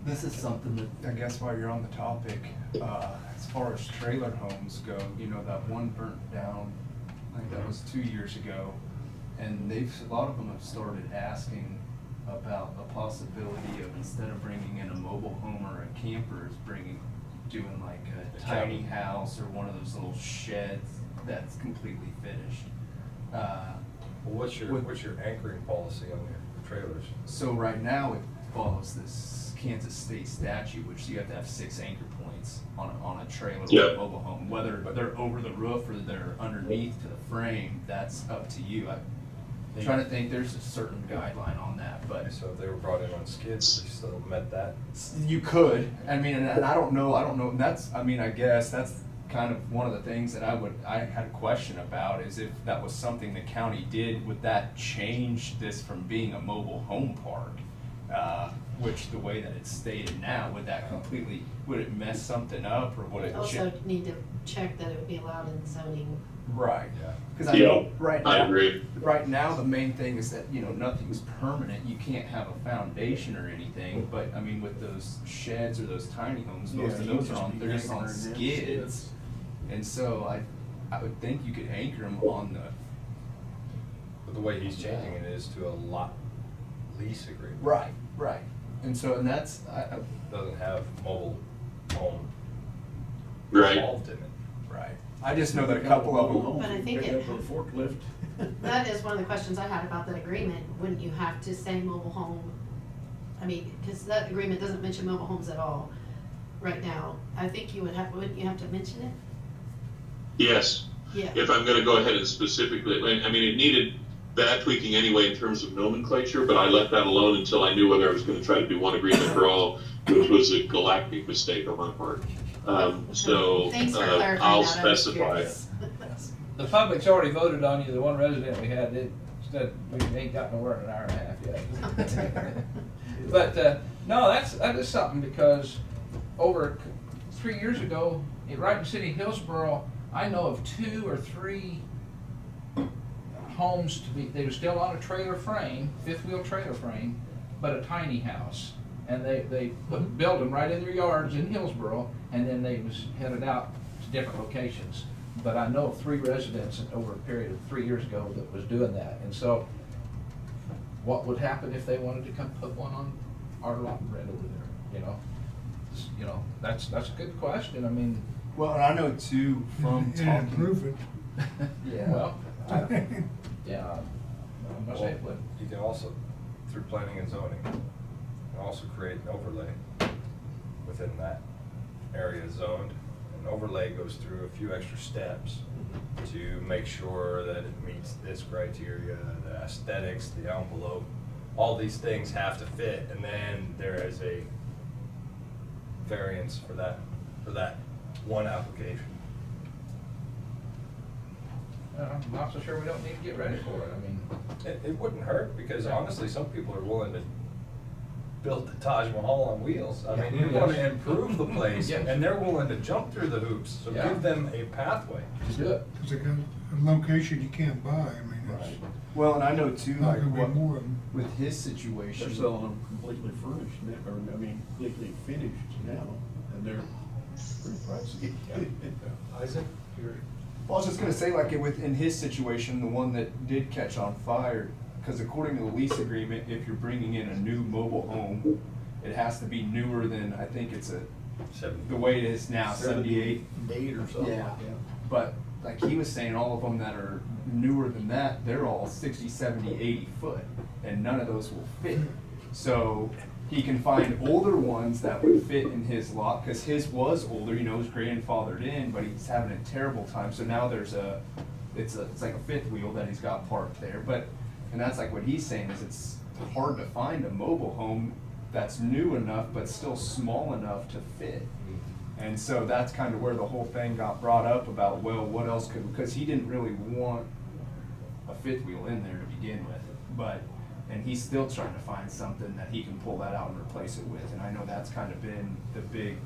This is something that, I guess while you're on the topic, as far as trailer homes go, you know, that one burnt down, I think that was 2 years ago. And a lot of them have started asking about the possibility of, instead of bringing in a mobile home or a camper, doing like a tiny house or one of those little sheds that's completely finished. Well, what's your anchoring policy on your trailers? So right now, it follows this Kansas state statute, which you have to have 6 anchor points on a trailer Yep. or a mobile home. Whether they're over the roof or they're underneath to the frame, that's up to you. I'm trying to think, there's a certain guideline on that, but So if they were brought in on skids, they still met that? you could. I mean, and I don't know, I guess that's kind of one of the things that I had a question about, is if that was something the county did, would that change this from being a mobile home park? Which the way that it's stated now, would it mess something up, or would it? Also need to check that it would be allowed in zoning. Right. Yeah. Because I know right now, I agree. right now, the main thing is that, nothing's permanent. You can't have a foundation or anything, but I mean, with those sheds or those tiny homes, most of those they're just on skids. And so I would think you could anchor them on But the way he's changing it is to a lot lease agreement. Right. And so, that's, Doesn't have mobile home Right. involved in it. right. I just know that a couple of them. But I think Pick it- up a forklift. That is one of the questions I had about that agreement. Wouldn't you have to say mobile home? I mean, because that agreement doesn't mention mobile homes at all right now. I think wouldn't you have to mention it? Yes. Yeah. If I'm gonna go ahead and specifically, I mean, it needed that tweaking anyway in terms of nomenclature, but I left that alone until I knew whether I was gonna try to do one agreement for all, which was a galactic mistake on my part. So, Thanks for clarifying I'll that. I was specify it. curious. the public's already voted on you. The one resident we had, we ain't got nowhere in an hour and a half yet. But no, that is something, because over 3 years ago, right in City of Hillsborough, I know of 2 or 3 homes they were still on a trailer frame, 5th wheel trailer frame, but a tiny house. And they built them right in their yards in Hillsborough, and then they was headed out to different locations. But I know of 3 residents over a period of 3 years ago that was doing that. And so what would happen if they wanted to come put one on our lot right over there, That's a good question. I mean, Well, and I know too from And talking. improve it. well, yeah, I must say it would. You can also, through planning and zoning, you can also create an overlay within that area zoned. An overlay goes through a few extra steps to make sure that it meets this criteria, the aesthetics, the envelope. All these things have to fit, and then there is a variance for that one application. I'm not so sure we don't need to get ready for it. I mean, It wouldn't hurt, because honestly, some people are willing to build the Taj Mahal on wheels. I mean, you Yeah. want to improve the place, Yeah. and they're willing to jump through the hoops, so Yeah. give them a pathway. just do it. It's like a location you can't buy, I mean, it's Well, and I know too, not like gonna be what, more of them. with his They're situation. selling them completely furnished, or, I mean, completely finished now, and they're pretty pricey. Isaac, you're, Well, I was just gonna say, like, in his situation, the one that did catch on fire, because according to the lease agreement, if you're bringing in a new mobile home, it has to be newer than, I think it's the way it is now, 78. 8 or something Yeah. like that. But like he was saying, all of them that are newer than that, they're all 60, 70, 80 foot, and none of those will fit. So he can find older ones that would fit in his lot, because his was older, you know, his grandfathered in, but he's having a terrible time. So now there's it's like a fifth wheel that he's got parked there. But, and that's like what he's saying, is it's hard to find a mobile home that's new enough but still small enough to fit. And so that's kind of where the whole thing got brought up about, well, what else could, because he didn't really want a fifth wheel in there to begin with, but, and he's still trying to find something that he can pull that out and replace it with. And I know that's kind of been the big,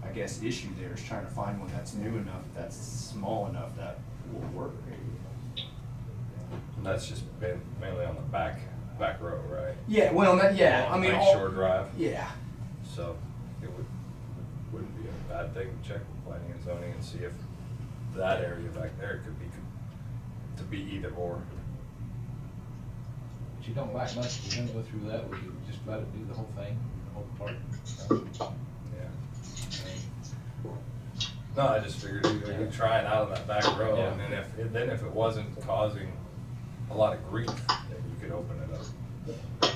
I guess, issue there, is trying to find one that's new enough, that's small enough that will work. And that's just been mainly on the back row, right? Yeah, well, yeah, I mean, Lake all- Shore Drive. Yeah. So it wouldn't be a bad thing to check with planning and zoning and see if that area back there could be, to be either or. But you don't like much, if you're gonna go through that, would you just let it do the whole thing, the whole part? Yeah. No, I just figured you'd try it out on that back row, Yeah. and then if it wasn't causing a lot of grief, then you could open it up.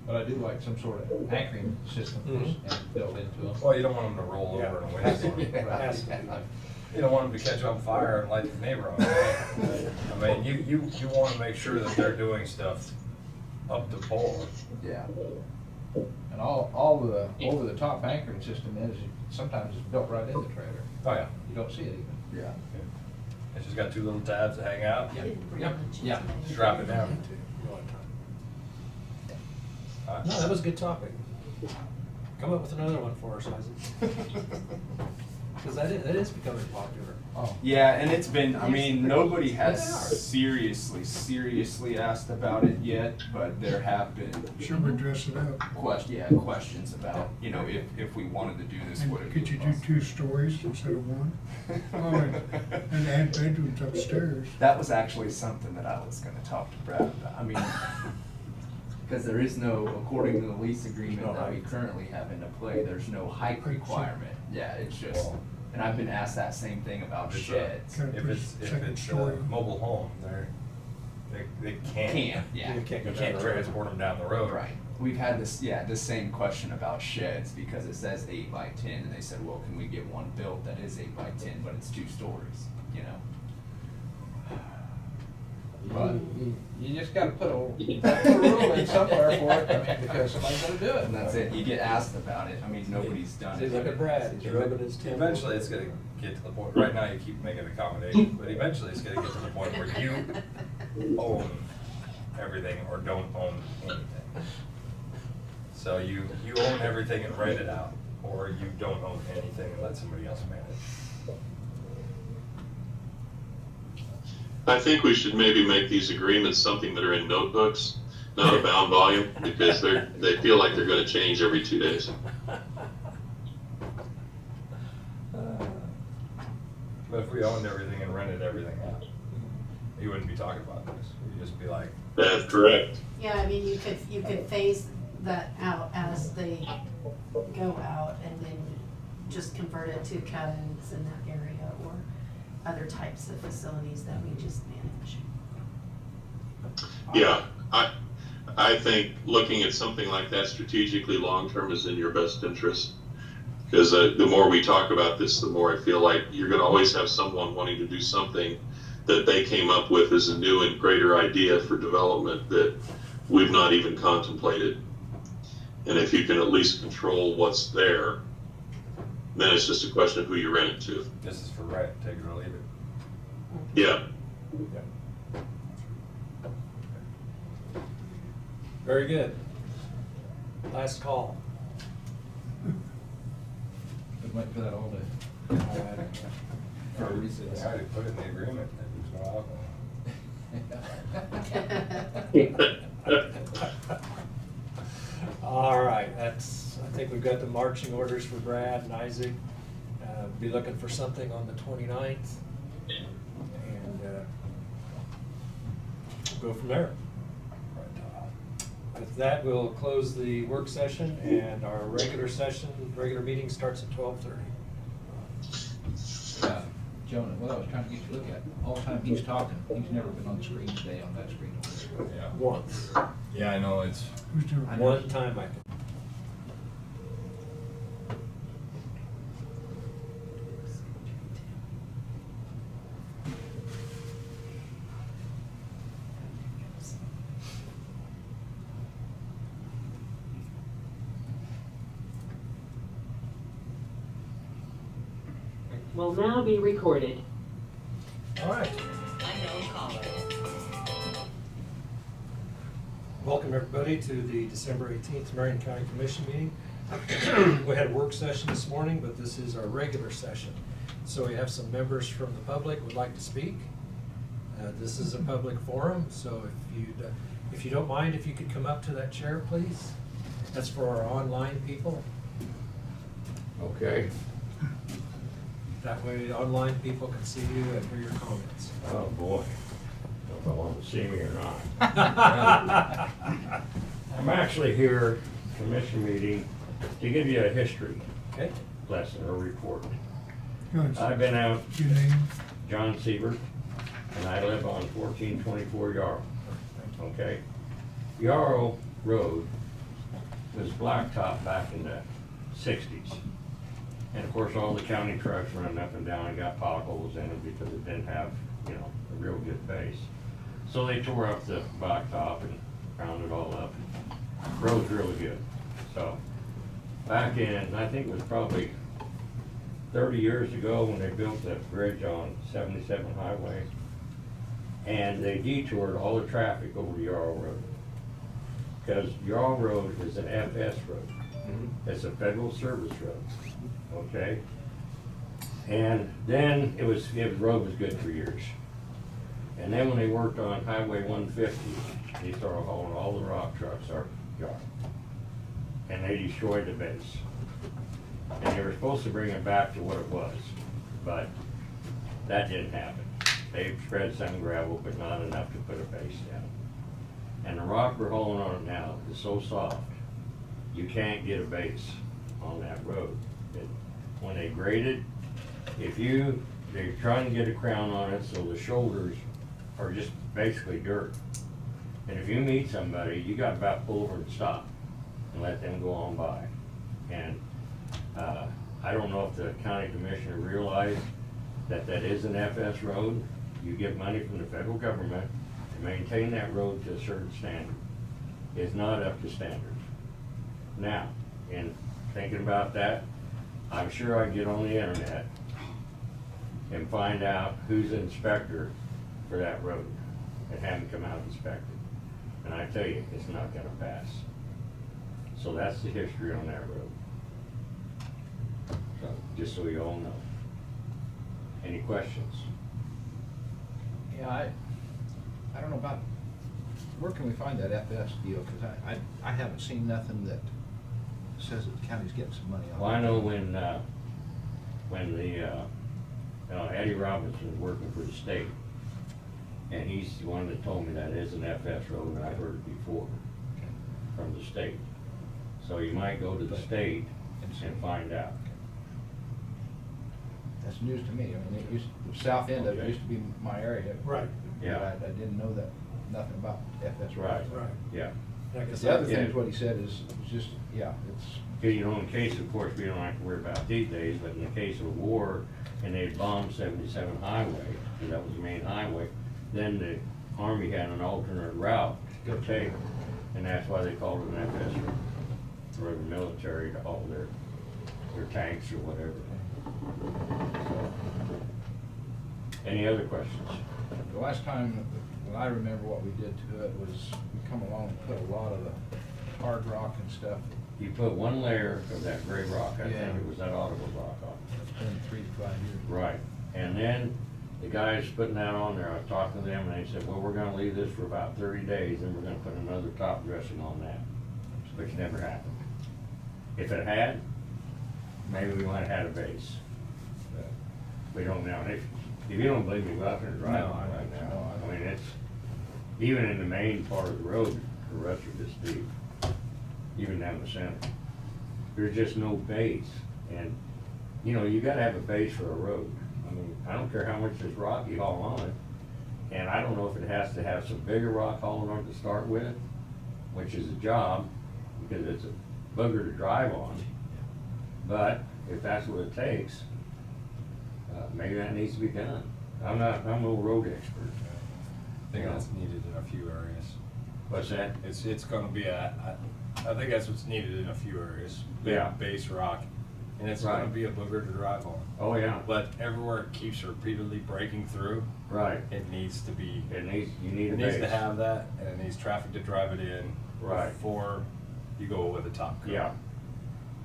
But I do like some sort of anchoring system and built into them. Well, you don't want them to roll over in a windstorm. Yeah. has to be. You don't want them to catch on fire and light the neighbor on fire. I mean, you want to make sure that they're doing stuff up to par. Yeah. And all the over-the-top anchoring system is, sometimes it's built right in the trailer. Oh, yeah. You don't see it even. Yeah. It's just got two little tabs that hang out. I didn't bring Yep. lunch Yeah. today. Just drop it down. no, that was a good topic. Come up with another one for us, Isaac. Because that is becoming popular. Oh. Yeah, and it's been, I There's mean, pretty- nobody they has are. seriously asked about it yet, but there have been Should we dress it up? questions about, you know, if we wanted to do this, would it And be could you do possible? 2 stories instead of 1? Well, and add bedrooms upstairs. That was actually something that I was gonna talk to Brad about. I mean, because there is no, according to the lease agreement that we currently have into play, there's no height requirement. Yeah, it's just, and I've been asked that same thing about If it's a- sheds. Kind of If push it's second a story. mobile home, they can't. Can't, yeah. You can't transport them down the road. Right. We've had this, the same question about sheds, because it says 8 by 10, and they said, well, can we get one built that is 8 by 10, but it's 2 stories, you know? But you just gotta put a rule in somewhere for it, I mean, because somebody's gonna do it. And that's it. You get asked about it. I mean, nobody's done See, it. look at Brad, he's rubbing his temple. Eventually, it's gonna get to the point, right now you keep making accommodations, but eventually it's gonna get to the point where you own everything or don't own anything. So you own everything and rent it out, or you don't own anything and let somebody else manage. I think we should maybe make these agreements something that are in notebooks, not a bound volume, because they feel like they're gonna change every 2 days. But if we owned everything and rented everything out, you wouldn't be talking about this. You'd just be like, That's correct. Yeah, I mean, you could phase that out as they go out and then just convert it to cabins in that area or other types of facilities that we just manage. Yeah, I think looking at something like that strategically long-term is in your best interest. Because the more we talk about this, the more I feel like you're gonna always have someone wanting to do something that they came up with as a new and greater idea for development that we've not even contemplated. And if you can at least control what's there, then it's just a question of who you rent it to. this is for rent, take it or leave it. Yeah. Very good. Last call. Been waiting for that all day. For a recess. I already put it in the agreement that there's no alcohol. All right, I think we've got the marching orders for Brad and Isaac. Be looking for something on the 29th. And go from there. With that, we'll close the work session, and our regular meeting starts at 12:30. Jonah, what I was trying to get you to look at, all the time he's talking, he's never been on the screen today on that screen over there. Yeah. Once. Yeah, I know, it's. Who's doing it? One time I can. Will now be recorded. All right. Unknown caller. Welcome, everybody, to the December 18th Marion County Commission meeting. We had a work session this morning, but this is our regular session. So we have some members from the public who would like to speak. This is a public forum, so if you don't mind, if you could come up to that chair, please. That's for our online people. Okay. That way, online people can see you and hear your comments. Oh, boy. Don't know if I want to see me or not. I'm actually here, commission meeting, to give you a history Okay. lesson or report. Good. I've been out, Your name? John Siebert, and I live on 1424 Yarrow. Okay? Yarrow Road was blacktop back in the 60s. And of course, all the county trucks running up and down and got potholes in it because it didn't have, you know, a real good base. So they tore up the blacktop and ground it all up. Road's really good. So back in, I think it was probably 30 years ago when they built the bridge on 77 Highway, and they detoured all the traffic over Yarrow Road. Because Yarrow Road is an FS road. It's a federal service road. Okay, and then the road was good for years. And then when they worked on Highway 150, they started hauling all the rock trucks out yard, and they destroyed the base. And they were supposed to bring it back to what it was, but that didn't happen. They spread some gravel, but not enough to put a base down. And the rock we're hauling on it now is so soft, you can't get a base on that road. When they grade it, they're trying to get a crown on it so the shoulders are just basically dirt. And if you meet somebody, you got about pull over and stop and let them go on by. And I don't know if the county commissioner realized that is an FS road. You get money from the federal government to maintain that road to a certain standard. It's not up to standards. Now, in thinking about that, I'm sure I can get on the internet and find out who's the inspector for that road and have him come out and inspect it. And I tell you, it's not gonna pass. So that's the history on that road. So, just so you all know. Any questions? Yeah, I don't know about, where can we find that FS deal? Because I haven't seen nothing that says that the county's getting some money on it. Well, I know when Eddie Robinson was working for the state, and he's the one that told me that is an FS road, and I've heard it before from the state. So you might go to the state and find out. That's news to me. I mean, the south end of it used to be my area. Right. Yeah. I didn't know nothing about FS roads. Right. Yeah. The other thing is what he said is just, yeah, it's. You know, in case, of course, we don't have to worry about these days, but in the case of war, and they bombed 77 Highway, and that was the main highway, then the Army had an alternate route to go take, and that's why they called it an FS route, for the military to haul their tanks or whatever. Any other questions? The last time, when I remember what we did to it was, we come along and put a lot of the hard rock and stuff. You put one layer of that gray rock, I think Yeah. it was that audible rock on. It's been 3 to 5 years. Right, and then the guys putting that on there, I was talking to them and they said, well, we're gonna leave this for about 30 days, then we're gonna put another top dressing on that, which never happened. If it had, maybe we might have had a base. But we don't now. If you don't believe me, go out there and drive No, on I right don't. now. No, I I mean, it's, even in the main part of the road, the rest are this deep, even down the center. There's just no base, and, you know, you gotta have a base for a road. I mean, I don't care how much this rock you haul on it, and I don't know if it has to have some bigger rock hauling on it to start with, which is a job, because it's a booger to drive on. But if that's what it takes, maybe that needs to be done. I'm no road expert. I think that's needed in a few areas. What's that? It's gonna be I think that's what's needed in a few areas. Big Yeah. base rock, and it's Right. gonna be a booger to drive on. Oh, yeah. But everywhere it keeps repeatedly breaking through, Right. it needs to be, You need a it needs base. to have that, and it needs traffic to drive it in. Right. Before you go with a top coat. Yeah.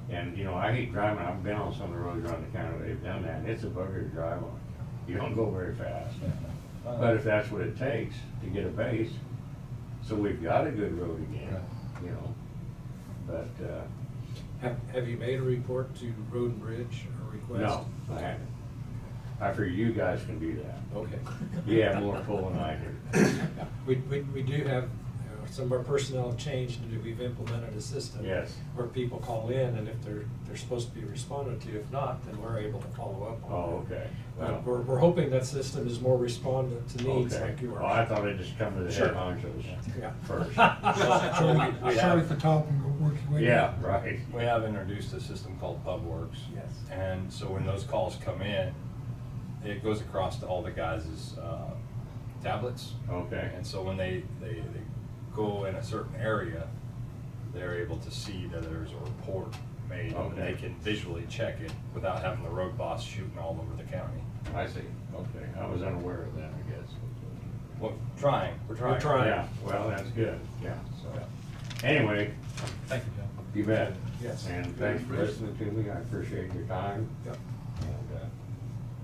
And, you know, I hate driving, I've been on some of the roads around the county where they've done that, and it's a bugger to drive on. You don't go very fast. But if that's what it takes to get a base, so we've got a good road again, you know, but, Have you made a report to Road and Bridge or request? no, I haven't. I figure you guys can do that. Okay. You have more pull than I do. We do have, some of our personnel have changed, and we've implemented a system. Yes. Where people call in, and if they're supposed to be responded to, if not, then we're able to follow up on it. Oh, okay. Well, We're hoping that system is more respondent to needs okay. like yours. Well, I thought it'd just come to the Sure. head honchos Yeah. first. Start at the top and go work your way Yeah, down. right. We have introduced a system called PubWorks. Yes. And so when those calls come in, it goes across to all the guys' tablets. Okay. And so when they go in a certain area, they're able to see that there's a report made, and Okay. they can visually check it without having the road boss shooting all over the county. I see, okay. I was unaware of that, I guess. Well, we're trying. Yeah, well, that's good, yeah, so. Yeah. Anyway, Thank you, John. you bet. Yes. And thanks for listening to me, I appreciate your time. Yep. And,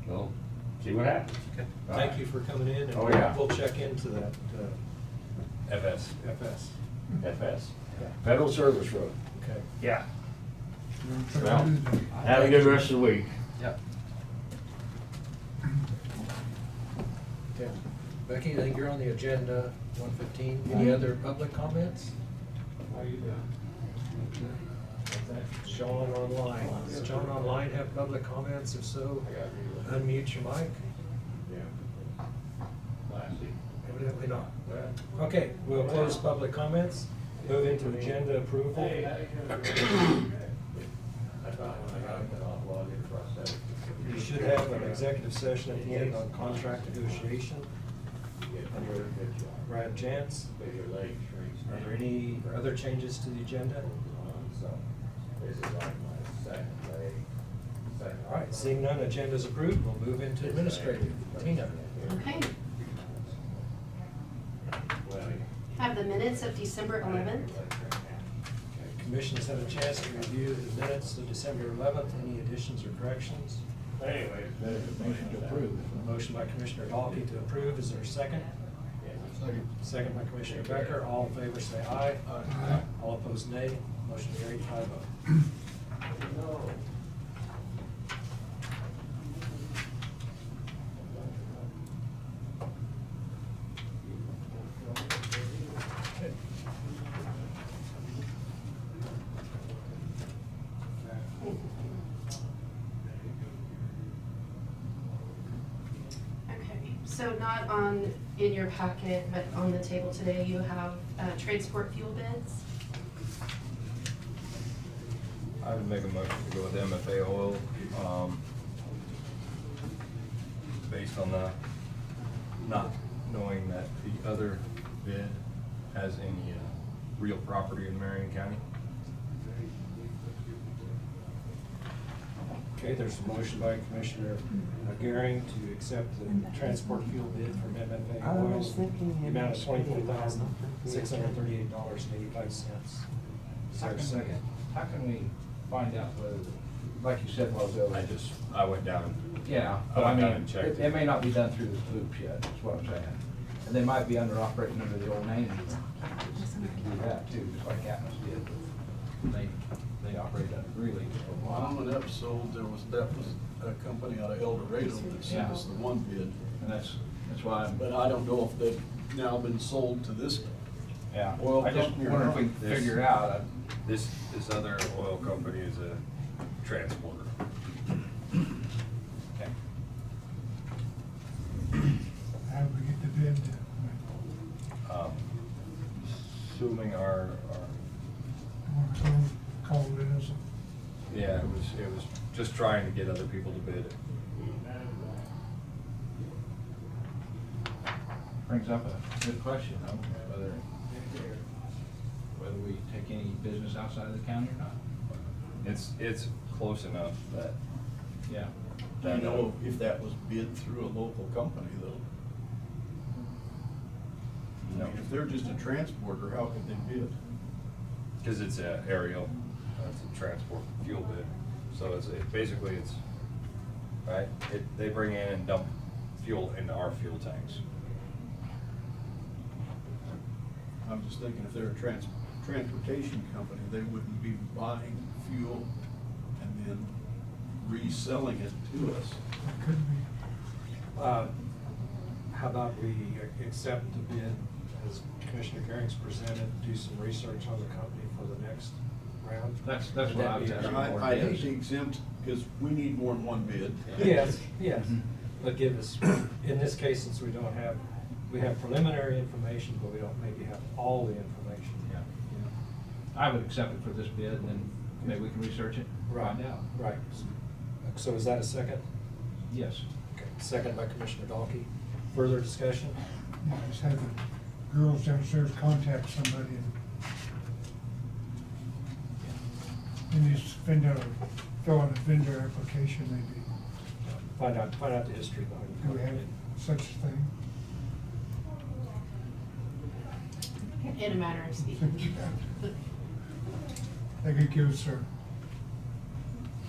we'll see what happens. Okay. All Thank right. you for coming in, and Oh, yeah. we'll check into that FS. FS. FS, Yeah. Federal Service Road. Okay. Yeah. Well, have a good rest of the week. Yep. Okay. Becky, I think you're on the agenda, 115. Any other public comments? How you doing? Sean online. Does Sean online have public comments? If so, unmute your mic. Yeah. Classy. Evidently not. Okay, we'll close public comments, move into agenda approval. You should have an executive session at the end on contract negotiation. Under Brad Jantz. Are there any other changes to the agenda? All right, seeing none, agenda is approved. We'll move into administrative. Tina. Okay. Have the minutes of December 11th. Commission's had a chance to review the minutes of December 11th. Any additions or corrections? Anyway, Motion to approve. Motion by Commissioner Dalkey to approve. Is there a second? Second by Commissioner Becker. All in favor say aye. Aye. All opposed nay. Motion carried 5-0. Okay, so not on, in your packet, but on the table today, you have transport fuel bids. I would make a motion to go with MFA Oil, based on the, not knowing that the other bid has any real property in Marion County. Okay, there's a motion by Commissioner Gehring to accept the transport fuel bid from MFA Oils, the amount of $24,638.85. Is there a second? How can we find out whether, like you said, well, I went down. yeah, I but I went down mean, and checked it may not be done through the loops yet, is what I'm saying. And they might be operating under the old name. We can do that too, just like Atmos did. They operated under Greeley for a while. When that was sold, that was a company out of El Dorado that sent Yeah. us the one bid. And that's why I'm. But I don't know if they've now been sold to this. Yeah, oil I just company or wonder if we not. can figure out. This other oil company is a transporter. Okay. How do we get the bid? Assuming our, Call it as a. yeah, it was just trying to get other people to bid it. Brings up a good question, though, whether we take any business outside of the county or not. It's close enough that, Yeah. Do you know if that was bid through a local company though? I mean, if they're just a transporter, how could they bid? because it's a aerial, it's a transport fuel bid. So basically it's, right, they bring in and dump fuel into our fuel tanks. I'm just thinking if they're a transportation company, they wouldn't be buying fuel and then reselling it to us. It could be. How about we accept the bid as Commissioner Gehring's presented, do some research on the company for the next round? That's Would what that I was be- asking. I hate to exempt, because we need more than one bid. Yes, yes, but give us, in this case, since we have preliminary information, but we don't maybe have all the information. Yeah. I would accept it for this bid, and then maybe we can research it, find out. Right. So is that a second? Yes. Okay, second by Commissioner Dalkey. Further discussion? Yeah, just have the girls downstairs contact somebody and just fill out a vendor application maybe. Find out the history behind the Do we have company. such a thing? In a matter of speaking. They could give us a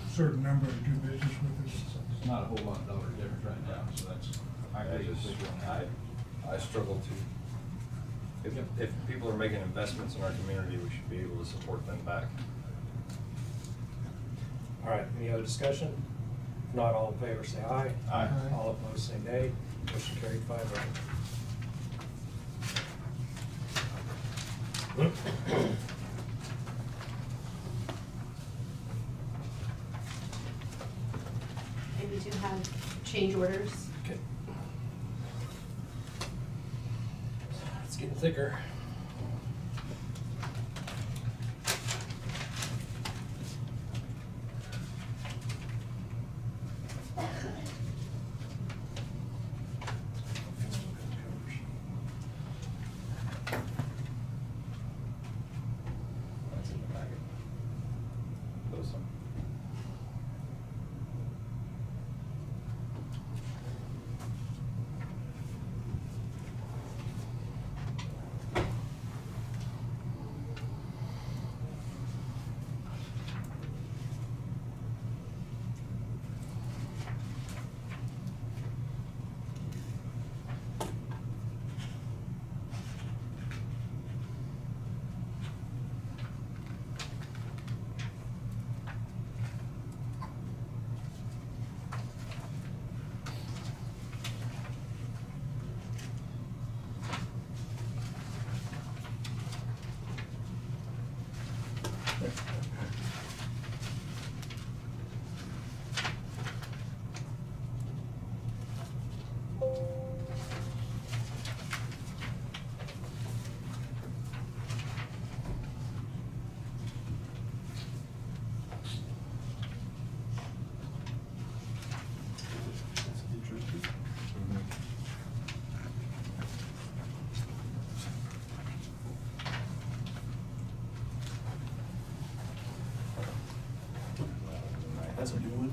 certain number to do business with us. It's not a whole lot of dollar difference right now, so that's. I struggle to, if people are making investments in our community, we should be able to support them back. All right, any other discussion? If not, all in favor say aye. Aye. All opposed say nay. Motion carried 5-0. And we do have change orders. Okay. It's getting thicker. That's in the packet. Those some. That's interesting. That's a new one.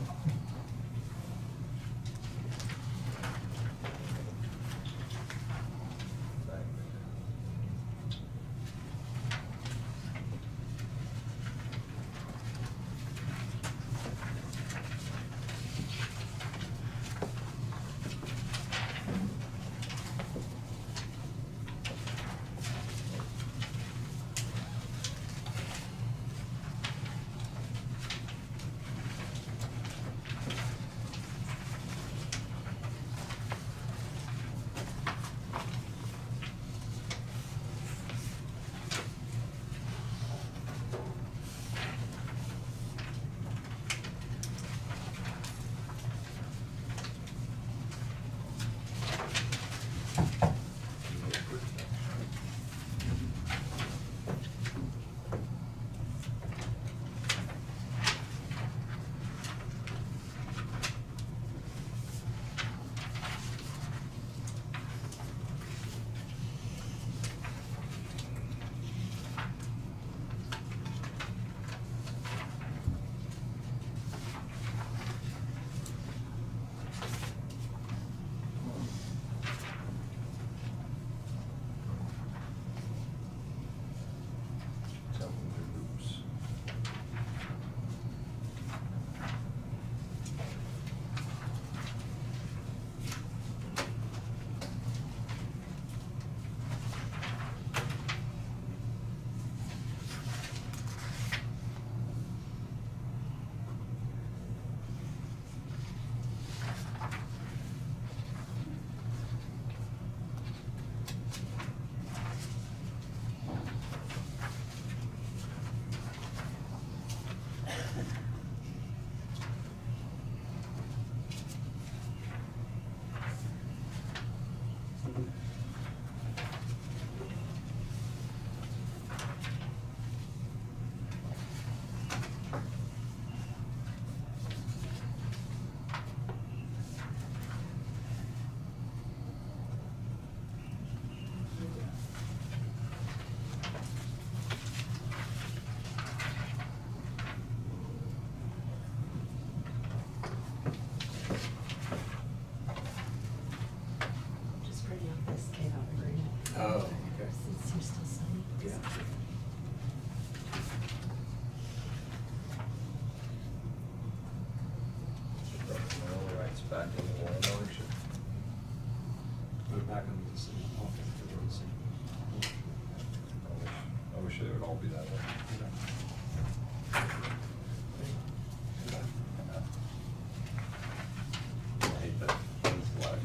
back in the land ownership. Put it back into the city. I wish they would all be that way. I hate that. It's black.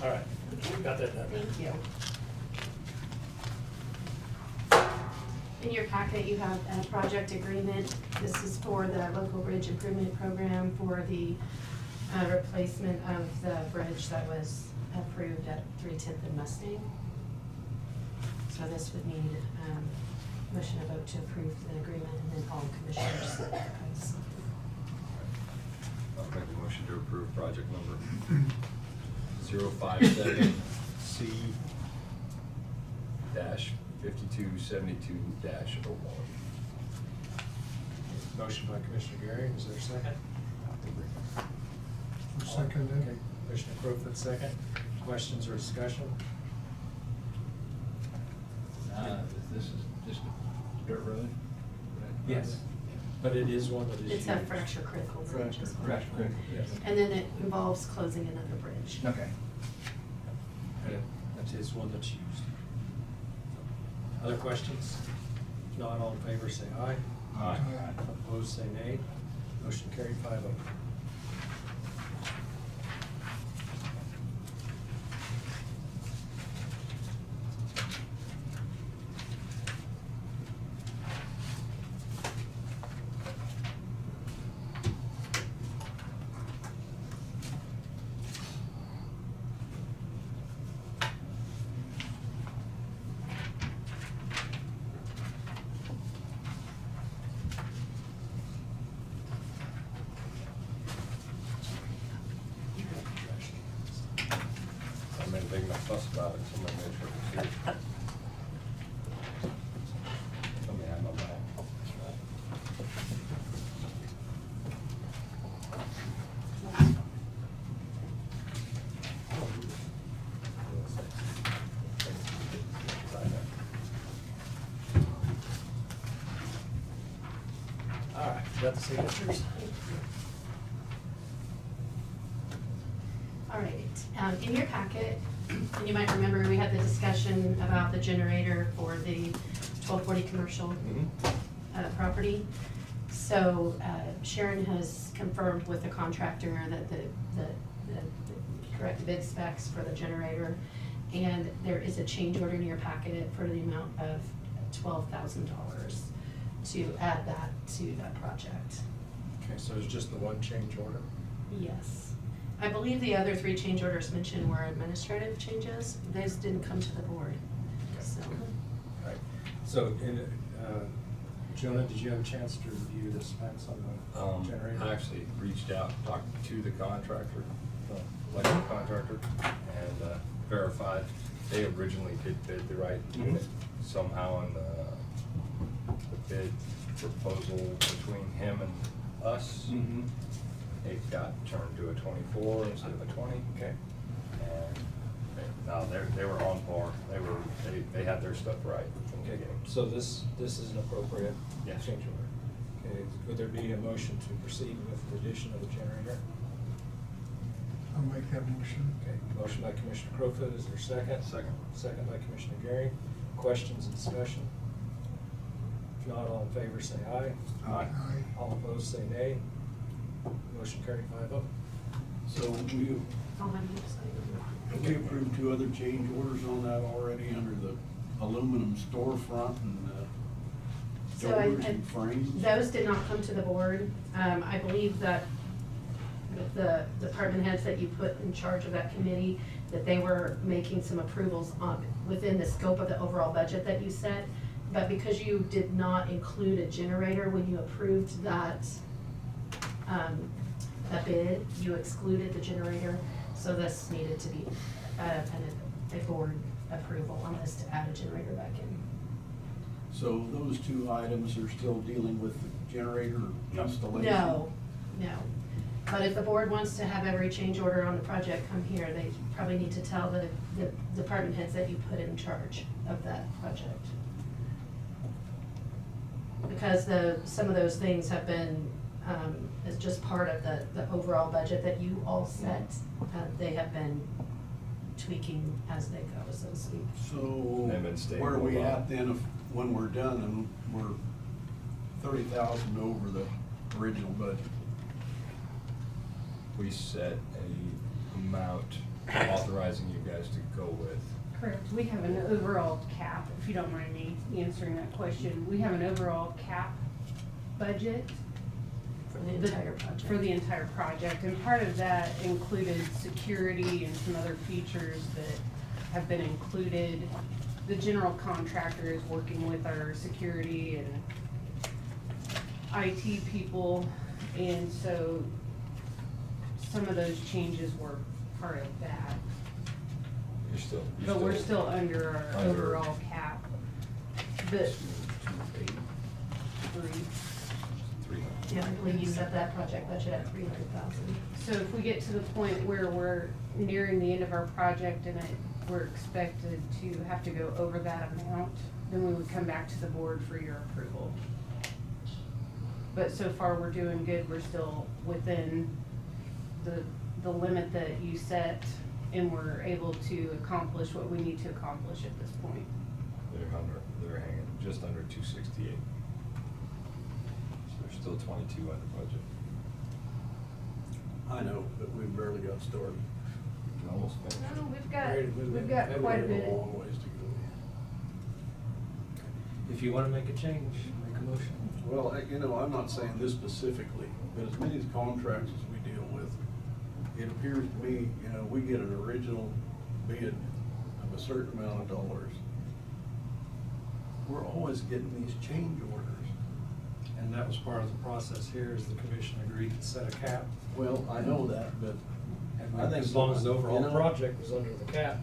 All right, got that done. Thank you. In your packet, you have a project agreement. This is for the local bridge improvement program for the replacement of the bridge that was approved at 310th and Mustang. So this would need motion and vote to approve the agreement, and then all commissioners. I'll make a motion to approve project number 057 C-5272-01. Motion by Commissioner Gary, is there a second? Second. Okay, Commissioner Crowfoot, second. Questions or discussion? This is just a dirt road? Yes, but it is one that is It's a used. fracture critical bridge. is what Fracture critical, yes. And then it involves closing another bridge. Okay. Okay, that is one that's used. Other questions? If not, all in favor say aye. Aye. Opposed, say nay. Motion carried 5-0. fuss about it, somebody made sure it was here. Somebody had my back. All right, got the signatures? All right, in your packet, and you might remember, we had the discussion about the generator for the 1240 commercial property. So Sharon has confirmed with the contractor that the correct bid specs for the generator, and there is a change order in your packet for the amount of $12,000 to add that to that project. Okay, so it's just the one change order? Yes. I believe the other 3 change orders mentioned were administrative changes. Those didn't come to the board, so. Right. So, Jonah, did you have a chance to review the specs on the generator? I actually reached out, talked to the contractor, electrical contractor, and verified they originally did bid the right unit. Somehow in the bid proposal between him and us, it got turned to a 24 instead of a 20. Okay. And they were on par. They had their stuff right from the Okay, beginning. so this is an appropriate Yes. change order. Okay, would there be a motion to proceed with the addition of the generator? I'll make that motion. Okay, motion by Commissioner Crowfoot, is there a second? Second. Second by Commissioner Gary. Questions and discussion? If not, all in favor say aye. Aye. Aye. All opposed say nay. Motion carried 5-0. So I'll have you sign we approved 2 other change orders on that already under the aluminum storefront and So doors and frames. Those did not come to the board. I believe that with the department heads that you put in charge of that committee, that they were making some approvals on, within the scope of the overall budget that you set. But because you did not include a generator when you approved that bid, you excluded the generator. So this needed to be a board approval on this to add a generator back in. So those 2 items are still dealing with the generator installation? No. But if the board wants to have every change order on the project come here, they probably need to tell the department heads that you put in charge of that project. Because some of those things have been, as just part of the overall budget that you all set, they have been tweaking as they go, so to speak. So They've been stable where are we a lot. at then when we're done and we're 30,000 over the original budget? We set a amount authorizing you guys to go with. Correct. We have an overall cap, if you don't mind me answering that question. We have an overall cap budget. For the entire project. For the entire project, and part of that included security and some other features that have been included. The general contractor is working with our security and IT people, and so some of those changes were part of that. But we're still under our overall cap. The 3. Yeah, I believe you set that project budget at 300,000. So if we get to the point where we're nearing the end of our project and we're expected to have to go over that amount, then we would come back to the board for your approval. But so far, we're doing good. We're still within the limit that you set, and we're able to accomplish what we need to accomplish at this point. They're hanging just under 268. So they're still 22 under budget. I know, but we barely got started. Almost finished. No, we've got quite a We have bit. a long ways to go. If you want to make a change, make a motion. Well, I'm not saying this specifically, but as many contracts as we deal with, it appears to me, we get an original bid of a certain amount of dollars. We're always getting these change orders. And that was part of the process here, is the commission agreed to set a cap. Well, I know that, but And I think as long as the overall you know, project was under the cap,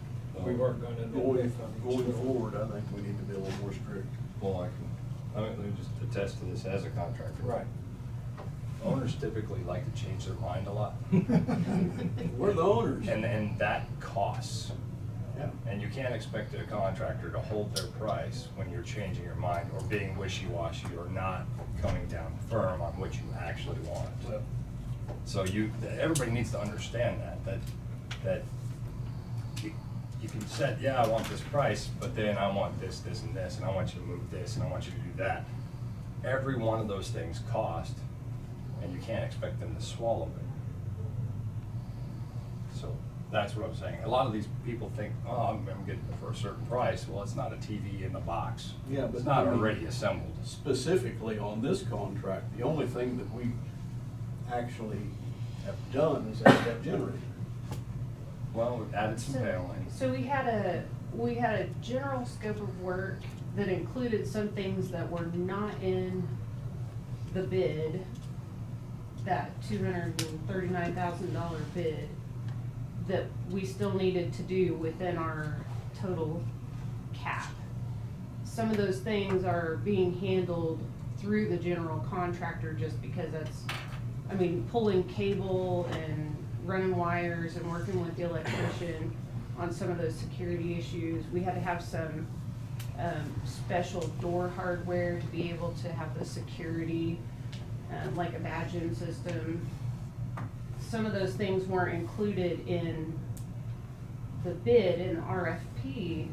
we weren't gonna do Going, it on each going floor. forward, I think we need to be a little more strict. Well, I mean, let me just attest to this as a contractor. Right. Owners typically like to change their mind a lot. We're the owners. And that costs. Yeah. And you can't expect a contractor to hold their price when you're changing your mind or being wishy-washy or not coming down firm on what you actually want. Well, So everybody needs to understand that you can set, yeah, I want this price, but then I want this, this, and this, and I want you to move this, and I want you to do that. Every one of those things cost, and you can't expect them to swallow it. So that's what I'm saying. A lot of these people think, oh, I'm getting it for a certain price. Well, it's not a TV in the box. Yeah, but it's not I mean, already assembled. Specifically on this contract, the only thing that we actually have done is add that generator. Well, we've added some paneling. So we had a general scope of work that included some things that were not in the bid, that $239,000 bid, that we still needed to do within our total cap. Some of those things are being handled through the general contractor just because that's, I mean, pulling cable and running wires and working with the electrician on some of those security issues. We had to have some special door hardware to be able to have the security, like a badging system. Some of those things weren't included in the bid in the RFP,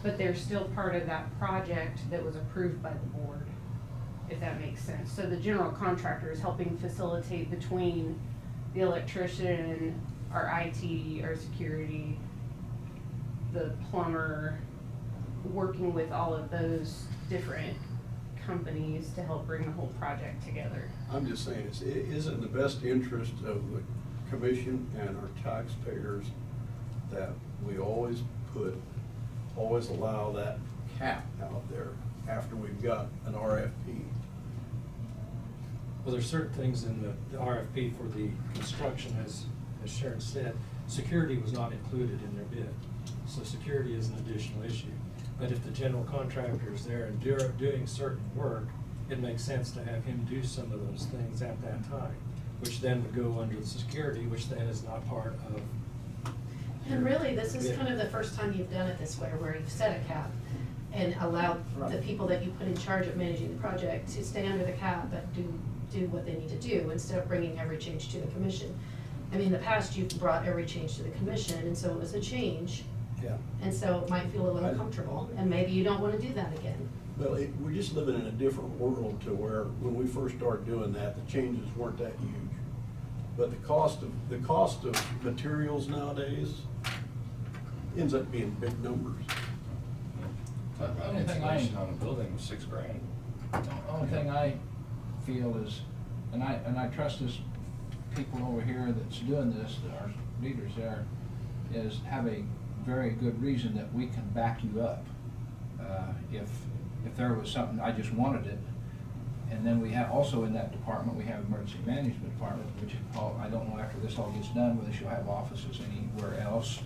but they're still part of that project that was approved by the board, if that makes sense. So the general contractor is helping facilitate between the electrician, our IT, our security, the plumber, working with all of those different companies to help bring the whole project together. I'm just saying, it isn't the best interest of the commission and our taxpayers that we always allow that cap out there after we've got an RFP. Well, there's certain things in the RFP for the construction, as Sharon said, security was not included in their bid. So security is an additional issue. But if the general contractor is there and doing certain work, it makes sense to have him do some of those things at that time, which then would go under the security, which then is not part of. And really, this is kind of the first time you've done it this way, where you've set a cap and allowed the people that you put in charge of managing the project to stay under the cap, but do what they need to do, instead of bringing every change to the commission. I mean, in the past, you've brought every change to the commission, and so it was a change. Yeah. And so it might feel a little uncomfortable, and maybe you don't want to do that again. Well, we're just living in a different world to where, when we first started doing that, the changes weren't that huge. But the cost of materials nowadays ends up being big numbers. The only thing I- Insulation on a building was $6,000. The only thing I feel is, and I trust this people over here that's doing this, that our leaders there, is have a very good reason that we can back you up. If there was something, I just wanted it. And then we have, also in that department, we have emergency management department, which I don't know after this all gets done, whether she'll have offices anywhere else.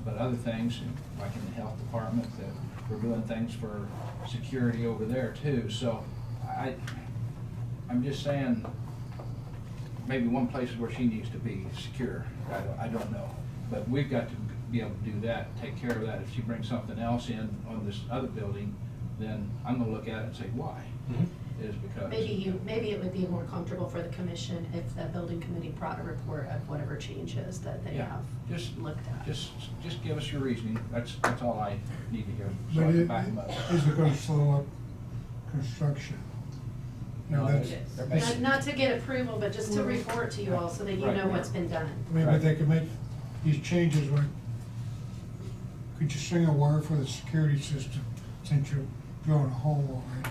But other things, like in the health department, that we're doing things for security over there too. So I'm just saying, maybe one place is where she needs to be secure. I don't know. But we've got to be able to do that, take care of that. If she brings something else in on this other building, then I'm gonna look at it and say, why? Is because. Maybe it would be more comfortable for the commission if the building committee brought a report of whatever changes that they have looked at. Just give us your reasoning. That's all I need to hear. So But I can back them up. is it gonna slow up construction? You know, No, that's, Not to get approval, but just to report to you all so that you know what's been done. I mean, but they could make these changes when, could you string a wire for the security system since you're drilling a hole already?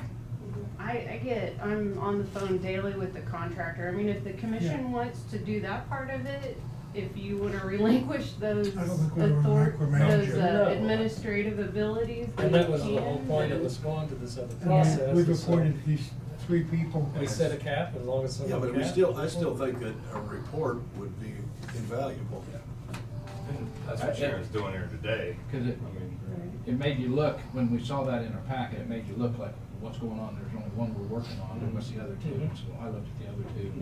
I'm on the phone daily with the contractor. I mean, if the commission wants to do that part of it, if you wanna relinquish those I don't think we wanna micromanage it. No. administrative abilities, then And that you was the whole can, point of then- us going to this other And process. we've is so appointed these 3 people. We set a cap, as long as Yeah, someone but cap. I still think that a report would be invaluable. That's what Sharon's doing here today. Because it, I mean, it made you look, when we saw that in our packet, it made you look like, what's going on? There's only one we're working on, and what's the other two? Mhm. So I looked at the other two, and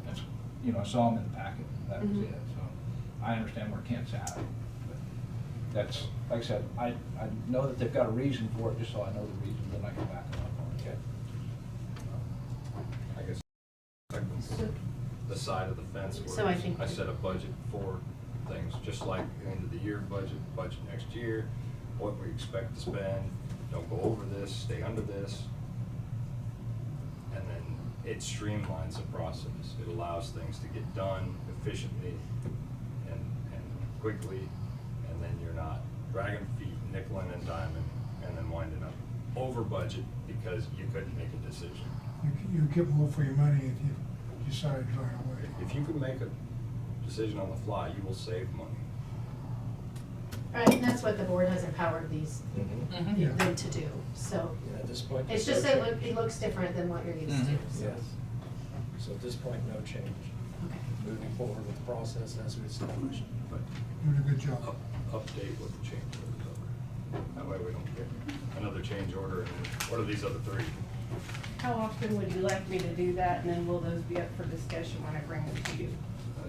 that's, you know, I saw them in the packet, and that was Mhm. it. So I understand where Kent's at. But that's, like I said, I know that they've got a reason for it, just so I know the reason, then I can back them up on it. Okay. I guess the side of the fence where So I think- I set a budget for things, just like end of the year budget next year, what we expect to spend, don't go over this, stay under this. And then it streamlines the process. It allows things to get done efficiently and quickly, and then you're not dragging feet, nickeling and diming, and then winding up over budget because you couldn't make a decision. You get more for your money if you decide right away. If you can make a decision on the fly, you will save money. Right, and that's what the board has empowered these, Yeah. them to do, so. Yeah, at this point. It's there's just no that change. it looks different than what you're used to, so. Yes. So at this point, no change. Okay. Moving forward with the process as we established. But Doing a good job. update what the change orders are. That way we don't get another change order and what are these other three? How often would you like me to do that, and then will those be up for discussion when I bring them to you?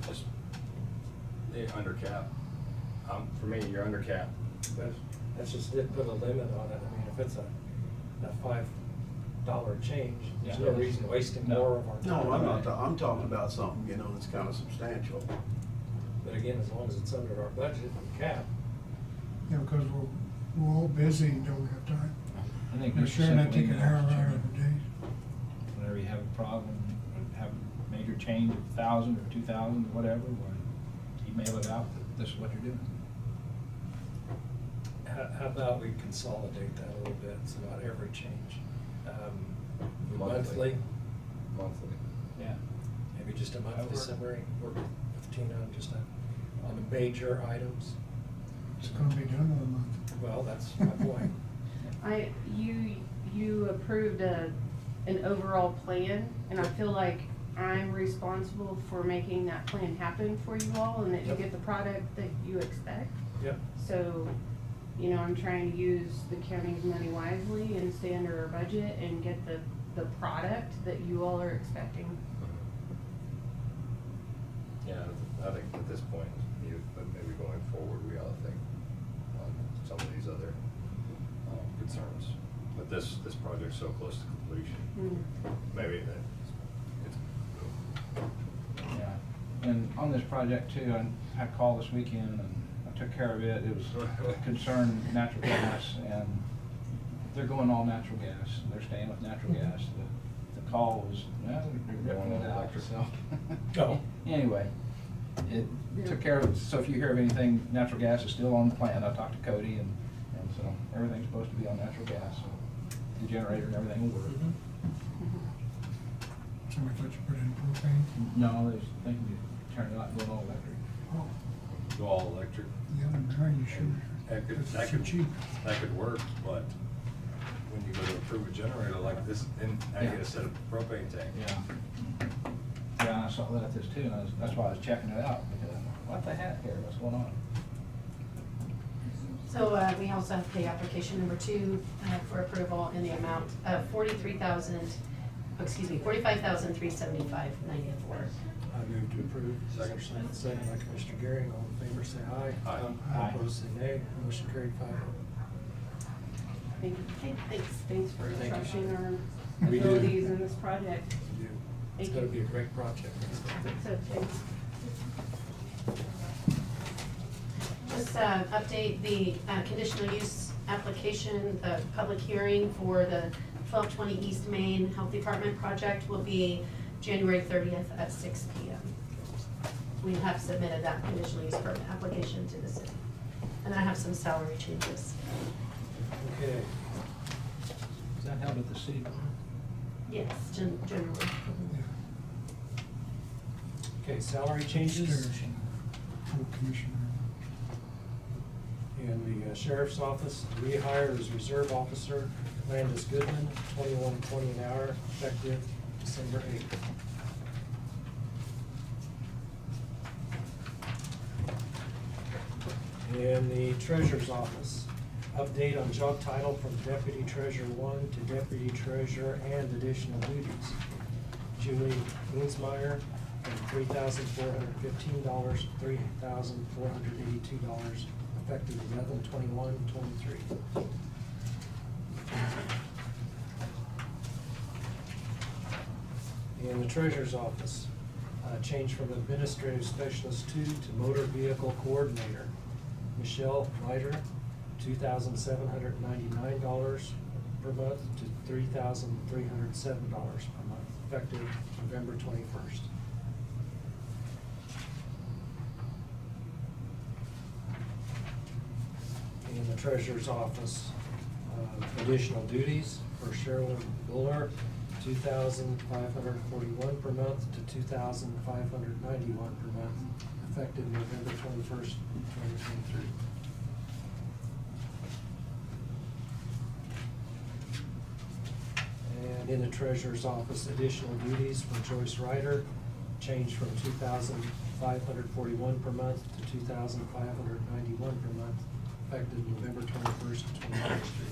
Just the under cap. For me, you're under cap. That's just it, put a limit on it. I mean, if it's a $5 change, there's no Yeah. reason wasting No. more of our time. No, I'm talking about something, you know, that's kind of substantial. But again, as long as it's under our budget and cap. You know, because we're all busy and don't have time. I think We're just sure not simply taking an email hour the out chairman. of the day. Whenever you have a problem, have a major change of 1,000 or 2,000, whatever, or email it out, that this is what you're doing. How about we consolidate that a little bit, so not every change? Monthly, Monthly. Yeah. maybe just a monthly Over. summary, work with Tina on just on the major items. It's gonna be done in a month. Well, that's my point. You approved an overall plan, and I feel like I'm responsible for making that plan happen for you all, and that you Yep. get the product that you expect. Yep. So, you know, I'm trying to use the county's money wisely and stay under our budget and get the product that you all are expecting. Yeah, I think at this point, but maybe going forward, we ought to think on some of these other concerns. But this project's so close to completion, maybe that it's. Yeah, and on this project too, I had a call this weekend and I took care of it. It was concerned natural gas, and they're going all natural gas. They're staying with natural gas. The call was, well, they're ripping it out, so. Oh. Anyway, it took care of it. So if you hear of anything, natural gas is still on the plan. I talked to Cody, and so everything's supposed to be on natural gas. So the generator and everything will work. Somebody thought you put in propane? No, they're thinking to turn it out and go all electric. Oh, Go all electric. yeah, I'm trying to shoot. That could work, but when you go to approve a generator like this, then now you gotta set up a propane tank. Yeah. Yeah, I saw that at this too, and that's why I was checking it out, because what the heck here, what's going on? So, we also have pay application number 2, for approval in the amount of $45,375.94. I move to approve. Second. Second by Commissioner Gearing. All in favor, say aye. Aye. All opposed, say nay. Motion carried 5-0. Thank you. Okay, thanks. Thanks for Thank you. trusting our We do. abilities in this project. We do. It's Thank gonna you. be a great project. So, thanks. Just update the conditional use application, the public hearing for the 1220 East Main Health Department project will be January 30th at 6 p.m. We have submitted that conditional use permit application to the city. And I have some salary changes. Okay. Is that held at the city? Yes, generally. Okay, salary changes. Full commissioner. In the sheriff's office, rehire as reserve officer, Landis Goodman, $21.20 an hour, effective December 8th. In the treasurer's office, update on job title from deputy treasurer 1 to deputy treasurer and additional duties. Julie Winsmeyer from $3,415 to $3,482, effective 11/21/23. In the treasurer's office, change from administrative specialist 2 to motor vehicle coordinator. Michelle Ryder, $2,799 per month to $3,307 per month, effective November 21st. In the treasurer's office, additional duties for Sherilyn Buller, $2,541 per month to $2,591 per month, effective November 21st, 2023. And in the treasurer's office, additional duties for Joyce Ryder, changed from $2,541 per month to $2,591 per month, effective November 21st, 2023.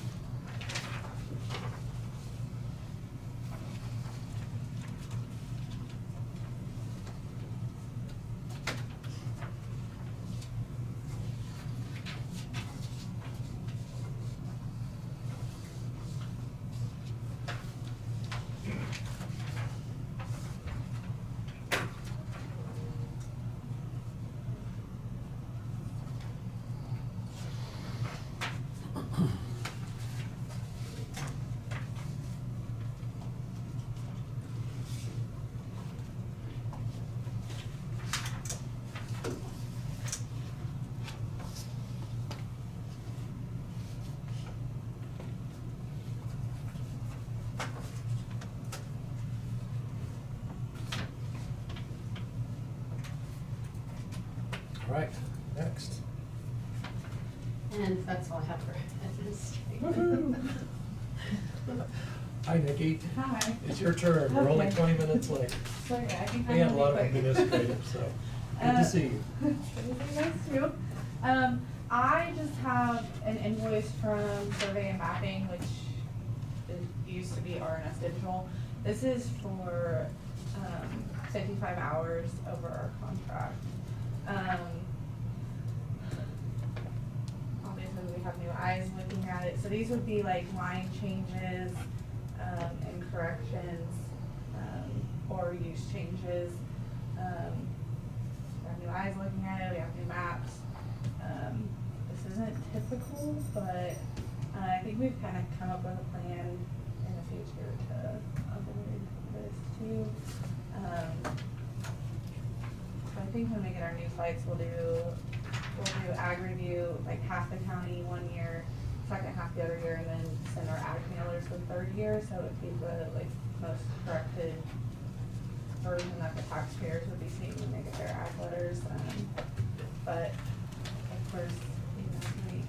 All right, next. And that's all I have for Woohoo. Hi, Nikki. Hi. It's your turn. We're only Okay. 20 minutes late. Sorry, I think We had a lot of quick. administrative, so good to see you. Good to see you guys too. I just have an invoice from Survey and Mapping, which used to be R&S Digital. This is for 55 hours over our contract. Obviously, we have new eyes looking at it. So these would be like line changes and corrections or use changes. We have new eyes looking at it. We have new maps. This isn't typical, but I think we've kind of come up with a plan in the future to avoid this too. So I think when we get our new sites, we'll do ag review, like half the county 1 year, second half the other year, and then send our ag mailers the third year, so it'd be the most corrected version that the taxpayers would be seeing when they get their ag letters. But of course, we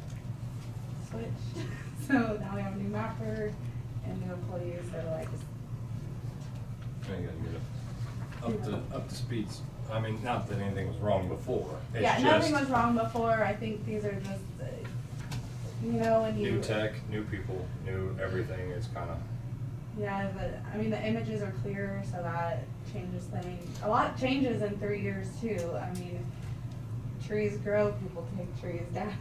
switched, so now we have a new mapper and new employees, so I gotta get up to speeds. I mean, not that anything was wrong before. It's yeah, just nothing was wrong before. I think these are just, when you. new tech, new people, new everything. It's kind of. Yeah, but I mean, the images are clearer, so that changes things. A lot changes in 3 years too. I mean, trees grow, people take trees down,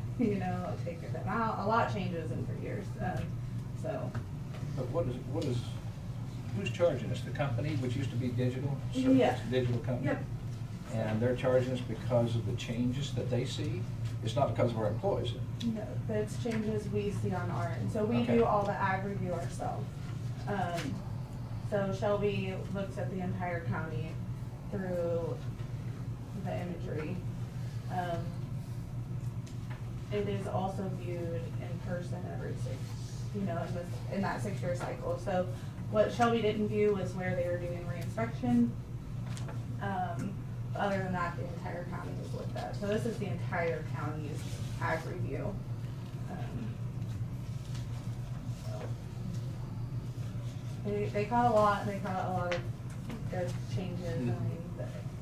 take them out. A lot changes in 3 years, so. But who's charging us? The company, which used to be digital? Yeah. Digital company? Yep. And they're charging us because of the changes that they see? It's not because of our employees? No, but it's changes we see on our end. So we Okay. do all the ag review ourselves. So Shelby looks at the entire county through the imagery. It is also viewed in person every in that 6 year cycle. So what Shelby didn't view was where they were doing reinspection. Other than that, the entire county was looked at. So this is the entire county's ag review. They caught a lot of good changes,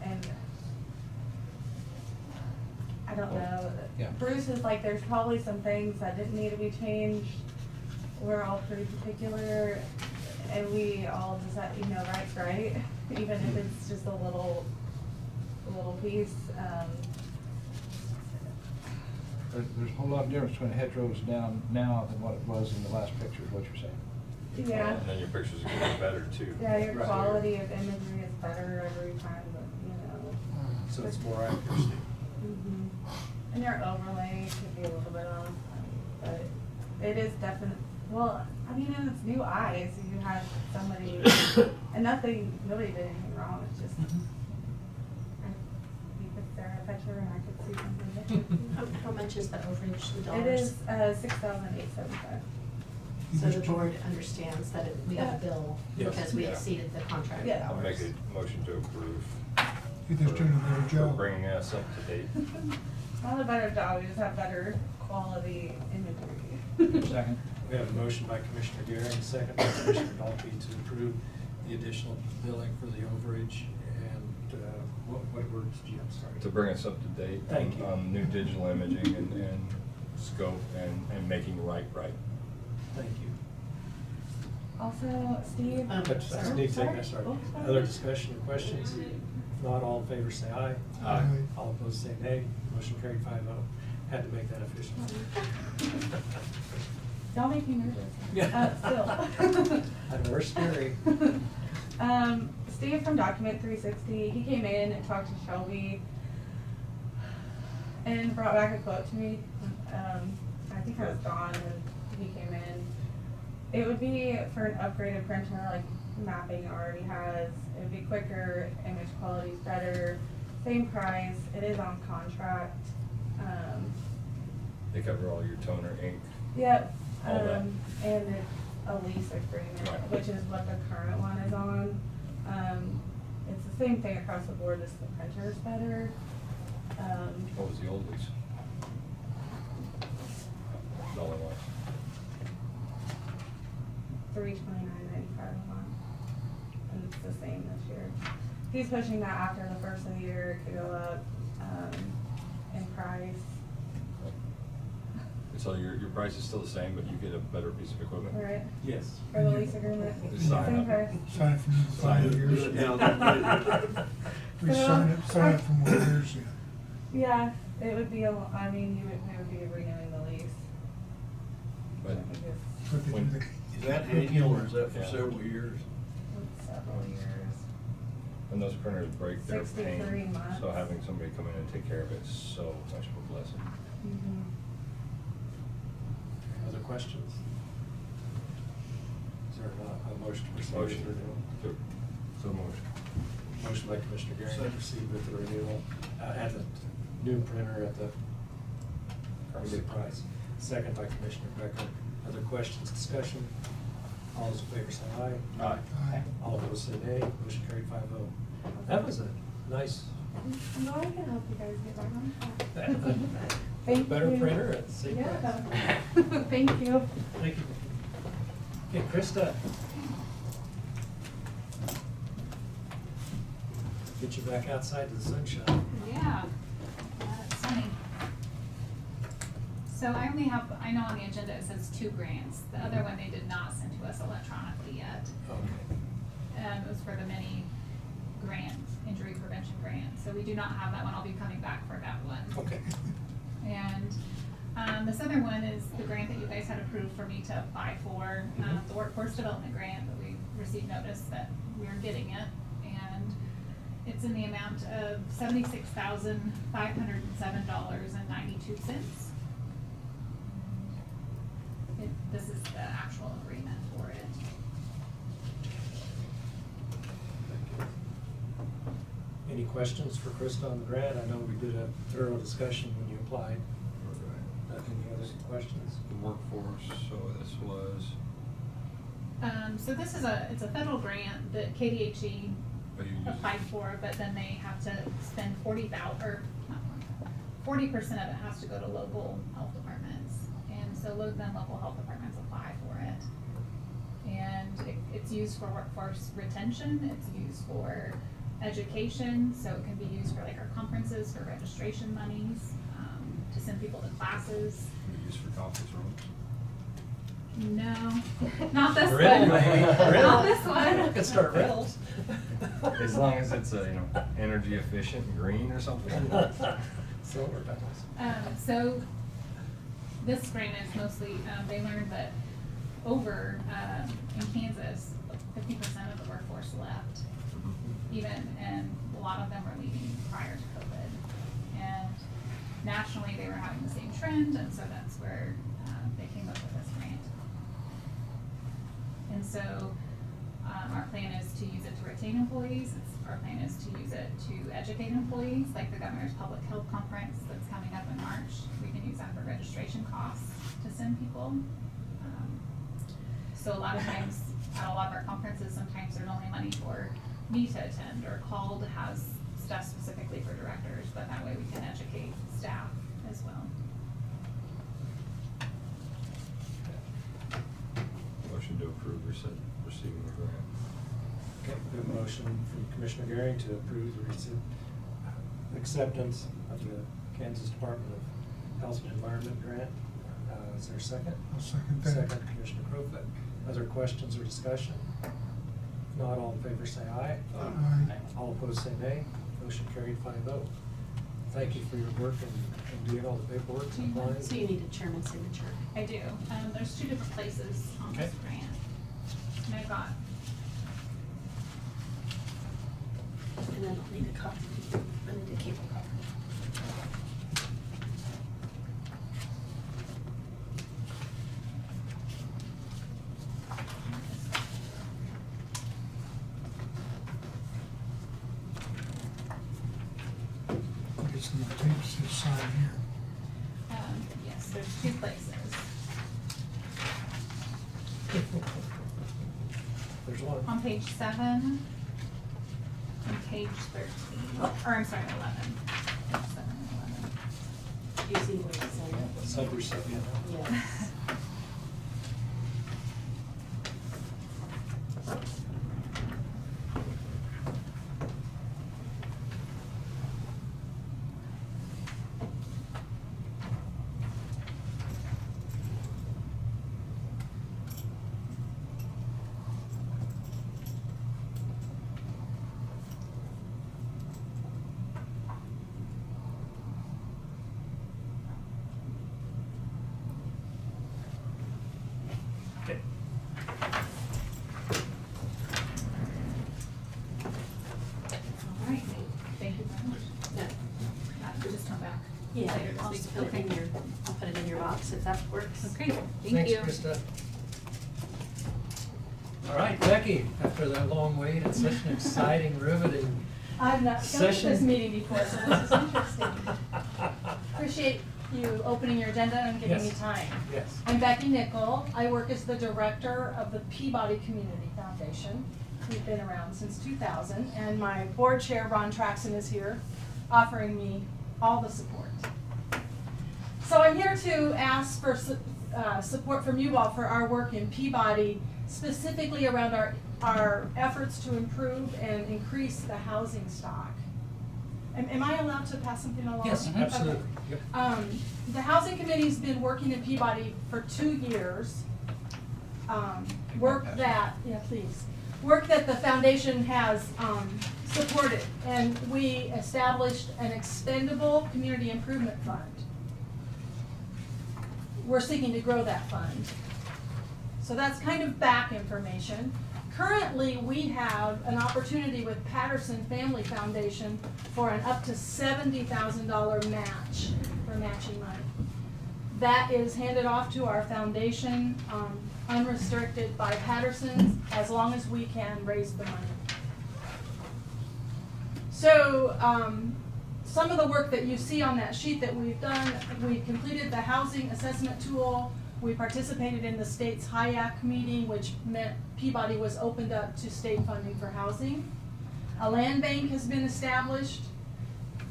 and I don't know. Yeah. Bruce is like, there's probably some things that didn't need to be changed. We're all pretty particular, and we all just have, right's right, even if it's just a little piece. There's a whole lot of difference between hedgerows down now than what it was in the last picture, is what you're saying. Yeah. And then your pictures are getting better too. Yeah, your Right. quality of imagery is better every time, but, So it's more accuracy. Mhm. And your overlay could be a little bit off, but it is definite, well, I mean, and it's new eyes, you have somebody, and nobody did anything wrong, it's just, you could stare at a picture and I could see something different. How much is the overage, the It dollars? is, $6,875. So the board understands that we got a bill Yes. because we Yeah. exceeded the contract Yeah. I'll hours. make a motion to approve. You just doing a better For job. bringing us up to date. Not a better job, we just have better quality imagery. Second. We have a motion by Commissioner Gary, second by Commissioner Dolphy to approve the additional billing for the overage. And what words did you, I'm sorry? To bring us up to date. Thank you. On new digital imaging and scope and making right. Thank you. Also, Steve. But I sorry. need to take Sorry. that, sorry. Oh, sorry. Other discussion or questions? If not, all in favor say aye. Aye. All opposed say nay. Motion carried 5-0. Had to make that official. Don't make me nervous. Yeah. Still. I know, we're scary. Steve from Document 360, he came in and talked to Shelby and brought back a quote to me. I think I was gone when he came in. It would be for an upgraded printer, like mapping already has. It would be quicker, image quality's better, same price. It is on contract. They cover all your toner, ink. Yep, All that. and it's a lease agreement, Right. which is what the current one is on. It's the same thing across the board, just the printer's better. What was the old lease? Dollar wise. $329.95 a month, and it's the same this year. He's pushing that after the first of the year, it could go up, in price. So your price is still the same, but you get a better piece of equipment? Right, Yes. for the lease agreement, Just sign same up. price. Sign it for another 5 years. We So, sign it for more years, yeah. Yeah, it would be we would be renewing the lease. But I think it's But they do When- the- Is that annual or is that for Yeah. several years? several years. when those printers break, they're a 63 pain. months. So having somebody come in and take care of it is so much of a blessing. Mhm. Other questions? Is there a motion to proceed with Motion. the renewal? So motion. Motion by Commissioner Gary to Second. proceed with the renewal at the new printer at the new price. Second by Commissioner Becker. Other questions, discussion? All those in favor say aye. Aye. Aye. All opposed say nay. Motion carried 5-0. That was a nice. I'm glad I can help you guys get back on track. Thank Better you. printer at the same price. Yeah. Thank you. Thank you. Okay, Krista. Get you back outside to the sunshine. Yeah, it's sunny. So I only have, I know on the agenda it says 2 grants. The other one they did not send to us electronically yet. Okay. It was for the mini grant, injury prevention grant. So we do not have that one. I'll be coming back for that one. Okay. And this other one is the grant that you guys had approved for me to apply for, the workforce development grant, but we received notice that we're getting it. And it's in the amount of $76,507.92. This is the actual agreement for it. Any questions for Krista on the grant? I know we did a thorough discussion when you applied. Any other questions? The workforce, so this was. So this is it's a federal grant that KDHE But you use- applied for, but then they have to spend 40% of it has to go to local health departments. And so then local health departments apply for it. And it's used for workforce retention, it's used for education, so it can be used for like our conferences, for registration monies. to send people to classes. Can be used for conference rooms. No, not this Grill, one. maybe. Not Grill. this one. Could start rentals. As long as it's, energy efficient and green or something. Solar panels. So this grant is mostly, they learned that over, in Kansas, 50% of the workforce left. Even, and a lot of them were leaving prior to COVID. And nationally, they were having the same trend, and so that's where they came up with this grant. And so our plan is to use it to retain employees. Our plan is to use it to educate employees, like the Governor's Public Health Conference that's coming up in March. We can use that for registration costs to send people. So a lot of times, at a lot of our conferences, sometimes there's only money for me to attend, or CALD has stuff specifically for directors, but that way we can educate staff as well. Motion to approve receiving the grant. Okay, we have a motion from Commissioner Garing to approve the acceptance of the Kansas Department of Health and Environment grant. Is there a second? I'll second that. Second, Commissioner Crowfoot. Other questions or discussion? If not, all in favor say aye. Aye. All opposed say nay. Motion carried 5-0. Thank you for your work and doing all the paperwork and applying. So you need a chairman's signature. I do. There's 2 different places on this Okay. grant. And I've got, And then I'll need a copy. I need to keep a copy. Get some tapes to sign here. yes, there's 2 places. There's one. On page 7 and page 13, or I'm sorry, 11. Page 7 and 11. You see where it's at? Subrecipient. Yes. Okay. All right, thank you very much. You just come back. Yeah, later this I'll week. just put it in your, I'll put it in your box if that works. Okay, thank Thanks, you. Krista. All right, Becky, after that long wait, it's such an exciting, riveting I've not come to this session. meeting before, so this is interesting. Appreciate you opening your agenda and giving me Yes. time. Yes. I'm Becky Nickel. I work as the director of the Peabody Community Foundation. We've been around since 2000, and my board chair, Ron Traxon, is here offering me all the support. So I'm here to ask for support from you all for our work in Peabody, specifically around our efforts to improve and increase the housing stock. Am I allowed to pass something along? Yes, absolutely. Okay. Yep. The Housing Committee's been working in Peabody for 2 years. Work that the foundation has supported, and we established an expendable community improvement fund. We're seeking to grow that fund. So that's kind of back information. Currently, we have an opportunity with Patterson Family Foundation for an up to $70,000 match for matching money. That is handed off to our foundation, unrestricted by Patterson's, as long as we can raise the money. So, some of the work that you see on that sheet that we've done, we completed the housing assessment tool. We participated in the state's HIAC meeting, which meant Peabody was opened up to state funding for housing. A land bank has been established.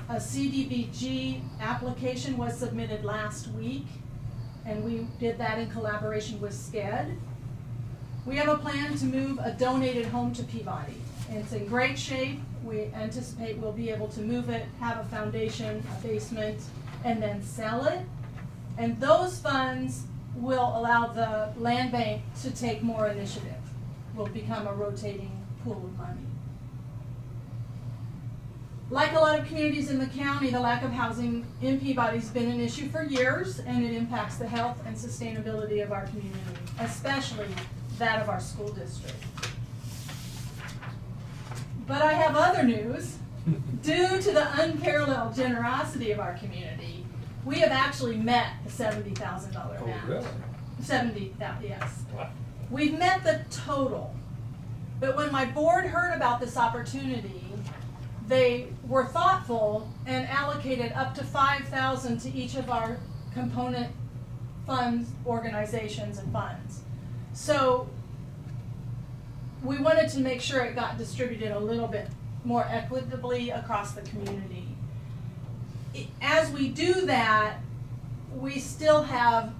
A CDBG application was submitted last week, and we did that in collaboration with SCED. We have a plan to move a donated home to Peabody. It's in great shape. We anticipate we'll be able to move it, have a foundation, a basement, and then sell it. And those funds will allow the land bank to take more initiative. Will become a rotating pool of money. Like a lot of communities in the county, the lack of housing in Peabody's been an issue for years, and it impacts the health and sustainability of our community, especially that of our school district. But I have other news. Due to the unparalleled generosity of our community, we have actually met the $70,000 match. Oh, really? 70,000, yes. Wow. We've met the total. But when my board heard about this opportunity, they were thoughtful and allocated up to $5,000 to each of our component funds, organizations, and funds. So we wanted to make sure it got distributed a little bit more equitably across the community. As we do that, we still have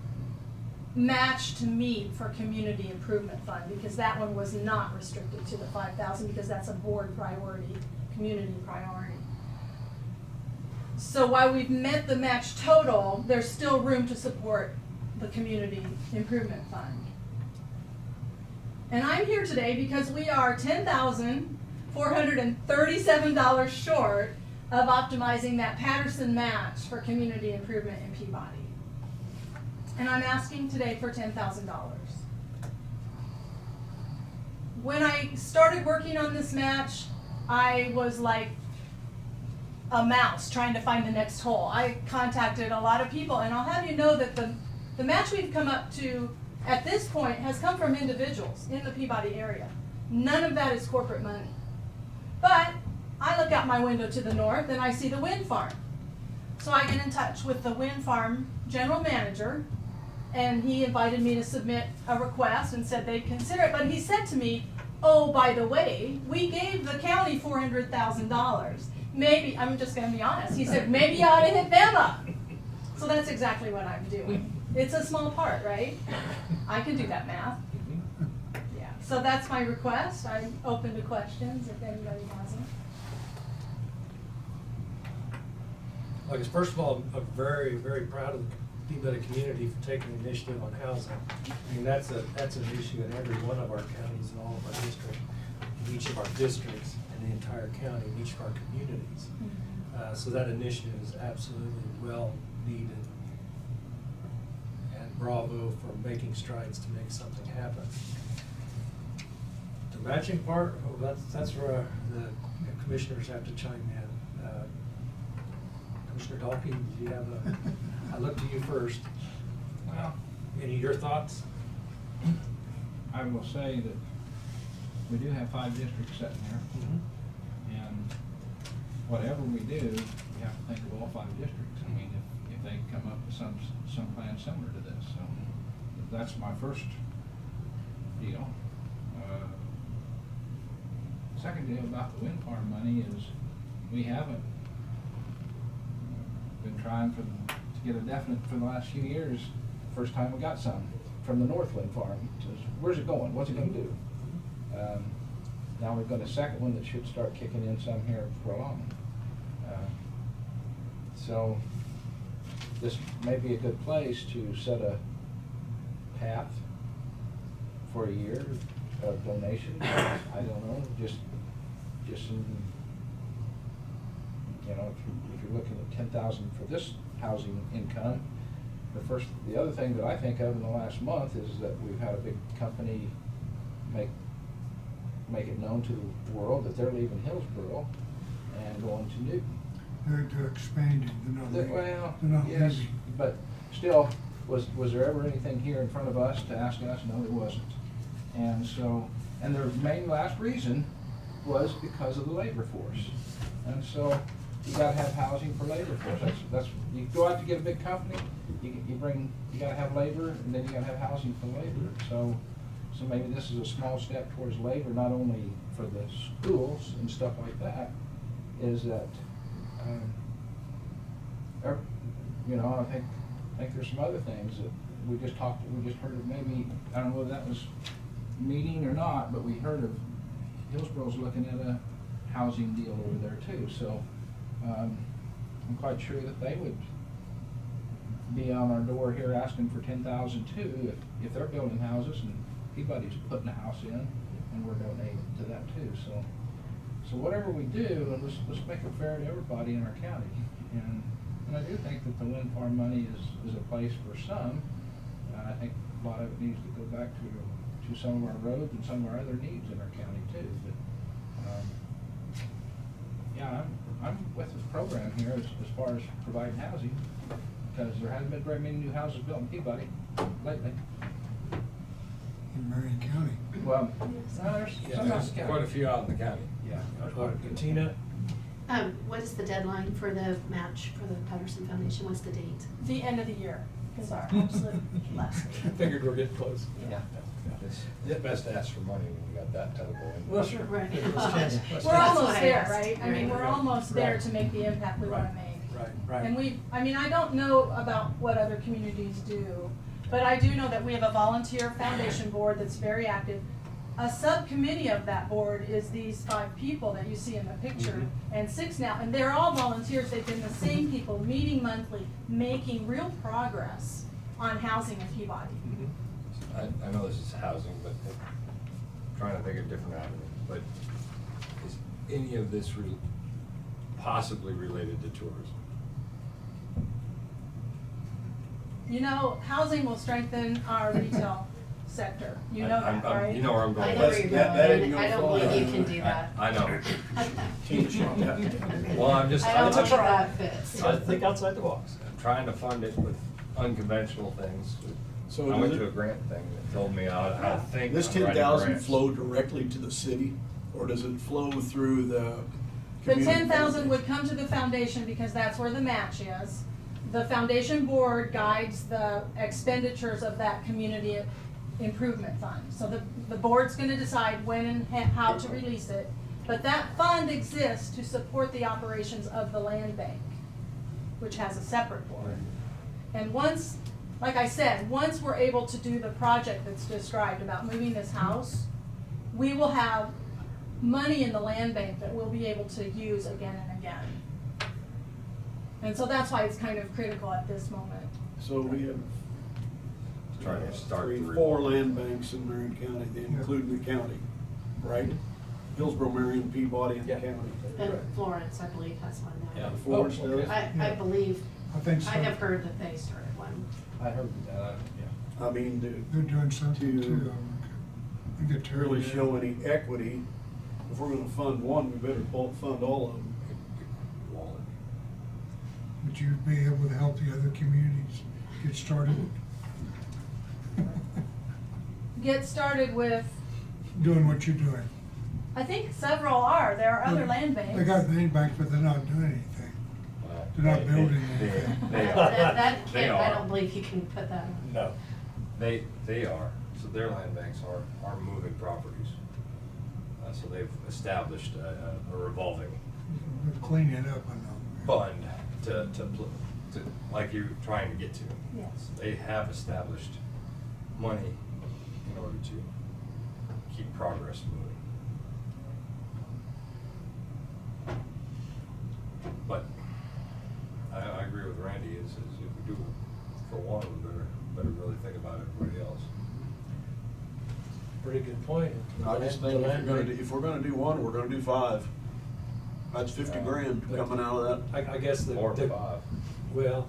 match to meet for community improvement fund, because that one was not restricted to the $5,000 because that's a board priority, community priority. So while we've met the match total, there's still room to support the community improvement fund. And I'm here today because we are $10,437 short of optimizing that Patterson match for community improvement in Peabody. And I'm asking today for $10,000. When I started working on this match, I was like a mouse trying to find the next hole. I contacted a lot of people, and I'll have you know that the match we've come up to at this point has come from individuals in the Peabody area. None of that is corporate money. But I look out my window to the north and I see the wind farm. So I get in touch with the wind farm general manager, and he invited me to submit a request and said they'd consider it. But he said to me, oh, by the way, we gave the county $400,000. Maybe, I'm just going to be honest, he said, maybe you ought to hit them up. So that's exactly what I'm doing. It's a small part, right? I can do that math. Yeah. So that's my request. I'm open to questions if anybody has them. Well, first of all, I'm very, very proud of the Peabody community for taking initiative on housing. I mean, that's an issue in every one of our counties and all of our districts, each of our districts and the entire county, and each of our communities. So that initiative is absolutely well needed. And bravo for making strides to make something happen. The matching part, well, that's where the commissioners have to chime in. Commissioner Dalkey, do you have I look to you first. Well, any of your thoughts? I will say that we do have 5 districts sitting there. And whatever we do, we have to think of all 5 districts. I mean, if they come up with some plan similar to this. So that's my first deal. Second deal about the wind farm money is we haven't been trying to get a definite for the last few years. First time we got some from the North Wind Farm. Says, where's it going? What's it going to do? Now we've got a second one that should start kicking in some here for long. So this may be a good place to set a path for a year of donation. I don't know, just some, you know, if you're looking at 10,000 for this housing income, the other thing that I think of in the last month is that we've had a big company make it known to the world that they're leaving Hillsborough and going to Newton. They're expanding. Well, yes, but still, was there ever anything here in front of us to ask us? No, there wasn't. And so, and their main last reason was because of the labor force. And so, you got to have housing for labor force. That's you go out to get a big company, you got to have labor, and then you got to have housing for labor. So maybe this is a small step towards labor, not only for the schools and stuff like that. Is that you know, I think there's some other things that we just heard of. Maybe I don't know whether that was meeting or not, but we heard of Hillsborough's looking at housing deal over there too, so, I'm quite sure that they would be on our door here asking for 10,000 too, if they're building houses and Peabody's putting a house in, and we're donating to that too, so whatever we do, let's make it fair to everybody in our county, and I do think that the wind farm money is a place for some. I think a lot of it needs to go back to some of our roads and some of our other needs in our county too, but, yeah, I'm with this program here as far as providing housing, because there hasn't been very many new houses built in Peabody lately. In Marion County. Well, there's some There's out quite a few out in the county. Yeah. Tina? What is the deadline for the match for the Patterson Foundation? What's the date? The end of the year is our absolute last I figured we're getting close. Yeah. It's best to ask for money when you got that type of window. Well, sure. Right. We're almost why I there, asked. right? I mean, we're Right. almost there Right. to make the impact we wanna make. Right. And I don't know about what other communities do, but I do know that we have a volunteer foundation board that's very active. A subcommittee of that board is these 5 people that you see in the picture, and 6 now, and they're all volunteers. They've been the same people, meeting monthly, making real progress on housing in Peabody. I know this is housing, but I'm trying to think of different avenues, but is any of this possibly related to tourism? You know, housing will strengthen our retail sector. You know that, right? You know where I'm going. I know where you're That ain't going. gonna I don't fly. believe you can do that. I know. I Well, I'm just. don't think I'm that fits. I think outside the box. trying to fund it with unconventional things. So I went does to it- a grant thing that told me how to think. This on 10,000 writing flow directly to the city, or does it flow through the The community? 10,000 would come to the foundation because that's where the match is. The foundation board guides the expenditures of that community improvement fund. So the board's gonna decide when and how to release it. But that fund exists to support the operations of the land bank, which has a separate board. And once, like I said, once we're able to do the project that's described about moving this house, we will have money in the land bank that we'll be able to use again and again. And so that's why it's kind of critical at this moment. So we have Trying to start 3, the 4 revolving. land banks in Marion County, then including the county, right? Hillsborough, Marion, Peabody, and the county. And Florence, I believe, has one now. Yeah. Florence Oh, okay. does? I believe, I think so. I have heard that they started one. I heard that, yeah. I mean, They're doing something To- too. I think to really show any equity, if we're gonna fund one, we better fund all of them. Would you be able to help the other communities get started? Get started with, Doing what you're doing. I think several are, there are other land banks. They got land banks, but they're not doing anything. They're not building anything. They That They can't, I are. don't believe you can put that on. No. They are, so their land banks are moving properties. So they've established a revolving We're cleaning it up, I know. fund to, like you're trying to get to. Yes. They have established money in order to keep progress moving. But I agree with Randy, is if we do for one, we better really think about everybody else. Pretty good point. I just think if we're gonna do one, we're gonna do 5. That's 50 grand coming out of that. I guess More than 5. Well,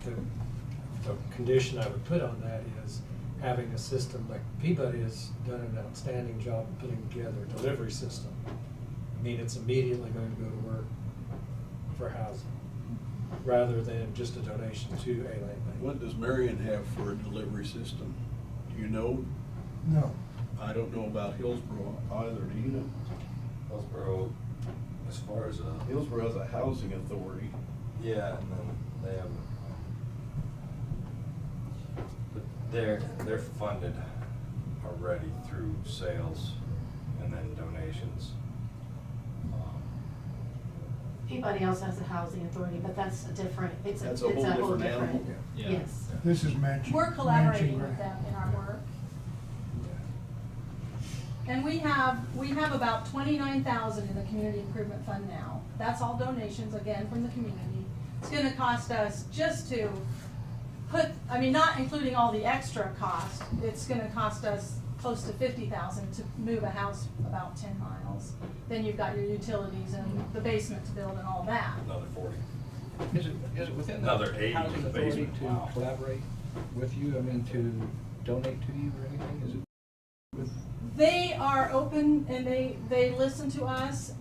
the condition I would put on that is having a system, like Peabody has done an outstanding job of putting together a delivery system. I mean, it's immediately going to go to work for housing, rather than just a donation to a land bank. What does Marion have for a delivery system? Do you know? No. I don't know about Hillsborough either, do you know? Hillsborough, as far as Hillsborough has a housing authority. yeah, and then they have, but they're funded already through sales and then donations. Peabody also has a housing authority, but that's a different, it's a That's whole a whole different different, animal. Yeah. yes. This is matching. We're collaborating matching with them in our work. And we have about 29,000 in the community improvement fund now. That's all donations, again, from the community. It's gonna cost us just to put, I mean, not including all the extra cost, it's gonna cost us close to 50,000 to move a house about 10 miles. Then you've got your utilities and the basement to build and all that. Another 40. Is it within the Another 80 housing in the authority basement. to Wow. collaborate with you, I mean, to donate to you or anything? Is it with? They are open and they listen to us,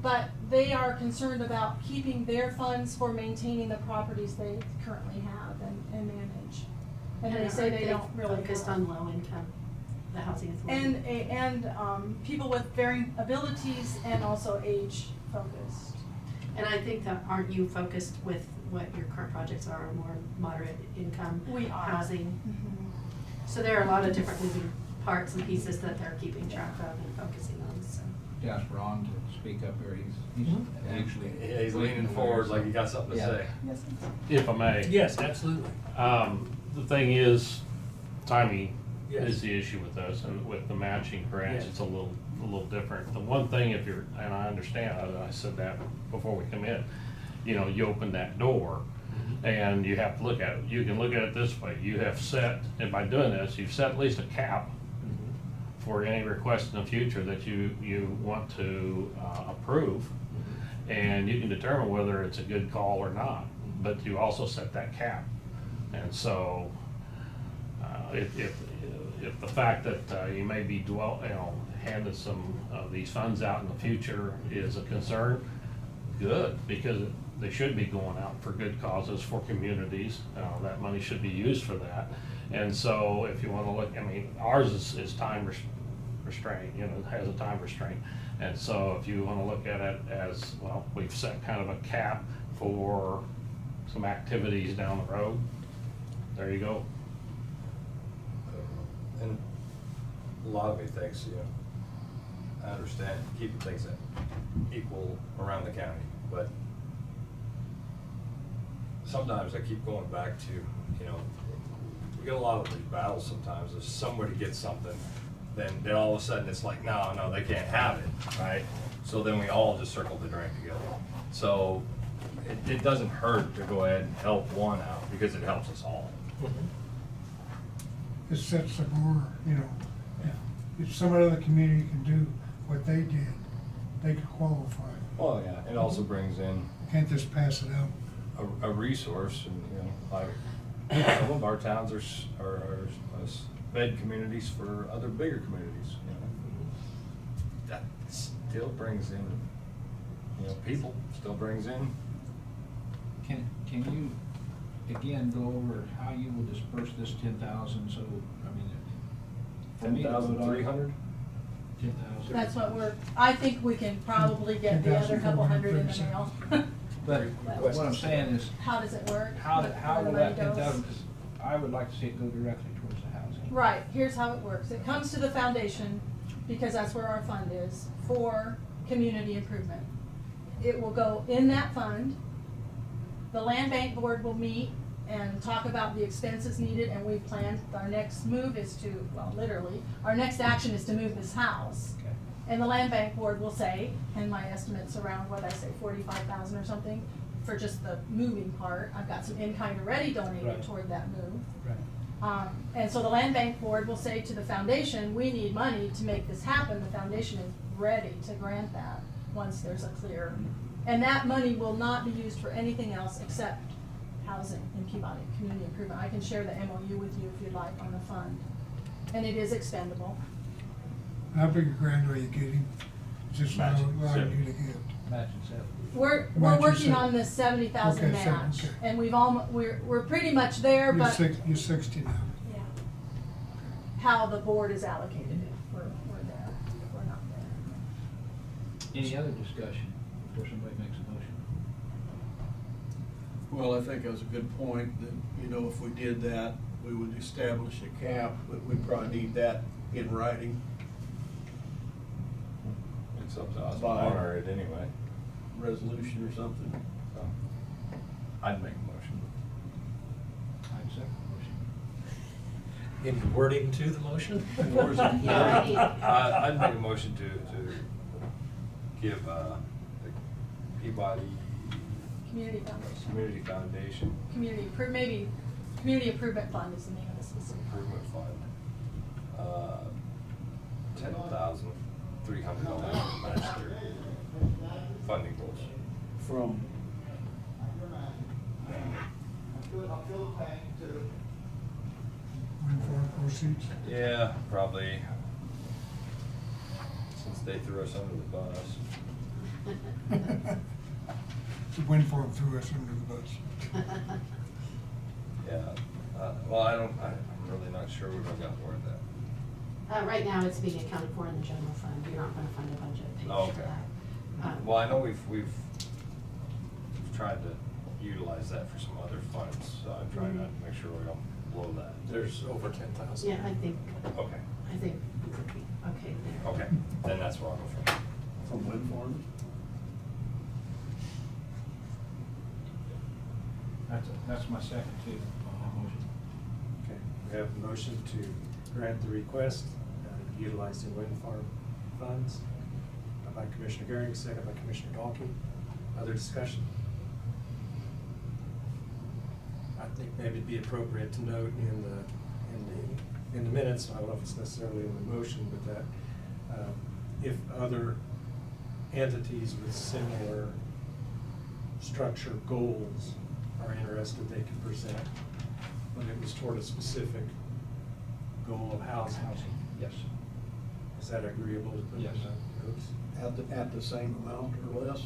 but they are concerned about keeping their funds for maintaining the properties they currently have and manage. And they say they don't really. Focused on low income, the housing authority. And people with varying abilities and also age focused. And I think that, aren't you focused with what your current projects are, more moderate income? We are. Housing? Mhm. So there are a lot of different moving parts and pieces that they're keeping track of and focusing on, so. To ask Ron to speak up here, he's actually. Yeah, he's leaning forward like he got something to Yeah. say. Yes. If I may. Yes, absolutely. The thing is, timing Yes. is the issue with us, and with the matching grants, Yes. it's a little different. The one thing, if you're, and I understand, I said that before we come in, you know, you open that door, and you have to look at it. You can look at it this way, you have set, and by doing this, you've set at least a cap for any request in the future that you want to approve, and you can determine whether it's a good call or not, but you also set that cap. And so, if the fact that you may be handing some of these funds out in the future is a concern, good, because they should be going out for good causes for communities. That money should be used for that. And so if you want to look, I mean, ours is time restraint, you know, it has a time restraint. And so if you want to look at it as, well, we've set kind of a cap for some activities down the road, there you go. And a lot of me thinks, you know, I understand keeping things equal around the county, but sometimes I keep going back to, you know, we get a lot of these battles sometimes. If somebody gets something, then all of a sudden it's like, no, they can't have it, right? So then we all just circle the drain together. So it doesn't hurt to go ahead and help one out because it helps us all. It sets the more, you know, if some other community can do what they did, they could qualify. Well, yeah, it also brings in You can't just pass it out. a resource, and you know, like some of our towns are bed communities for other bigger communities. You know, that still brings in, you know, people. Still brings in. Can you, again, go over how you will disperse this 10,000, so, I mean. for me, it would 10,300. 10,000. That's what I think we can probably get the other couple hundred in the mail. But what I'm saying is. How does it work? How the will money that goes? 10,000, because I would like to see it go directly towards the housing. Right, here's how it works. It comes to the foundation, because that's where our fund is, for community improvement. It will go in that fund. The land bank board will meet and talk about the expenses needed, and we planned, our next move is to, well, literally, our next action is to move this house. Okay. And the land bank board will say, and my estimate's around, what did I say, 45,000 or something, for just the moving part. I've got some in-kind already donated Right. toward that move. Right. And so the land bank board will say to the foundation, we need money to make this happen. The foundation is ready to grant that once there's a clear. And that money will not be used for anything else except housing in Peabody, community improvement. I can share the MOU with you if you'd like on the fund. And it is expendable. How big a grant are you getting? Just Matching, allowing you to get. Matching 70. We're Matching working seven. on this 70,000 Okay, seven, match. okay. And we're pretty much there, but You're 60 now. yeah. How the board is allocated it, we're there. We're not there. Any other discussion before somebody makes a motion? Well, I think that was a good point, that, you know, if we did that, we would establish a cap, but we'd probably need that in writing. It's up to us to By honor it anyway. resolution or something. So I'd make a motion. I'd second the motion. Any wording to the motion? I'd make a motion to give the Peabody Community Foundation. Community Foundation Maybe Community Improvement Fund is the name of the specific. Improvement Fund, $10,300 to match their funding goals. From, Wind farm proceeds. Yeah, probably, since they threw us under the bus. The wind farm threw us under the bus. Yeah, well, I'm really not sure we got where that. Right now, it's being accounted for in the general fund. You're not gonna find a budget page Oh, for okay. that. Well, I know we've tried to utilize that for some other funds, so I'm trying to make sure we don't blow that. There's over 10,000. Yeah, I think Okay, we would be okay there. okay, then that's where I'll go from. from wind farms? That's my second too, motion. Okay, we have a motion to grant the request utilizing wind farm funds by Commissioner Goering, second by Commissioner Dalkey. Other discussion? I think maybe it'd be appropriate to note in the minutes, I don't know if it's necessarily in the motion, but that if other entities with similar structure goals are interested, they can present, when it was toward a specific goal of housing. Yes. Is that agreeable to put in Yes. the notes? At the same amount or less?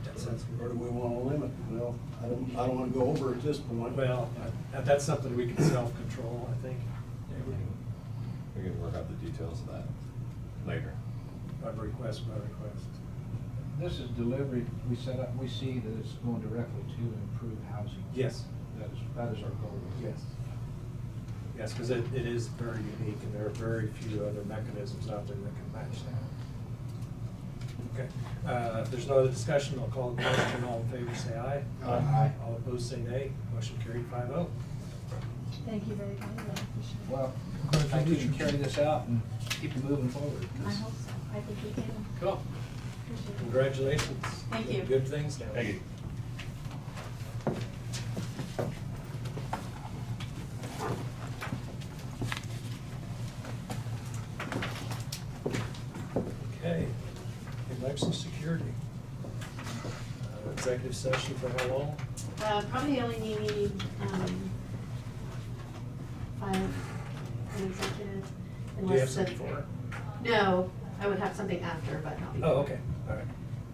That sounds good. Or do we wanna limit? Well, I don't wanna go over at this point. Well, that's something we can self-control, I think. We can work out the details of that later. By request. This is delivery, we see that it's going directly to improve housing. Yes. That is our goal. Yes. Yes, because it is very unique, and there are very few other mechanisms out there that can match that. Okay, if there's no other discussion, I'll call the question. All in favor, say aye. Aye. All opposed, say nay. Motion carried 5-0. Thank you very kindly, I appreciate it. Well, I think we can carry this out and keep it moving forward. I hope so, I think we can. Cool. Appreciate it. Congratulations. Thank you. Good things now. Thank you. Okay, election security. Executive session for how long? Probably only need, 5 in executive. Do you have unless something for it? No, I would have something after, but not before. Oh, okay, all right.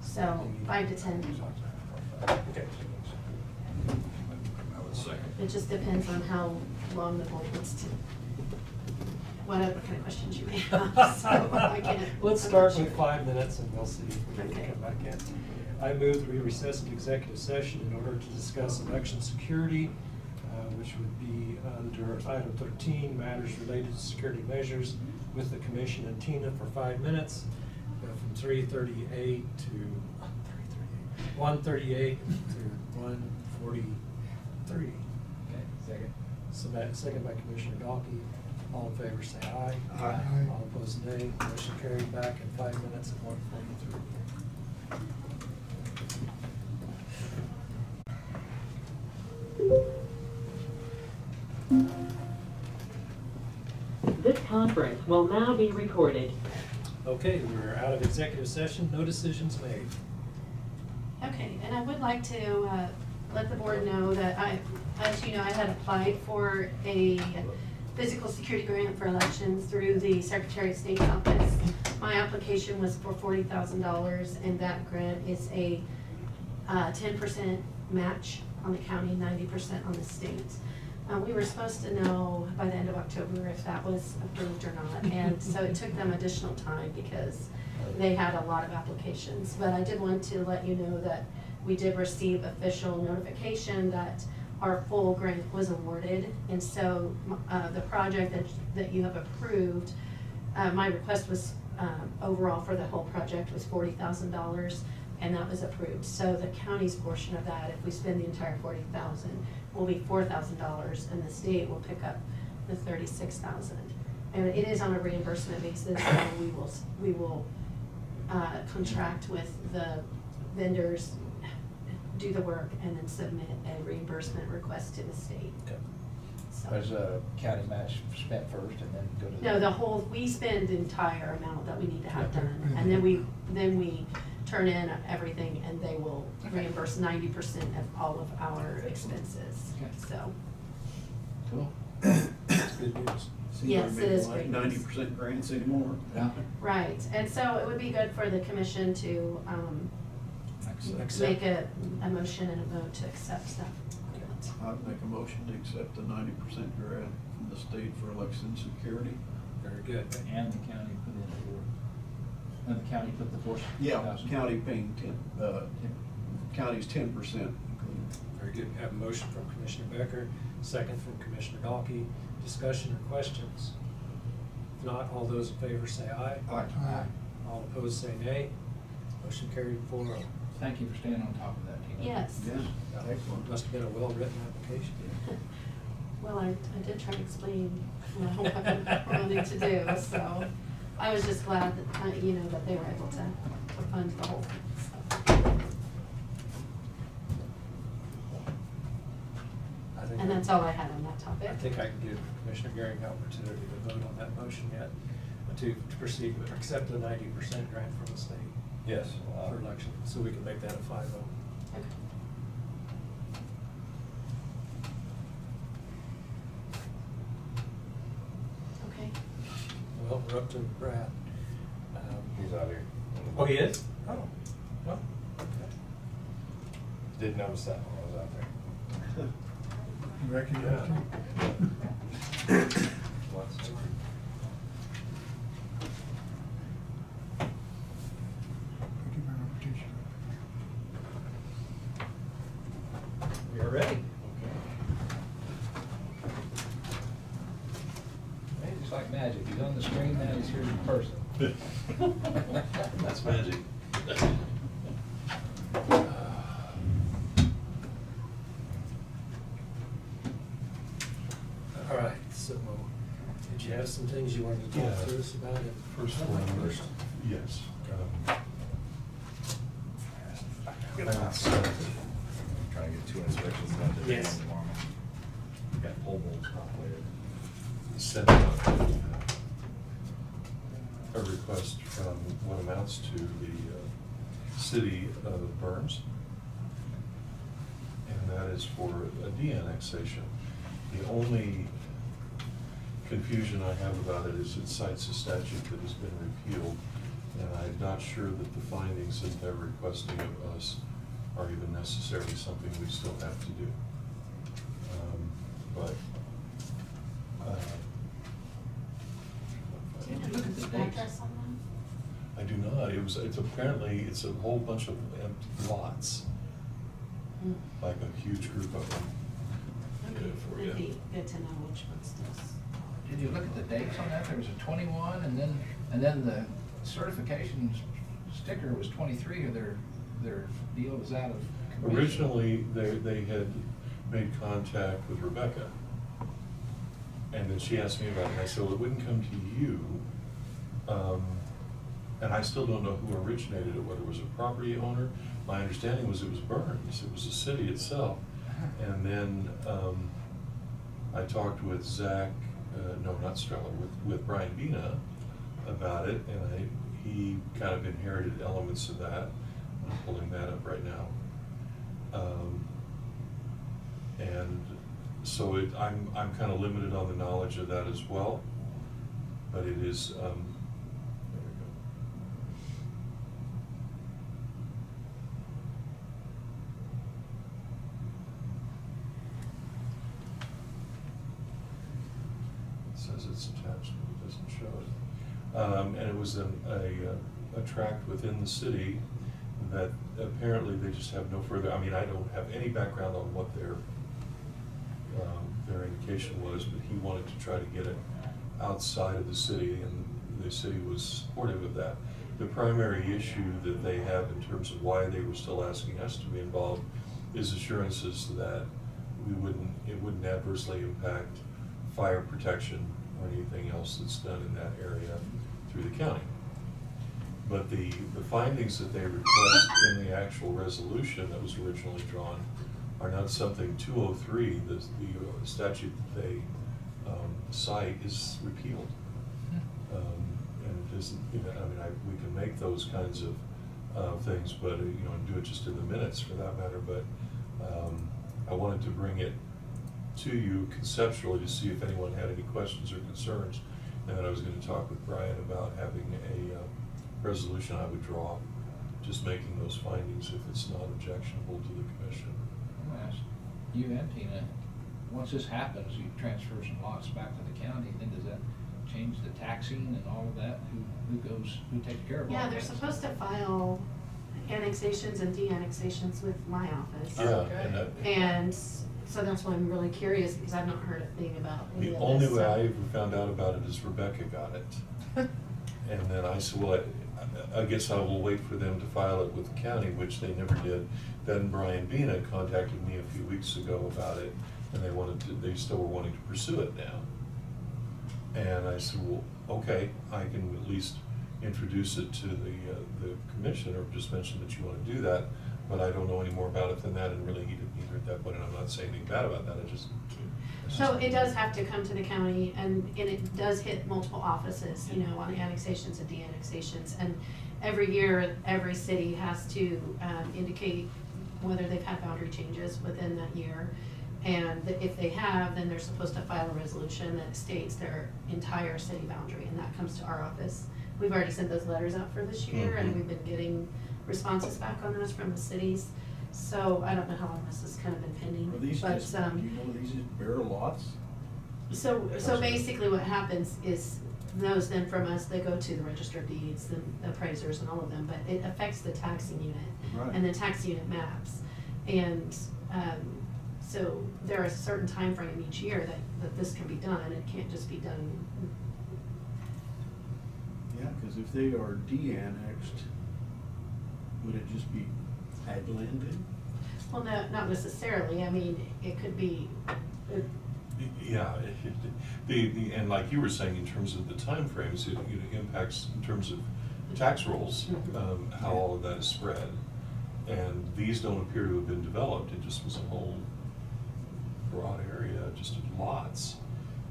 So, 5 to 10. Okay. I would second. It just depends on how long the board wants to, whatever kind of questions you may have, so I can't. Let's I'm start not with sure. 5 minutes and we'll see if we can Okay. come back in. I move that we recess into executive session in order to discuss election security, which would be under item 13, matters related to security measures with the commission and Tina for 5 minutes, from 3:38 to 1:38 to 1:43. Okay, second. So that, second by Commissioner Dalkey. All in favor, say aye. Aye. All opposed, nay. Motion carried back in 5 minutes at 1:43. This conference will now be recorded. Okay, we're out of executive session. No decisions made. Okay, and I would like to let the board know that as you know, I had applied for a physical security grant for elections through the Secretary of State's office. My application was for $40,000, and that grant is a 10% match on the county, 90% on the state. We were supposed to know by the end of October if that was approved or not, and so it took them additional time because they had a lot of applications. But I did want to let you know that we did receive official notification that our full grant was awarded, and so the project that you have approved, my request was overall for the whole project was $40,000, and that was approved. So the county's portion of that, if we spend the entire $40,000, will be $4,000, and the state will pick up the 36,000. And it is on a reimbursement basis, so we will contract with the vendors, do the work, and then submit a reimbursement request to the state. Okay. So- There's a county match spent first and then go to. No, we spend the entire amount that we need to have done, and then we turn in everything, and they will reimburse 90% of all of our expenses, Okay. so. Cool. That's good news. Yes, it is great news. 90% grants anymore. Yeah. Right, and so it would be good for the commission to, make a motion and a vote to accept that. I'd make a motion to accept the 90% grant from the state for election security. Very good. And the county put in the, and the county put the 4,000. Yeah, county paying county's 10%. Very good. We have a motion from Commissioner Becker, second from Commissioner Dalkey. Discussion or questions? If not, all those in favor say aye. Aye. All opposed say nay. Motion carried 4-0. Thank you for staying on top of that, Tina. Yes. Excellent. Must have been a well-written application. Well, I did try to explain what I wanted to do, so I was just glad that, that they were able to fund the whole thing, so. And that's all I had on that topic. I think I can give Commissioner Gehring the opportunity to vote on that motion yet, to proceed with, accept the 90% grant from the state. Yes. For election, so we can make that a 5-0. Okay. Okay. Well, we're up to Brad. He's out here. Oh, he is? Oh, well, okay. Did notice that when I was out there. You recognize him? Lots of- Give her a petition. We are ready. Hey, just like magic, he's on the screen, now he's here in person. That's magic. All right, so did you have some things you wanted to talk to us about it? First one, yes. Trying to get 2 inspections done today Yes. and tomorrow. Got pole bolts completed. Sent out a request from what amounts to the city of Burns. And that is for a de-annexation. The only confusion I have about it is it cites a statute that has been repealed, and I'm not sure that the findings that they're requesting of us are even necessarily something we still have to do. But Do you know the address on I do not. It's a whole bunch of empty lots, that? like a huge group of them. Okay, Good for it'd you. be good to know which ones those. Did you look at the dates on that? There was a 21, and then the certification sticker was 23, or their deal was out of commission. Originally, they had made contact with Rebecca, and then she asked me about it, and I said, well, it wouldn't come to you. And I still don't know who originated it, whether it was a property owner. My understanding was it was Burns, it was the city itself. And then I talked with Zach, no, not Strella, with Brian Bina about it, and he kind of inherited elements of that. I'm pulling that up right now. And so I'm kind of limited on the knowledge of that as well, but it is, there we go. It says it's attached, but it doesn't show it. And it was a tract within the city that apparently they just have no further, I mean, I don't have any background on what their indication was, but he wanted to try to get it outside of the city, and the city was supportive of that. The primary issue that they have in terms of why they were still asking us to be involved is assurances that it wouldn't adversely impact fire protection or anything else that's done in that area through the county. But the findings that they request in the actual resolution that was originally drawn are not something 203, the statute that they cite is repealed. And it isn't, you know, I mean, we can make those kinds of things, but, you know, and do it just in the minutes for that matter, but I wanted to bring it to you conceptually to see if anyone had any questions or concerns. And then I was going to talk with Brian about having a resolution I would draw, just making those findings if it's not objectionable to the commission. I'm gonna ask you and Tina, once this happens, you transfer some lots back to the county, then does that change the taxing and all of that? Who takes care of all Yeah, that? they're supposed to file annexations and de-annexations with my office. Yeah, And so that's why I'm really curious, because I've not heard a thing about any the of only this, way so- I ever found out about it is Rebecca got it. And then I said, well, I guess I will wait for them to file it with the county, which they never did. Then Brian Bena contacted me a few weeks ago about it, and they still were wanting to pursue it now. And I said, well, okay, I can at least introduce it to the commission, or just mention that you want to do that, but I don't know any more about it than that, and really he didn't either at that point, and I'm not saying anything bad about that, So it does have to come to the county, and it does hit multiple offices, you know, on annexations and de-annexations. And every year, every city has to indicate whether they've had boundary changes within that year. And if they have, then they're supposed to file a resolution that states their entire city boundary, and that comes to our office. We've already sent those letters out for this year, and we've been getting responses back on those from the cities. So I don't know how long this has kind of been pending, Are these but, just, do you know, these just bare lots? so basically what happens is those then from us, they go to the register of deeds, the appraisers and all of them, but it affects the taxing unit Right. and the tax unit maps. And, so there is a certain time frame each year that this can be done. It can't just be done. Yeah, because if they are de-annexed, would it just be ag land then? Well, no, not necessarily. I mean, it could be, Yeah, and like you were saying, in terms of the timeframes, it impacts in terms of tax rolls, how all of that is spread. And these don't appear to have been developed, it just was a whole broad area, just of lots,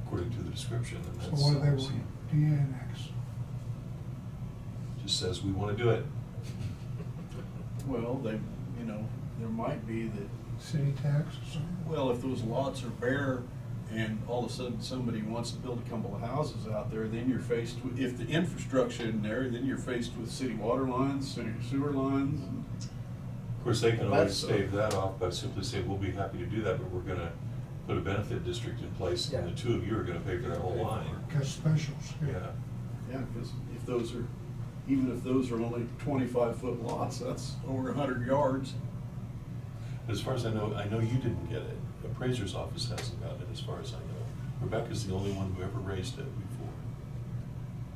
according to the description. And So that's what do they obviously- want, de-annex? Just says, we wanna do it. Well, they, you know, there might be that, City tax or something? well, if those lots are bare and all of a sudden somebody wants to build a couple of houses out there, then you're faced with, if the infrastructure isn't there, then you're faced with city water lines, city sewer lines. Of course, they can always stave that off by simply saying, we'll be happy to do that, but we're gonna put a benefit district in place, and the two of you are gonna pay for that whole line. Got specials, Yeah. Yeah, because if those are, even if those are only 25-foot lots, that's over 100 yards. As far as I know you didn't get it. The appraiser's office hasn't gotten it, as far as I know. Rebecca's the only one who ever raised it before.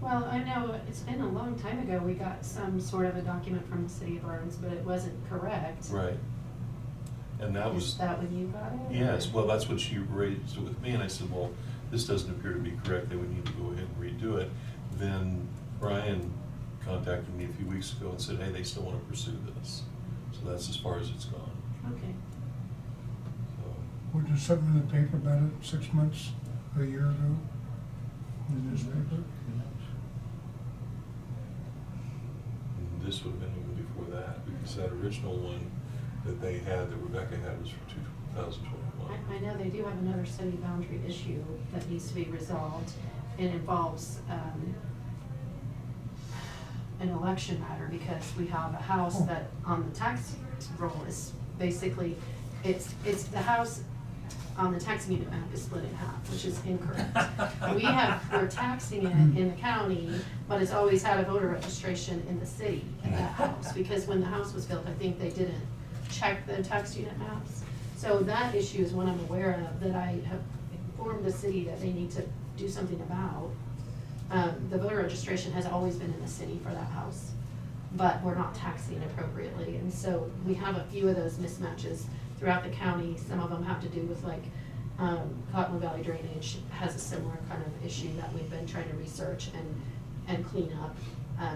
well, I know it's been a long time ago, we got some sort of a document from the city of Burns, but it wasn't correct. Right. And that was. Is that when you got it? Yes, well, that's what she raised it with me, and I said, well, this doesn't appear to be correct, they would need to go ahead and redo it. Then Brian contacted me a few weeks ago and said, hey, they still want to pursue this. So that's as far as it's gone. Okay. Was there something in the paper about it 6 months, a year ago? In the newspaper? And this would have been even before that, because that original one that they had, that Rebecca had, was from 2021. I know they do have another city boundary issue that needs to be resolved. It involves, an election matter, because we have a house that on the tax roll is basically, it's the house on the tax unit map is split in half, which is incorrect. We're taxing it in the county, but it's always had a voter registration in the city in that house, because when the house was built, I think they didn't check the tax unit maps. So that issue is one I'm aware of, that I have informed the city that they need to do something about. The voter registration has always been in the city for that house, but we're not taxing appropriately. And so we have a few of those mismatches throughout the county. Some of them have to do with like Cottonwood Valley Drainage has a similar kind of issue that we've been trying to research and clean up.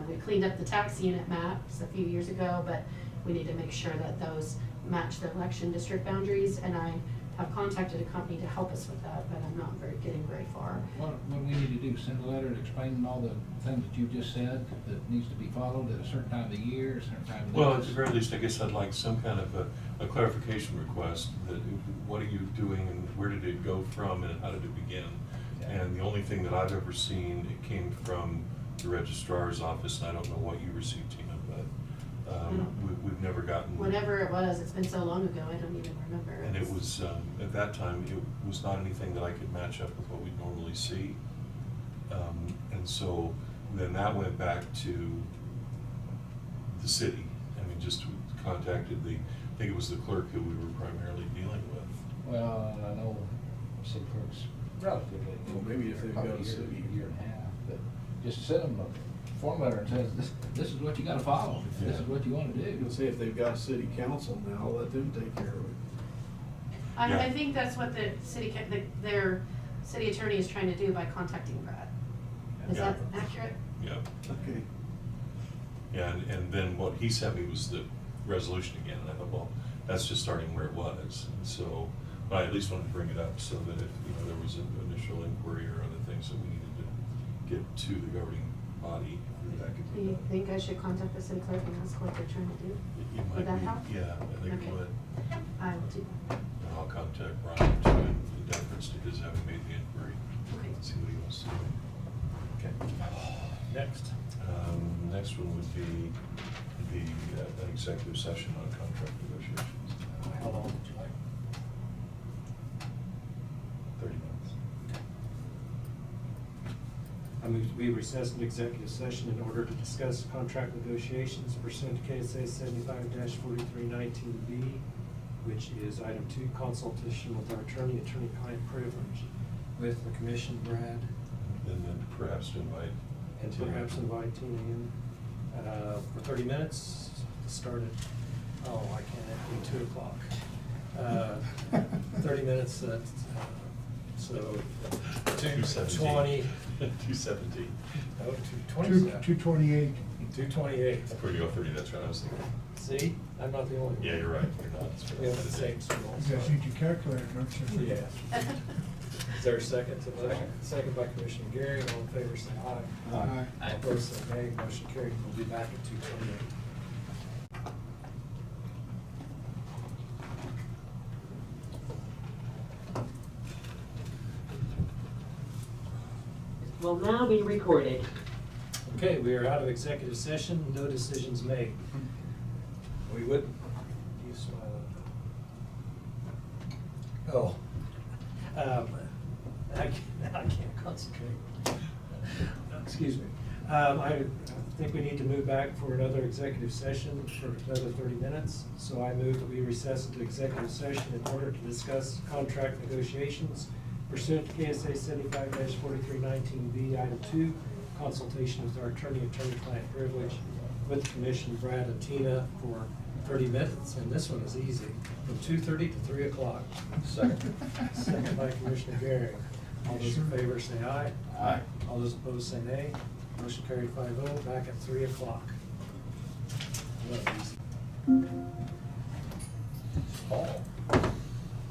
We cleaned up the tax unit maps a few years ago, but we need to make sure that those match the election district boundaries, and I have contacted a company to help us with that, but I'm not getting very far. What we need to do, send a letter explaining all the things that you just said that needs to be followed at a certain time of the year, a certain time of the. Well, at the very least, I guess I'd like some kind of a clarification request, that what are you doing and where did it go from and how did it begin? Yeah. And the only thing that I've ever seen, it came from the registrar's office, and I don't know what you received, Tina, but we've never gotten. Whatever it was, it's been so long ago, I don't even remember. And it was, at that time, it was not anything that I could match up with what we normally see. And so then that went back to the city. I mean, just contacted I think it was the clerk who we were primarily dealing with. Well, I know city clerks relatively. Well, maybe if they've got a year and a half, but just send them a form letter and says, this is what you gotta follow, this is what you wanna do. You'll say if they've got a city council now, let them take care of it. I think that's what the their city attorney is trying to do by contacting Brad. Is Yeah. that accurate? Yep. Okay. Yeah, and then what he sent me was the resolution again, and I thought, well, that's just starting where it was. And so, but I at least wanted to bring it up so that if, there was an initial inquiry or other things that we needed to get to the governing body, that could Do be you done. think I should contact the city clerk and ask what they're trying to do? It might Would that be- help? Yeah, I think it Okay. would. I will do that. And I'll contact Brian too, in deference to his having made the inquiry. Okay. See what he wants to do. Okay. Next. Next one would be an executive session on contract negotiations. How long would you like? 30 minutes. I move we recess an executive session in order to discuss contract negotiations pursuant to KSA 75-4319B, which is item 2, consultation with our attorney-client privilege with the commission, Brad. And then perhaps to invite. And perhaps invite Tina in for 30 minutes to start at, I can't, 2 o'clock. 30 minutes, so 2:17. 2:20. 2:17. Oh, 2:27. 2:28. 2:28. If we're to go 30, that's what I was thinking. See, I'm not the only one. Yeah, you're right, you're not. That's what We I have the said. same school. You guys need your calculator, don't you? Yeah. Is there a second to that? Second by Commissioner Gary, all in favor say aye. Aye. All opposed say nay, motion carried, we'll be back at 2:28. Will now be recorded. Okay, we are out of executive session, no decisions made. We would, you smile at that. Oh. I can't concentrate. Excuse me. I think we need to move back for another executive session for another 30 minutes. So I move that we recess into executive session in order to discuss contract negotiations pursuant to KSA 75-4319B, item 2, consultation with our attorney-client privilege with the commission, Brad and Tina, for 30 minutes, and this one is easy, from 2:30 to 3 o'clock. Second. Second by Commissioner Gary. All those in favor say aye. Aye. All those opposed say nay. Motion carried 5-0, back at 3 o'clock. Paul.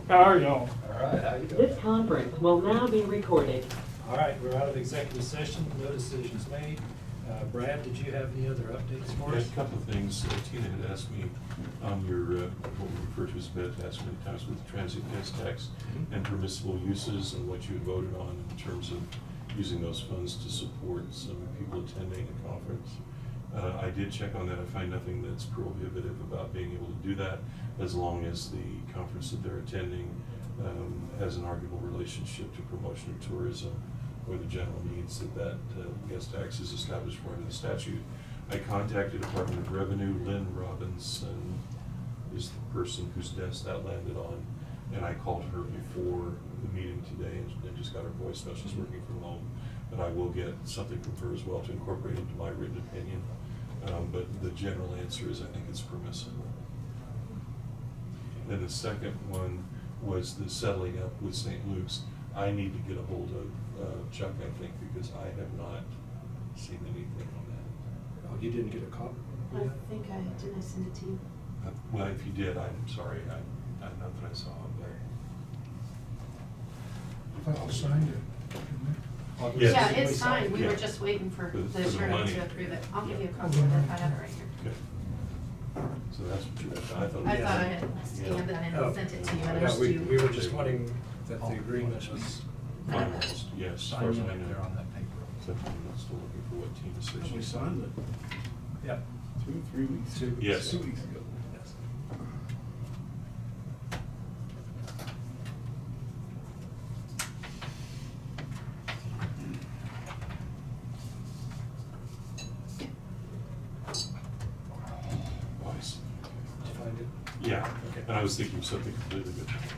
How are y'all? All right, how you doing? This conference will now be recorded. All right, we're out of executive session, no decisions made. Brad, did you have any other updates for Yeah, us? a couple of things. Tina had asked me on your, what we refer to as bed tax many times with transit gas tax and permissible uses and what you had voted on in terms of using those funds to support some people attending a conference. I did check on that. I find nothing that's prohibitive about being able to do that as long as the conference that they're attending has an arguable relationship to promotion of tourism or the general needs that gas tax is established for under the statute. I contacted Department of Revenue. Lynn Robinson is the person whose desk that landed on, and I called her before the meeting today and just got her voicemail. She's working from home, but I will get something from her as well to incorporate into my written opinion. But the general answer is I think it's permissible. Then the second one was the settling up with St. Luke's. I need to get a hold of Chuck, I think, because I have not seen anything on that. Oh, you didn't get a copy? I think didn't I send it to you? Well, if you did, I'm sorry, not that I saw it, I thought you signed it. didn't Yes. Yeah, it's We signed, signed, we were yeah. just waiting for For the the attorney money. to approve it. I'll give you a Yeah. copy of it, I have it right here. Okay. So that's what you, I thought. I thought I had scanned that Oh. and sent it to you, and I Yeah, just we were just wanting that the agreement was. Finalized, yes, as far as I know. There on that paper. So I'm still looking for what Tina said. And we she signed it Yep. 3 weeks ago. Yes. 2 weeks ago. Yes. Wise. Did you find it? Yeah, Okay. and I was thinking of something completely different.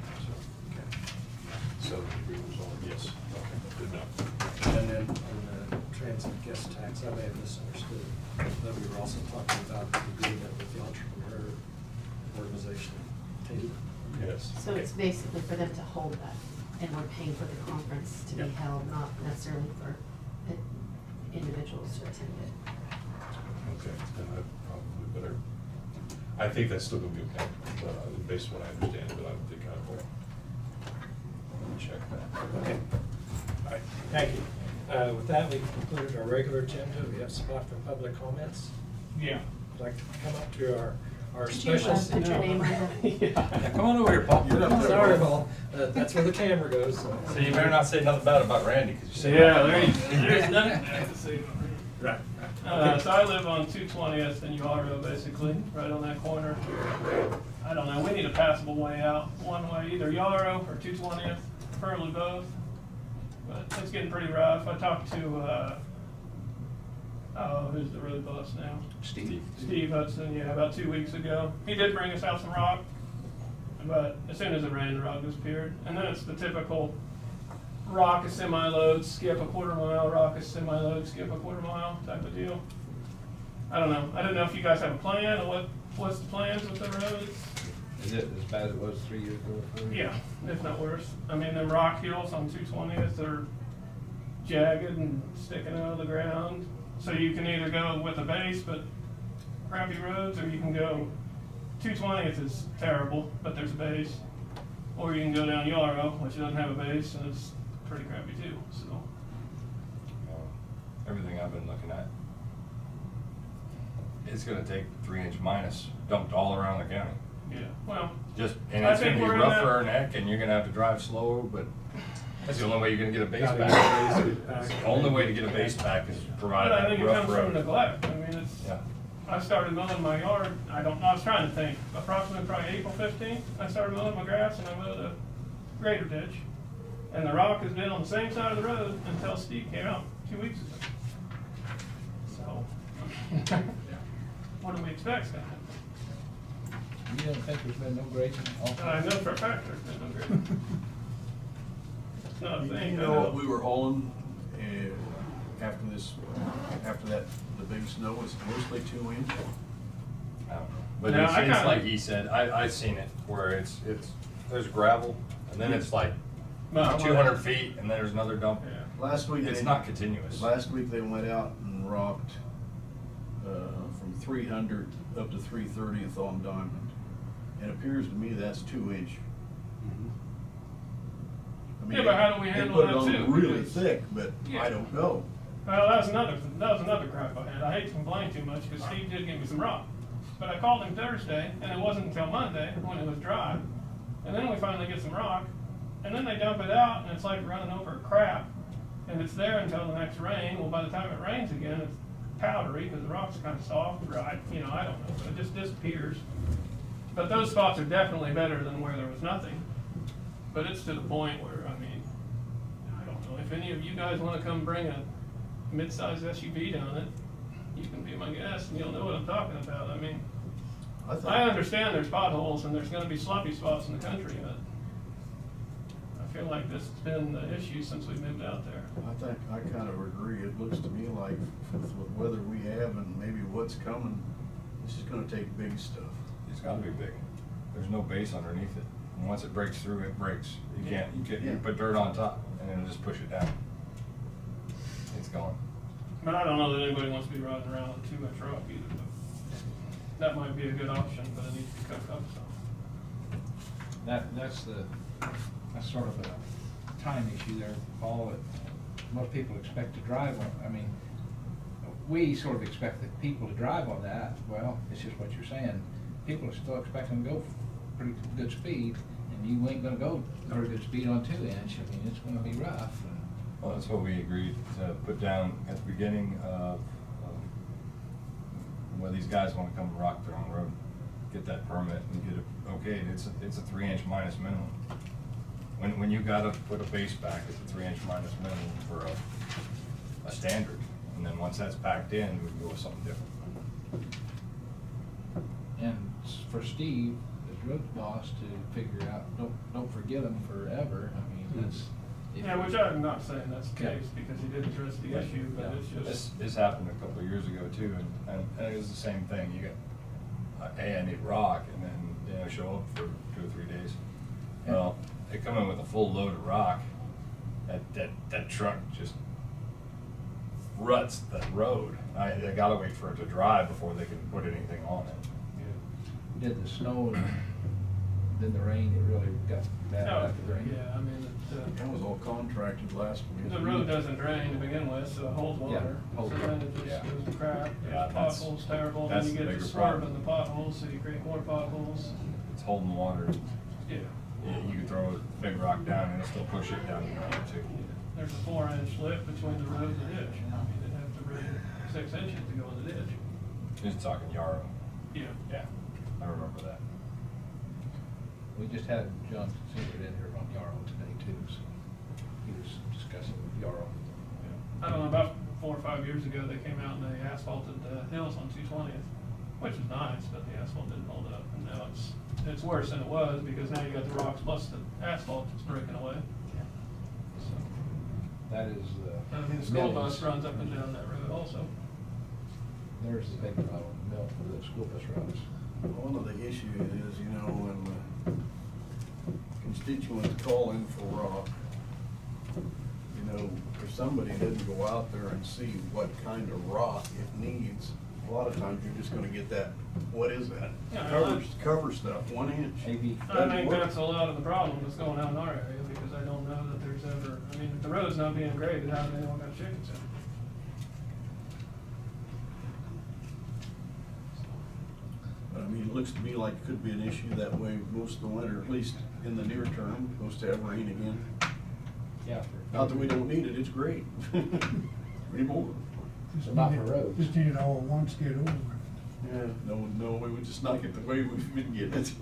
So the agreement was all, yes, okay, good enough. And then on the transit guest tax, I may have misunderstood, but we were also talking about the agreement with the entrepreneur organization. Tate. Yes. So it's basically for them to hold that, and we're paying for the conference to be Yep. held, not necessarily for individuals to attend it. Okay, then I probably better, I think that's still gonna be okay, based on what I understand, but I think I will check that. Okay. All right, thank you. With that, we've concluded our regular agenda. We have spot for public comments. Yeah. I'd like to come up to our Could you, special. put your name on the- Yeah. Come on over here, Paul. You're up there. Sorry, Paul. That's where the camera goes. So you better not say nothing bad about Randy, because you say. Yeah, there's nothing bad to say. Right. So I live on 220th and Yarrow, basically, right on that corner. I don't know, we need a passable way out, one way, either Yarrow or 220th, preferably both. But it's getting pretty rough. I talked to, who's the road boss now? Steve Hudson, yeah, about 2 weeks ago. He did bring us out some rock, but as soon as it rained, the rock disappeared. And then it's the typical rock a semi-load, skip a quarter mile, rock a semi-load, skip a quarter mile type of deal. I don't know. I don't know if you guys have a plan or what's the plans with the roads. Is it as bad as it was 3 years ago? Yeah, if not worse. I mean, them rock hills on 220th are jagged and sticking out of the ground. So you can either go with a base, but crappy roads, or you can go, 220th is terrible, but there's a base. Or you can go down Yarrow, which doesn't have a base, and it's pretty crappy too, so. Everything I've been looking at, it's gonna take 3-inch minus dumped all around the county. Yeah, well. And I it's gonna think be we're in that- rougher than heck, and you're gonna have to drive slower, but that's the only way you're gonna get a base Gotta back. get a base back. The only way to get a base back is provide But I that think it rough comes from road. neglect. I mean, it's, Yeah. I started mowing my yard, I was trying to think, approximately probably April 15th, I started mowing my grass and I mowed a grader ditch. And the rock has been on the same side of the road until Steve came out 2 weeks ago. So, what do we expect's gonna happen? You don't think there's been no grading? I know for a fact there's been no grading. It's not a thing. You I know what we were hauling, after that, the big snow was mostly 2 inch. I don't know. But No, it's I kinda- like he said, I've seen it where there's gravel, and then it's like No, 200 feet, and then there's another dump. Yeah. Last week. It's they- not continuous. Last week they went out and rocked, from 300 up to 330th on Diamond. It appears to me that's 2 inch. I mean, Yeah, but how do we handle They that put it too? on really Because- thick, but Yeah. I don't know. Well, that was another crap I had. I hate to complain too much because Steve did give me some rock. But I called him Thursday and it wasn't until Monday when it was dry. And then we finally get some rock and then they dump it out and it's like running over crap. And it's there until the next rain. Well, by the time it rains again, it's powdery because the rock's kind of soft, right? I don't know, but it just disappears. But those spots are definitely better than where there was nothing. But it's to the point where, I mean, I don't know, if any of you guys want to come bring a mid-sized SUV down it, you can be my guest and you'll know what I'm talking about. I mean, I understand there's potholes and there's gonna be sloppy spots in the country, but I feel like this has been the issue since we moved out there. I kind of agree. It looks to me like with weather we have and maybe what's coming, this is gonna take big stuff. It's gotta be big. There's no base underneath it. And once it breaks through, it breaks. You Yeah. can't, Yeah. you put dirt on top and it'll just push it down. It's gone. But I don't know that anybody wants to be riding around with too much rock either, but that might be a good option, but it needs to be cut up some. That's sort of a time issue there, Paul, that most people expect to drive on. I mean, we sort of expect the people to drive on that. Well, it's just what you're saying. People are still expecting to go pretty good speed, and you ain't gonna go very good speed on 2 inch. I mean, it's gonna be rough. And Well, that's what we agreed to put down at the beginning of, where these guys wanna come rock their own road, get that permit and get it okayed. It's a 3 inch minus minimum. When you gotta put a base back, it's a 3 inch minus minimum for a standard. And then once that's packed in, we can go with something different. And for Steve, as road boss, to figure out, don't forget them forever. I mean, that's. Yeah, which I'm not saying that's the case, because he did address the issue, but it's just. This happened a couple of years ago too, and it was the same thing. You got, hey, I need rock, and then, show up for 2 or 3 days. Well, they come in with a full load of rock, that truck just ruts the road. They gotta wait for it to dry before they can put anything on it. We did the snow and then the rain, it really got bad after the rain. Yeah, I mean, That was all contracted last week. the road doesn't drain to begin with, so it holds water. holds So then it water, just yeah. goes to crap. Yeah, The that's- potholes terrible, then that's you the get bigger the swerve problem. in the potholes, so you create more potholes. It's holding water. Yeah. You can throw a big rock down and it'll still push it down the road too. There's a 4-inch lip between the road and the ditch. I mean, it'd have to bring 6 inches to go in the ditch. He's talking Yarrow. Yeah. Yeah, I remember that. We just had John Singer in here on Yarrow today too, so he was discussing with Yarrow. I don't know, about 4 or 5 years ago, they came out and they asphalted the hills on 220th, which is nice, but the asphalt didn't hold up. And now it's worse than it was, because now you got the rocks plus the asphalt that's breaking away. So, That is I mean, the school bus runs up and down that road also. There's the big problem, mill for the school bus routes. One of the issues is, when the constituents call in for rock, if somebody didn't go out there and see what kind of rock it needs, a lot of times you're just gonna get that, what is that? Yeah, Cover stuff, 1 inch. I think that's a lot of the problem that's going on in our area, because I don't know that there's ever, I mean, if the road's not being graded, how do they know what kind of chickens in it? But I mean, it looks to me like it could be an issue that way most of the winter, at least in the near term, supposed to have rain again. Yeah. Not that we don't need it, it's great. Anymore. Just not need for it- roads. Just need it all at once, get over with. Yeah, no, we would just knock it the way we've been getting it.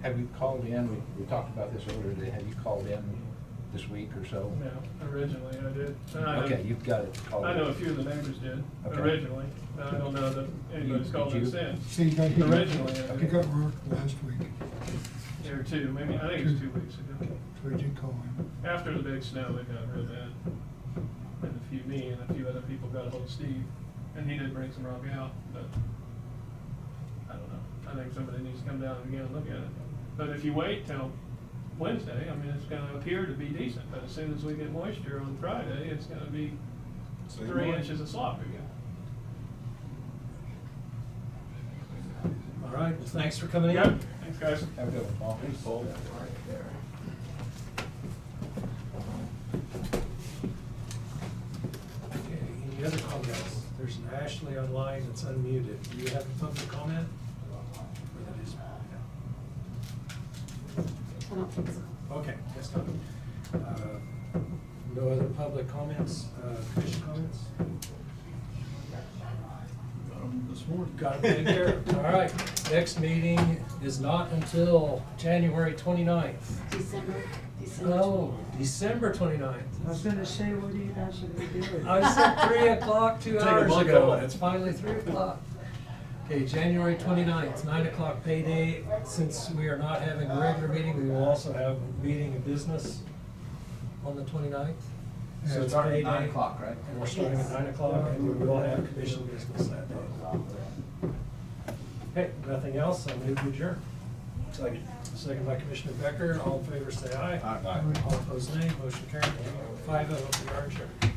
Have you called in, we talked about this earlier today, have you called in this week or so? Yeah, originally I did. And I know- Okay, you've got it called in. I know a few of the neighbors did, Okay. originally. Now, I don't know that anybody's called Did in you? since. See, he Originally, I got did. worked last week, Or 2, maybe, I think it was 2 weeks ago. so he did call him. After the big snow, it got real bad. And me and a few other people got a hold of Steve, and he did bring some rock out, but I don't know. I think somebody needs to come down again and look at it. But if you wait till Wednesday, I mean, it's gonna appear to be decent, but as soon as we get moisture on Friday, it's gonna be 3 inches of slop again. All right, well, thanks for coming in. Yep, thanks, guys. Have a good one, Paul. Thanks, Paul. Okay, any other comments? There's an Ashley online that's unmuted. Do you have a public comment? Or that is- I don't think so. Okay, that's fine. No other public comments, commission comments? This morning. Got it taken care of. All right, next meeting is not until January 29th. December. Oh, December 29th. I was gonna say, what are you guys gonna be doing? I said 3 o'clock 2 Take a hours month ago, off. and it's finally 3 o'clock. Okay, January 29th, 9 o'clock payday. Since we are not having a regular meeting, we will also have a meeting of business on the 29th. So it's Starting at payday. 9 o'clock, right? And we're starting at 9 o'clock, and we will have commission business that day. Okay, nothing else, I move to adjourn. Second. Second by Commissioner Becker. All in favor, say aye. Aye. All opposed, nay. Motion carried. 5-0, we are adjourned.